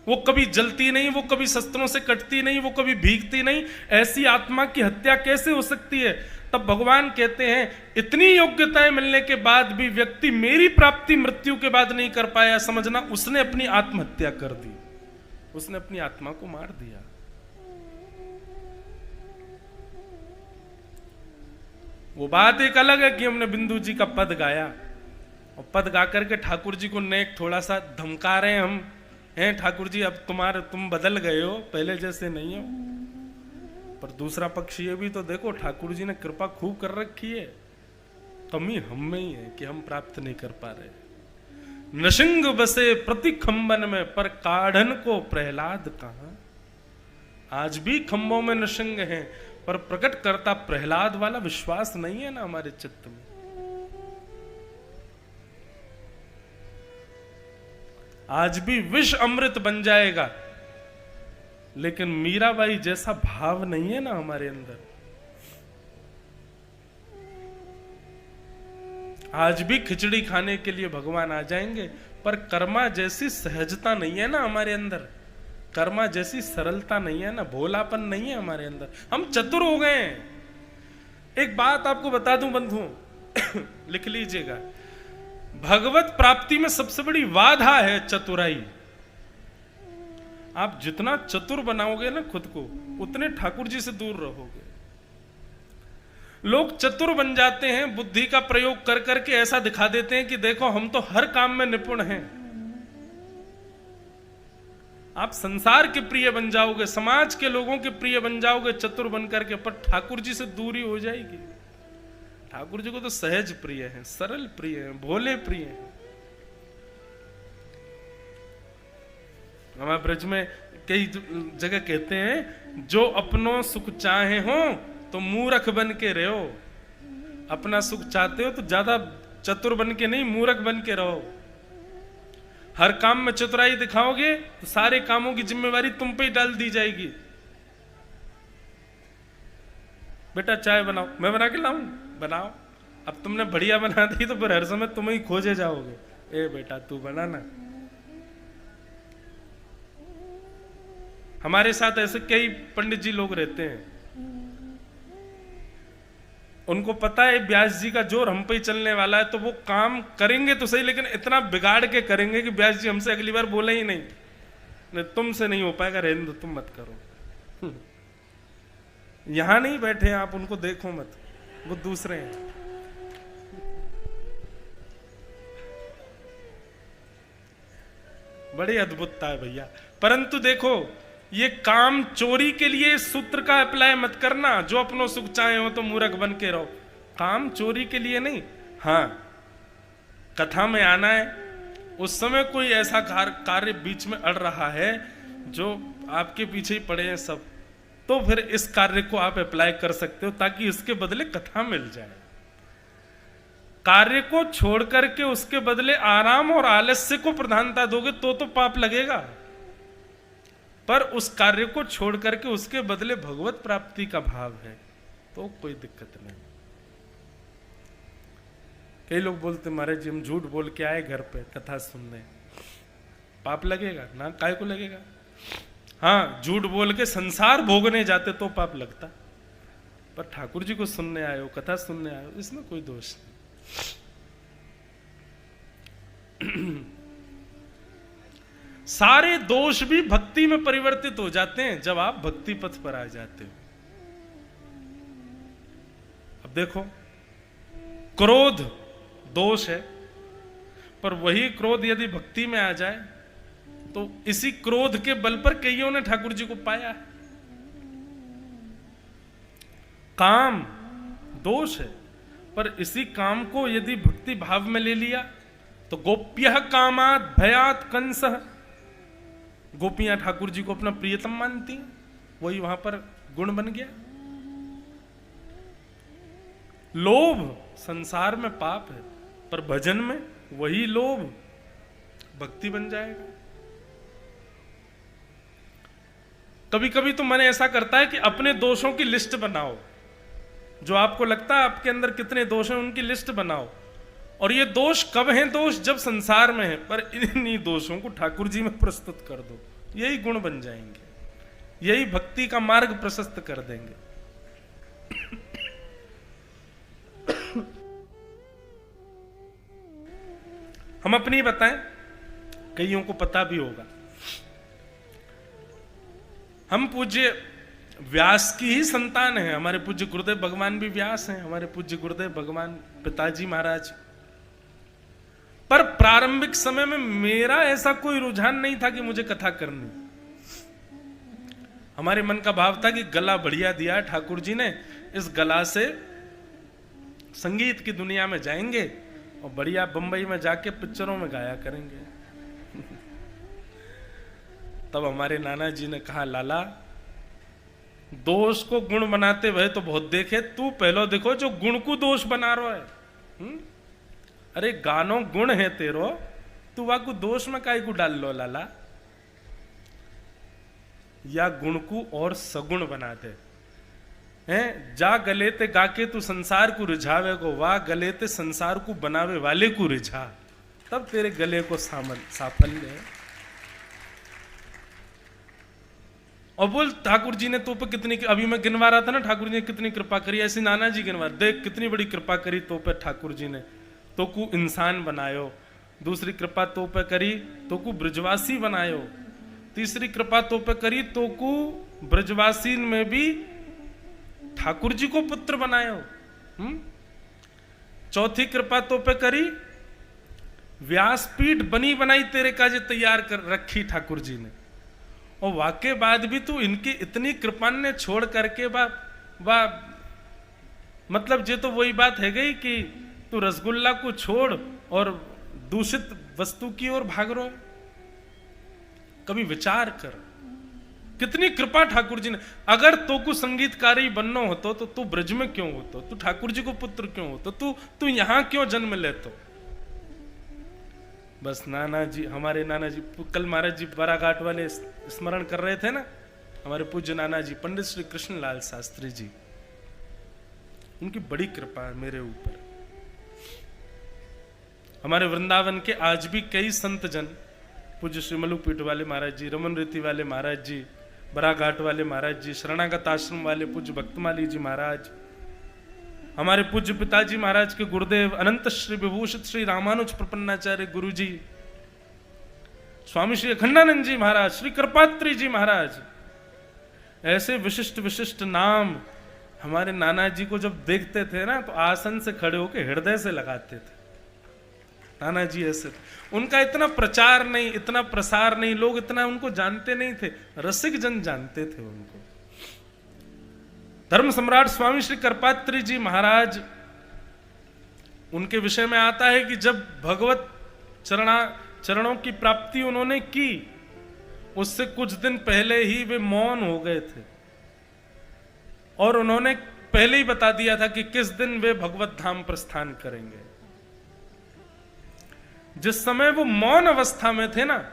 [SPEAKER 1] वो कभी जलती नहीं, वो कभी शस्त्रों से कटती नहीं, वो कभी भीगती नहीं। ऐसी आत्मा की हत्या कैसे हो सकती है? तब भगवान कहते हैं इतनी योग्यताएं मिलने के बाद भी व्यक्ति मेरी प्राप्ति मृत्यु के बाद नहीं कर पाया, समझना उसने अपनी आत्महत्या कर दी, उसने अपनी आत्मा को मार दिया। वो बात एक अलग है कि हमने बिंदु जी का पद गाया और पद गा करके ठाकुर जी को नेक थोड़ा सा धमका रहे हैं हम, हैं ठाकुर जी अब तुम बदल गए हो, पहले जैसे नहीं हो। पर दूसरा पक्ष ये भी तो देखो, ठाकुर जी ने कृपा खूब कर रखी है, कमी हम में ही है कि हम प्राप्त नहीं कर पा रहे। नृसिंह बसे प्रति खंबन में पर काढ़न को प्रहलाद कहां। आज भी खंबों में नृसिंह हैं, पर प्रकट करता प्रहलाद वाला विश्वास नहीं है ना हमारे चित्त में। आज भी विष अमृत बन जाएगा, लेकिन मीराबाई जैसा भाव नहीं है ना हमारे अंदर। आज भी खिचड़ी खाने के लिए भगवान आ जाएंगे, पर कर्मा जैसी सहजता नहीं है ना हमारे अंदर, कर्मा जैसी सरलता नहीं है ना, भोलापन नहीं है हमारे अंदर। हम चतुर हो गए हैं। एक बात आपको बता दूं बंधुओं, लिख लीजिएगा, भगवत प्राप्ति में सबसे बड़ी बाधा है चतुराई। आप जितना चतुर बनाओगे ना खुद को, उतने ठाकुर जी से दूर रहोगे। लोग चतुर बन जाते हैं, बुद्धि का प्रयोग कर करके ऐसा दिखा देते हैं कि देखो हम तो हर काम में निपुण हैं। आप संसार के प्रिय बन जाओगे, समाज के लोगों के प्रिय बन जाओगे चतुर बन करके, पर ठाकुर जी से दूरी हो जाएगी। ठाकुर जी को तो सहज प्रिय है, सरल प्रिय है, भोले प्रिय है। हमारे ब्रज में कई जगह कहते हैं, जो अपनों सुख चाहे हो तो मूर्ख बन के रहो। अपना सुख चाहते हो तो ज्यादा चतुर बन के नहीं, मूर्ख बन के रहो। हर काम में चतुराई दिखाओगे तो सारे कामों की जिम्मेवारी तुम पे ही डाल दी जाएगी। बेटा चाय बनाओ, मैं बना के लाऊं, बनाओ। अब तुमने बढ़िया बना दी तो फिर हर समय तुम ही खोजे जाओगे, ए बेटा तू बना ना। हमारे साथ ऐसे कई पंडित जी लोग रहते हैं, उनको पता है व्यास जी का जोर हम पे ही चलने वाला है, तो वो काम करेंगे तो सही, लेकिन इतना बिगाड़ के करेंगे कि व्यास जी हमसे अगली बार बोले ही नहीं, तुमसे नहीं हो पाएगा, रहने दो, तुम मत करो। यहां नहीं बैठे आप, उनको देखो मत, वो दूसरे हैं। बड़ी अद्भुतता है भैया। परंतु देखो, ये काम चोरी के लिए इस सूत्र का अप्लाई मत करना, जो अपनों सुख चाहे हो तो मूर्ख बन के रहो। काम चोरी के लिए नहीं। हाँ, कथा में आना है, उस समय कोई ऐसा कार्य बीच में अड़ रहा है जो आपके पीछे ही पड़े हैं सब, तो फिर इस कार्य को आप अप्लाई कर सकते हो, ताकि इसके बदले कथा मिल जाए। कार्य को छोड़ करके उसके बदले आराम और आलस्य को प्रधानता दोगे तो पाप लगेगा, पर उस कार्य को छोड़ करके उसके बदले भगवत प्राप्ति का भाव है तो कोई दिक्कत नहीं। कई लोग बोलते महाराज जी हम झूठ बोल के आए घर पे कथा सुनने, पाप लगेगा ना? काय को लगेगा? हाँ, झूठ बोल के संसार भोगने जाते तो पाप लगता, पर ठाकुर जी को सुनने आए हो, कथा सुनने आए हो, इसमें कोई दोष नहीं। सारे दोष भी भक्ति में परिवर्तित हो जाते हैं जब आप भक्ति पथ पर आ जाते हो। अब देखो, क्रोध दोष है, पर वही क्रोध यदि भक्ति में आ जाए तो इसी क्रोध के बल पर कईयों ने ठाकुर जी को पाया है। काम दोष है, पर इसी काम को यदि भक्ति भाव में ले लिया तो गोप्यः कामात् भयात् कंसः, गोपियां ठाकुर जी को अपना प्रियतम मानती हैं, वही वहां पर गुण बन गया। लोभ संसार में पाप है, पर भजन में वही लोभ भक्ति बन जाएगा। कभी कभी तो मन ऐसा करता है कि अपने दोषों की लिस्ट बनाओ, जो आपको लगता है आपके अंदर कितने दोष हैं उनकी लिस्ट बनाओ। और ये दोष कब हैं दोष? जब संसार में है। पर इन्हीं दोषों को ठाकुर जी में प्रस्तुत कर दो, यही गुण बन जाएंगे, यही भक्ति का मार्ग प्रशस्त कर देंगे। हम अपनी बताएं, कईयों को पता भी होगा, हम पूज्य व्यास की ही संतान है। हमारे पूज्य गुरुदेव भगवान भी व्यास हैं, हमारे पूज्य गुरुदेव भगवान पिताजी महाराज। पर प्रारंभिक समय में मेरा ऐसा कोई रुझान नहीं था कि मुझे कथा करनी। हमारे मन का भाव था कि गला बढ़िया दिया ठाकुर जी ने, इस गला से संगीत की दुनिया में जाएंगे और बढ़िया बंबई में जाके पिक्चरों में गाया करेंगे। तब हमारे नाना जी ने कहा, लाला दोष को गुण बनाते हुए तो बहुत देखे, तू पहलो देखो जो गुण को दोष बना रहा है। अरे गानो गुण है तेरो, तू वाकू दोष में काई को डाल लो लाला। या गुण को और सगुण बना दे हैं। जा गले ते गाके तू संसार को रिझावे को, वाह गले ते संसार को बनावे वाले को रिझा, तब तेरे गले को साफल्य है। और बोल ठाकुर जी ने तो पे कितनी, अभी मैं गिनवा रहा था ना ठाकुर जी ने कितनी कृपा करी, ऐसी नाना जी गिनवा, देख कितनी बड़ी कृपा करी तो पे ठाकुर जी ने, तो को इंसान बनायो। दूसरी कृपा तो पे करी तो को ब्रजवासी बनायो। तीसरी कृपा तो पे करी तो को ब्रजवासी में भी ठाकुर जी को पुत्र बनायो। चौथी कृपा तो पे करी, व्यासपीठ बनी बनाई तेरे काजे तैयार कर रखी ठाकुर जी ने। और वाके बाद भी तू इनकी इतनी कृपा ने छोड़ करके बा मतलब जे तो वही बात है गई कि तू रसगुल्ला को छोड़ और दूषित वस्तु की ओर भाग रहा है। कभी विचार कर, कितनी कृपा ठाकुर जी ने। अगर तो को संगीतकारी बनना होतो तो तू ब्रज में क्यों होतो, तू ठाकुर जी को पुत्र क्यों होतो, तू यहां क्यों जन्म लेतो। बस नाना जी, हमारे नाना जी, कल महाराज जी बराघाट वाले स्मरण कर रहे थे ना, हमारे पूज्य नाना जी पंडित श्री कृष्णलाल शास्त्री जी, उनकी बड़ी कृपा है मेरे ऊपर। हमारे वृंदावन के आज भी कई संत जन, पूज्य श्री मलुकपीठ वाले महाराज जी, रमन रीति वाले महाराज जी, बराघाट वाले महाराज जी, शरणागत आश्रम वाले पूज्य भक्तमाली जी महाराज, हमारे पूज्य पिताजी महाराज के गुरुदेव अनंत श्री विभूषित श्री रामानुज प्रपन्नाचार्य गुरु जी, स्वामी श्री अखंडानंद जी महाराज, श्री कृपात्री जी महाराज, ऐसे विशिष्ट विशिष्ट नाम हमारे नाना जी को जब देखते थे ना तो आसन से खड़े होकर हृदय से लगाते थे। नाना जी ऐसे थे। उनका इतना प्रचार नहीं, इतना प्रसार नहीं, लोग इतना उनको जानते नहीं थे, रसिक जन जानते थे उनको। धर्म सम्राट स्वामी श्री कृपात्री जी महाराज, उनके विषय में आता है कि जब भगवत चरणों की प्राप्ति उन्होंने की, उससे कुछ दिन पहले ही वे मौन हो गए थे और उन्होंने पहले ही बता दिया था कि किस दिन वे भगवत धाम प्रस्थान करेंगे। जिस समय वो मौन अवस्था में थे ना,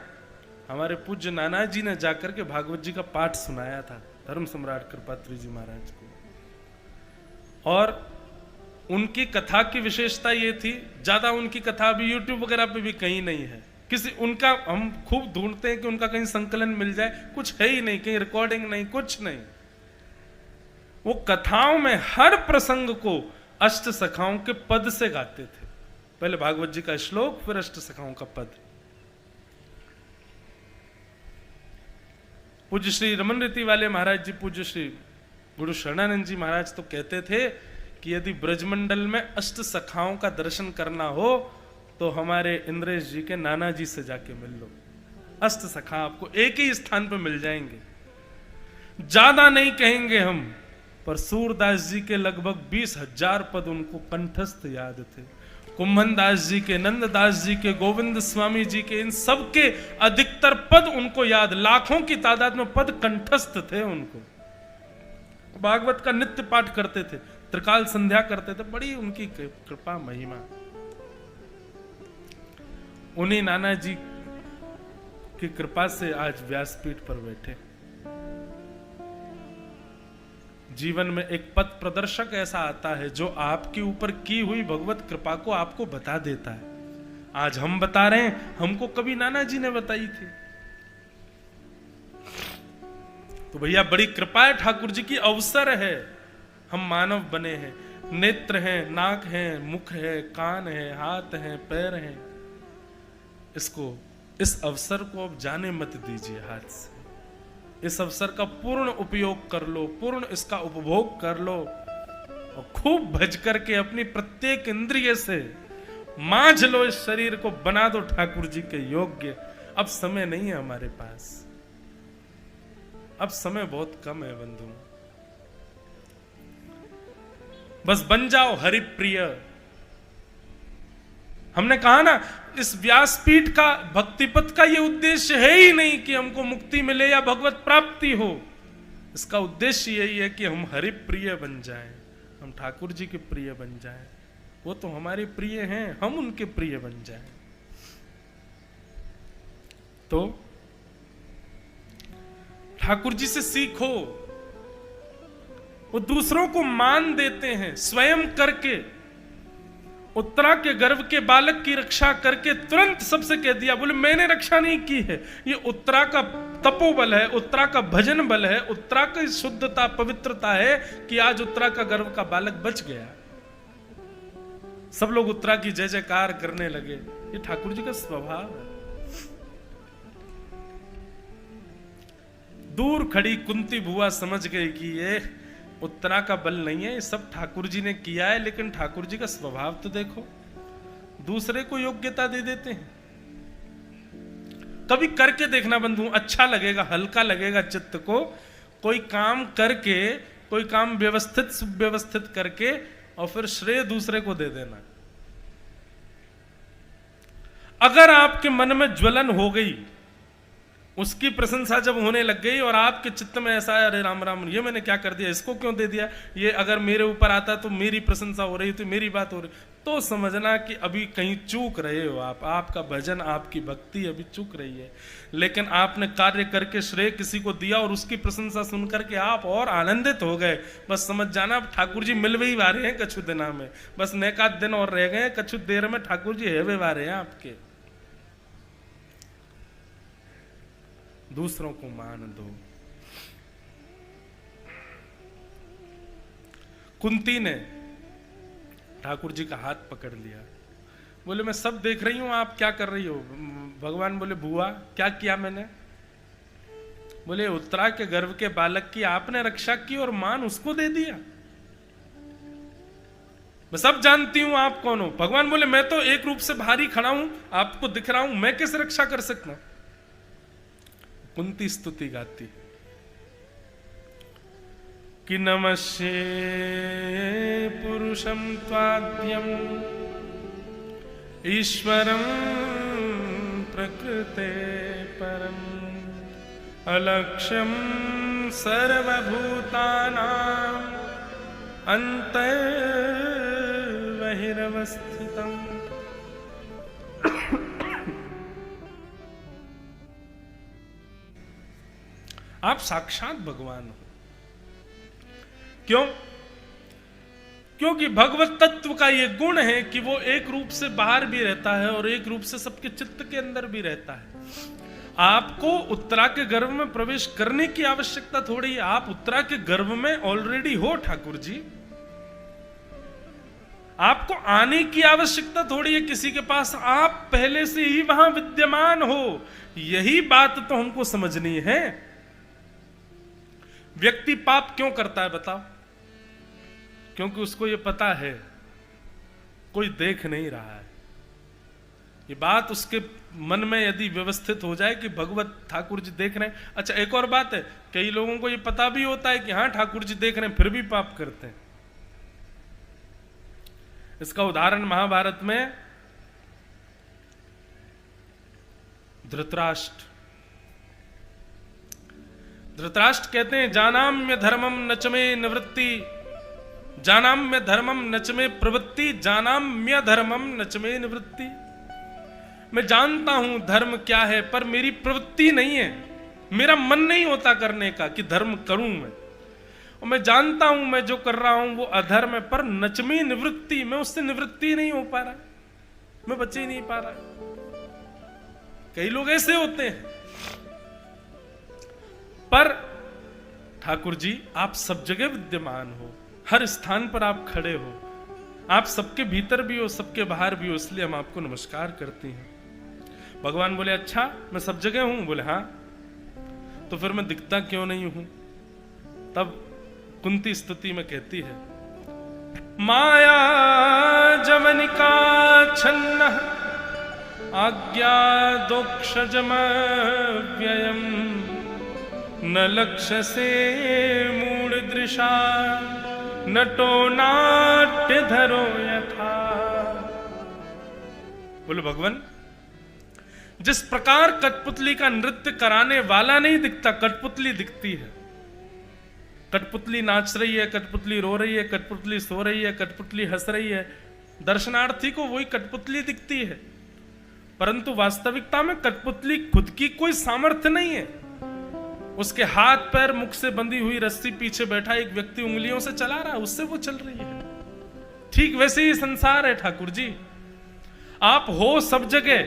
[SPEAKER 1] हमारे पूज्य नाना जी ने जाकर के भागवत जी का पाठ सुनाया था धर्म सम्राट कृपात्री जी महाराज को। और उनकी कथा की विशेषता ये थी, ज्यादा उनकी कथा भी यूट्यूब वगैरह पे भी कहीं नहीं है। किसी उनका हम खूब ढूंढते हैं कि उनका कहीं संकलन मिल जाए, कुछ है ही नहीं, कहीं रिकॉर्डिंग नहीं, कुछ नहीं। वो कथाओं में हर प्रसंग को अष्ट सखाओं के पद से गाते थे। पहले भागवत जी का श्लोक, फिर अष्ट सखाओं का पद। पूज्य श्री रमन रीति वाले महाराज जी, पूज्य श्री गुरु शरणानंद जी महाराज तो कहते थे कि यदि ब्रजमंडल में अष्ट सखाओं का दर्शन करना हो तो हमारे इंद्रेश जी के नाना जी से जाके मिल लो। अष्ट सखा आपको एक ही स्थान पर मिल जाएंगे। ज्यादा नहीं कहेंगे हम, पर सूरदास जी के लगभग 20,000 पद उनको कंठस्थ याद थे। कुंभन दास जी के, नंददास जी के, गोविंद स्वामी जी के, इन सब के अधिकतर पद उनको याद, लाखों की तादाद में पद कंठस्थ थे उनको। भागवत का नित्य पाठ करते थे, त्रिकाल संध्या करते थे, बड़ी उनकी कृपा महिमा। उन्हीं नाना जी की कृपा से आज व्यासपीठ पर बैठे। जीवन में एक पथ प्रदर्शक ऐसा आता है जो आपके ऊपर की हुई भगवत कृपा को आपको बता देता है। आज हम बता रहे हैं, हमको कभी नाना जी ने बताई थी। तो भैया बड़ी कृपा है ठाकुर जी की, अवसर है, हम मानव बने हैं, नेत्र हैं, नाक है, मुख है, कान है, हाथ है, पैर हैं। इस अवसर को अब जाने मत दीजिए हाथ से। इस अवसर का पूर्ण उपयोग कर लो, पूर्ण इसका उपभोग कर लो और खूब भज करके अपनी प्रत्येक इंद्रिय से मांझ लो, इस शरीर को बना दो ठाकुर जी के योग्य। अब समय नहीं है हमारे पास, अब समय बहुत कम है बंधु। बस बन जाओ हरिप्रिय। हमने कहा ना, इस व्यासपीठ का, भक्तिपथ का ये उद्देश्य है ही नहीं कि हमको मुक्ति मिले या भगवत प्राप्ति हो। इसका उद्देश्य यही है कि हम हरिप्रिय बन जाएं, हम ठाकुर जी के प्रिय बन जाएं। वो तो हमारे प्रिय हैं, हम उनके प्रिय बन जाएं। तो ठाकुर जी से सीखो, वो दूसरों को मान देते हैं स्वयं करके। उत्तरा के गर्भ के बालक की रक्षा करके तुरंत सबसे कह दिया, बोले मैंने रक्षा नहीं की है, ये उत्तरा का तपोबल है, उत्तरा का भजन बल है, उत्तरा की शुद्धता पवित्रता है कि आज उत्तरा का गर्भ का बालक बच गया। सब लोग उत्तरा की जय जयकार करने लगे। ये ठाकुर जी का स्वभाव है। दूर खड़ी कुंती बुआ समझ गई कि ये उत्तरा का बल नहीं है, ये सब ठाकुर जी ने किया है, लेकिन ठाकुर जी का स्वभाव तो देखो, दूसरे को योग्यता दे देते हैं। कभी करके देखना बंधु, अच्छा लगेगा, हल्का लगेगा चित्त को। कोई काम करके, कोई काम व्यवस्थित सुव्यवस्थित करके और फिर श्रेय दूसरे को दे देना। अगर आपके मन में ज्वलन हो गई, उसकी प्रशंसा जब होने लग गई और आपके चित्त में ऐसा है, अरे राम राम, ये मैंने क्या कर दिया, इसको क्यों दे दिया, ये अगर मेरे ऊपर आता तो मेरी प्रशंसा हो रही थी, मेरी बात हो रही, तो समझना कि अभी कहीं चूक रहे हो आप। आपका भजन, आपकी भक्ति अभी चूक रही है। लेकिन आपने कार्य करके श्रेय किसी को दिया और उसकी प्रशंसा सुन करके आप और आनंदित हो गए। बस समझ जाना, ठाकुर जी मिल भी वारे हैं कछु दिना में, बस नेकात दिन और रह गए, कछु देर में ठाकुर जी है वे वारे हैं आपके। दूसरों को मान दो। कुंती ने ठाकुर जी का हाथ पकड़ लिया, बोले मैं सब देख रही हूं, आप क्या कर रही हो। भगवान बोले बुआ क्या किया मैंने। बोले उत्तरा के गर्भ के बालक की आपने रक्षा की और मान उसको दे दिया। मैं सब जानती हूं आप कौन हो। भगवान बोले मैं तो एक रूप से बाहरी खड़ा हूं, आपको दिख रहा हूं, मैं कैसे रक्षा कर सकता हूं। कुंती स्तुति गाती कि नमस्ये पुरुषं त्वाद्यं ईश्वरं प्रकृते परम अलक्ष्यं सर्वभूतानां अन्तर्बहिरवस्थितम्। आप साक्षात भगवान हो। क्यों? क्योंकि भगवत तत्व का यह गुण है कि वो एक रूप से बाहर भी रहता है और एक रूप से सबके चित्त के अंदर भी रहता है। आपको उत्तरा के गर्भ में प्रवेश करने की आवश्यकता थोड़ी है, आप उत्तरा के गर्भ में ऑलरेडी हो ठाकुर जी। आपको आने की आवश्यकता थोड़ी है किसी के पास, आप पहले से ही वहां विद्यमान हो। यही बात तो हमको समझनी है। व्यक्ति पाप क्यों करता है बताओ? क्योंकि उसको यह पता है कोई देख नहीं रहा है। ये बात उसके मन में यदि व्यवस्थित हो जाए कि भगवत ठाकुर जी देख रहे हैं। अच्छा एक और बात है, कई लोगों को ये पता भी होता है कि हाँ ठाकुर जी देख रहे हैं, फिर भी पाप करते हैं। इसका उदाहरण महाभारत में धृतराष्ट्र कहते हैं जानाम्य धर्मम नचमे निवृत्ति, जानाम्य धर्मम नचमे प्रवृत्ति, जानाम्य धर्मम नचमे निवृत्ति। मैं जानता हूं धर्म क्या है, पर मेरी प्रवृत्ति नहीं है, मेरा मन नहीं होता करने का कि धर्म करूं मैं। और मैं जानता हूं मैं जो कर रहा हूं वो अधर्म है, पर नचमी निवृत्ति, मैं उससे निवृत्ति नहीं हो पा रहा, मैं बच ही नहीं पा रहा। कई लोग ऐसे होते हैं। पर ठाकुर जी आप सब जगह विद्यमान हो, हर स्थान पर आप खड़े हो, आप सबके भीतर भी हो, सबके बाहर भी हो, इसलिए हम आपको नमस्कार करते हैं। भगवान बोले अच्छा मैं सब जगह हूं? बोले हाँ। तो फिर मैं दिखता क्यों नहीं हूं? तब कुंती स्तुति में कहती है, माया जवनिका छन्न आज्ञा दोक्षजम व्ययम न लक्ष्य से मूढ़ दृशा नटो नाट्य धरो यथा। बोलो भगवान, जिस प्रकार कठपुतली का नृत्य कराने वाला नहीं दिखता, कठपुतली दिखती है। कठपुतली नाच रही है, कठपुतली रो रही है, कठपुतली सो रही है, कठपुतली हंस रही है, दर्शनार्थी को वही कठपुतली दिखती है। परंतु वास्तविकता में कठपुतली खुद की कोई सामर्थ्य नहीं है। उसके हाथ पैर मुख से बंधी हुई रस्सी पीछे बैठा एक व्यक्ति उंगलियों से चला रहा है, उससे वो चल रही है। ठीक वैसे ही संसार है ठाकुर जी, आप हो सब जगह,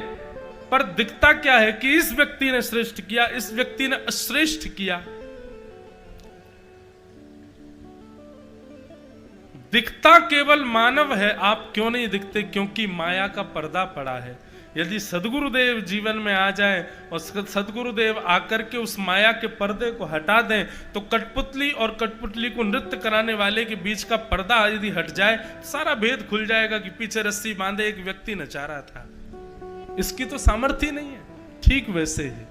[SPEAKER 1] पर दिखता क्या है कि इस व्यक्ति ने श्रेष्ठ किया, इस व्यक्ति ने अश्रेष्ठ किया। दिखता केवल मानव है, आप क्यों नहीं दिखते? क्योंकि माया का पर्दा पड़ा है। यदि सदगुरुदेव जीवन में आ जाएं और सदगुरुदेव आकर के उस माया के पर्दे को हटा दें, तो कठपुतली और कठपुतली को नृत्य कराने वाले के बीच का पर्दा यदि हट जाए तो सारा भेद खुल जाएगा कि पीछे रस्सी बांधे एक व्यक्ति नचा रहा था। इसकी तो सामर्थ्य नहीं है। ठीक वैसे ही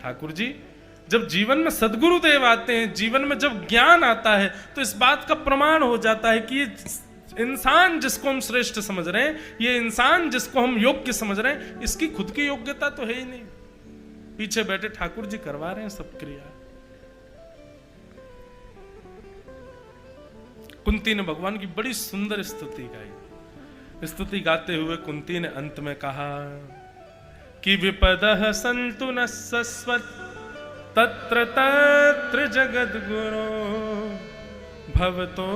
[SPEAKER 1] ठाकुर जी, जब जीवन में सदगुरुदेव आते हैं, जीवन में जब ज्ञान आता है, तो इस बात का प्रमाण हो जाता है कि ये इंसान जिसको हम श्रेष्ठ समझ रहे हैं, ये इंसान जिसको हम योग्य समझ रहे हैं, इसकी खुद की योग्यता तो है ही नहीं। पीछे बैठे ठाकुर जी करवा रहे हैं सब क्रिया। कुंती ने भगवान की बड़ी सुंदर स्तुति गाई। स्तुति गाते हुए कुंती ने अंत में कहा कि विपदः सन्तु न सस्वत् तत्र तत्र जगद्गुरो भवतो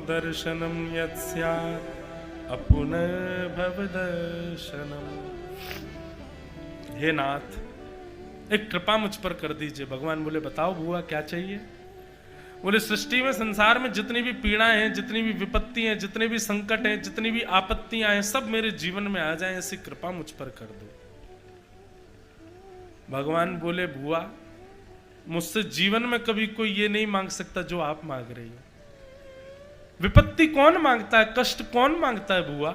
[SPEAKER 1] दर्शनम यत् स्यात् अपुनः भव दर्शनम। हे नाथ, एक कृपा मुझ पर कर दीजिए। भगवान बोले बताओ बुआ क्या चाहिए? बोले सृष्टि में, संसार में जितनी भी पीड़ाएं हैं, जितनी भी विपत्ति हैं, जितने भी संकट हैं, जितनी भी आपत्तियां हैं, सब मेरे जीवन में आ जाएं, ऐसी कृपा मुझ पर कर दो। भगवान बोले बुआ, मुझसे जीवन में कभी कोई ये नहीं मांग सकता जो आप मांग रही हो। विपत्ति कौन मांगता है? कष्ट कौन मांगता है बुआ?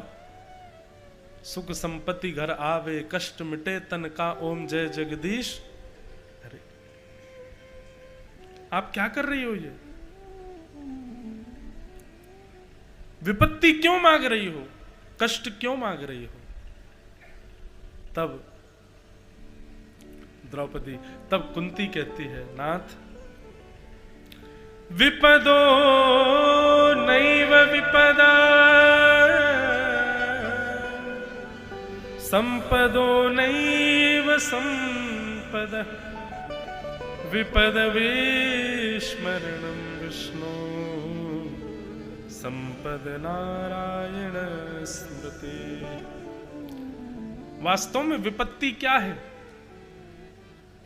[SPEAKER 1] सुख संपत्ति घर आवे, कष्ट मिटे तन का, ओम जय जगदीश। अरे आप क्या कर रही हो? ये विपत्ति क्यों मांग रही हो? कष्ट क्यों मांग रही हो? तब द्रौपदी, तब कुंती कहती है नाथ, विपदो नैव विपदा संपदो नैव संपदा विपद विस्मरणं विष्णु संपद नारायण स्मृति। वास्तव में विपत्ति क्या है?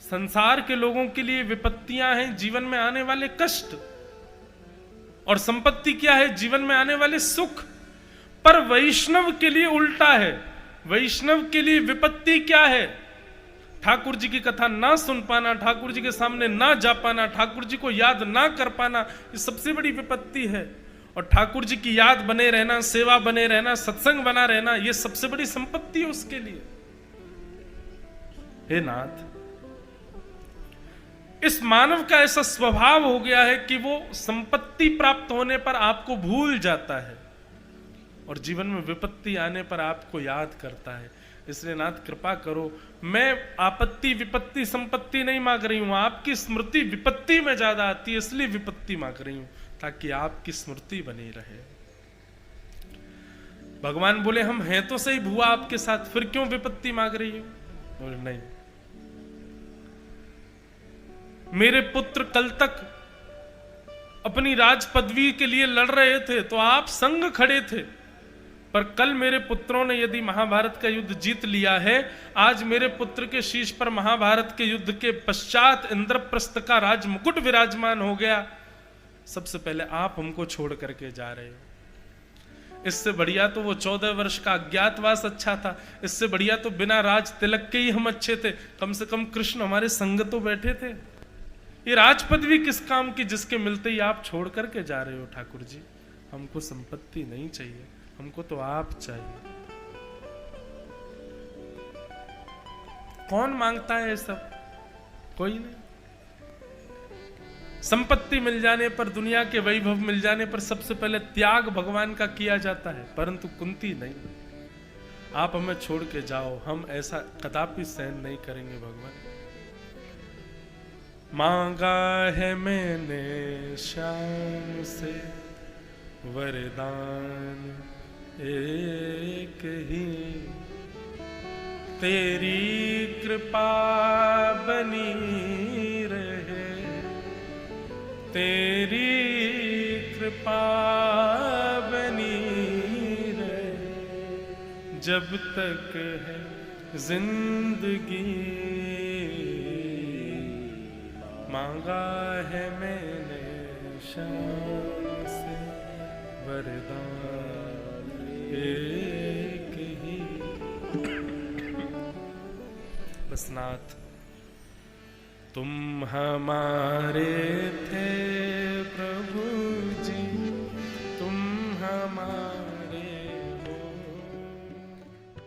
[SPEAKER 1] संसार के लोगों के लिए विपत्तियां हैं जीवन में आने वाले कष्ट, और संपत्ति क्या है? जीवन में आने वाले सुख। पर वैष्णव के लिए उल्टा है। वैष्णव के लिए विपत्ति क्या है? ठाकुर जी की कथा ना सुन पाना, ठाकुर जी के सामने ना जा पाना, ठाकुर जी को याद ना कर पाना, ये सबसे बड़ी विपत्ति है। और ठाकुर जी की याद बने रहना, सेवा बने रहना, सत्संग बना रहना, ये सबसे बड़ी संपत्ति है उसके लिए। हे नाथ, इस मानव का ऐसा स्वभाव हो गया है कि वो संपत्ति प्राप्त होने पर आपको भूल जाता है और जीवन में विपत्ति आने पर आपको याद करता है। इसलिए नाथ कृपा करो, मैं आपत्ति विपत्ति संपत्ति नहीं मांग रही हूं, आपकी स्मृति विपत्ति में ज्यादा आती है, इसलिए विपत्ति मांग रही हूं, ताकि आपकी स्मृति बनी रहे। भगवान बोले हम हैं तो सही बुआ आपके साथ, फिर क्यों विपत्ति मांग रही हो? बोले नहीं, मेरे पुत्र कल तक अपनी राज पदवी के लिए लड़ रहे थे तो आप संग खड़े थे। पर कल मेरे पुत्रों ने यदि महाभारत का युद्ध जीत लिया है, आज मेरे पुत्र के शीश पर महाभारत के युद्ध के पश्चात इंद्रप्रस्थ का राज मुकुट विराजमान हो गया, सबसे पहले आप हमको छोड़ करके जा रहे हो। इससे बढ़िया तो वो 14 वर्ष का अज्ञातवास अच्छा था, इससे बढ़िया तो बिना राज तिलक के ही हम अच्छे थे। कम से कम कृष्ण हमारे संग तो बैठे थे। ये राज पदवी किस काम की जिसके मिलते ही आप छोड़ करके जा रहे हो? ठाकुर जी, हमको संपत्ति नहीं चाहिए, हमको तो आप चाहिए। कौन मांगता है ये सब? कोई नहीं। संपत्ति मिल जाने पर, दुनिया के वैभव मिल जाने पर सबसे पहले त्याग भगवान का किया जाता है, परंतु कुंती नहीं। आप हमें छोड़ के जाओ, हम ऐसा कदापि सहन नहीं करेंगे भगवान। मांगा है मैंने श्याम से वरदान एक ही, तेरी कृपा बनी रहे, तेरी कृपा बनी रहे, जब तक है जिंदगी। मांगा है मैंने शाम से वरदान एक ही। बस नाथ, तुम हमारे थे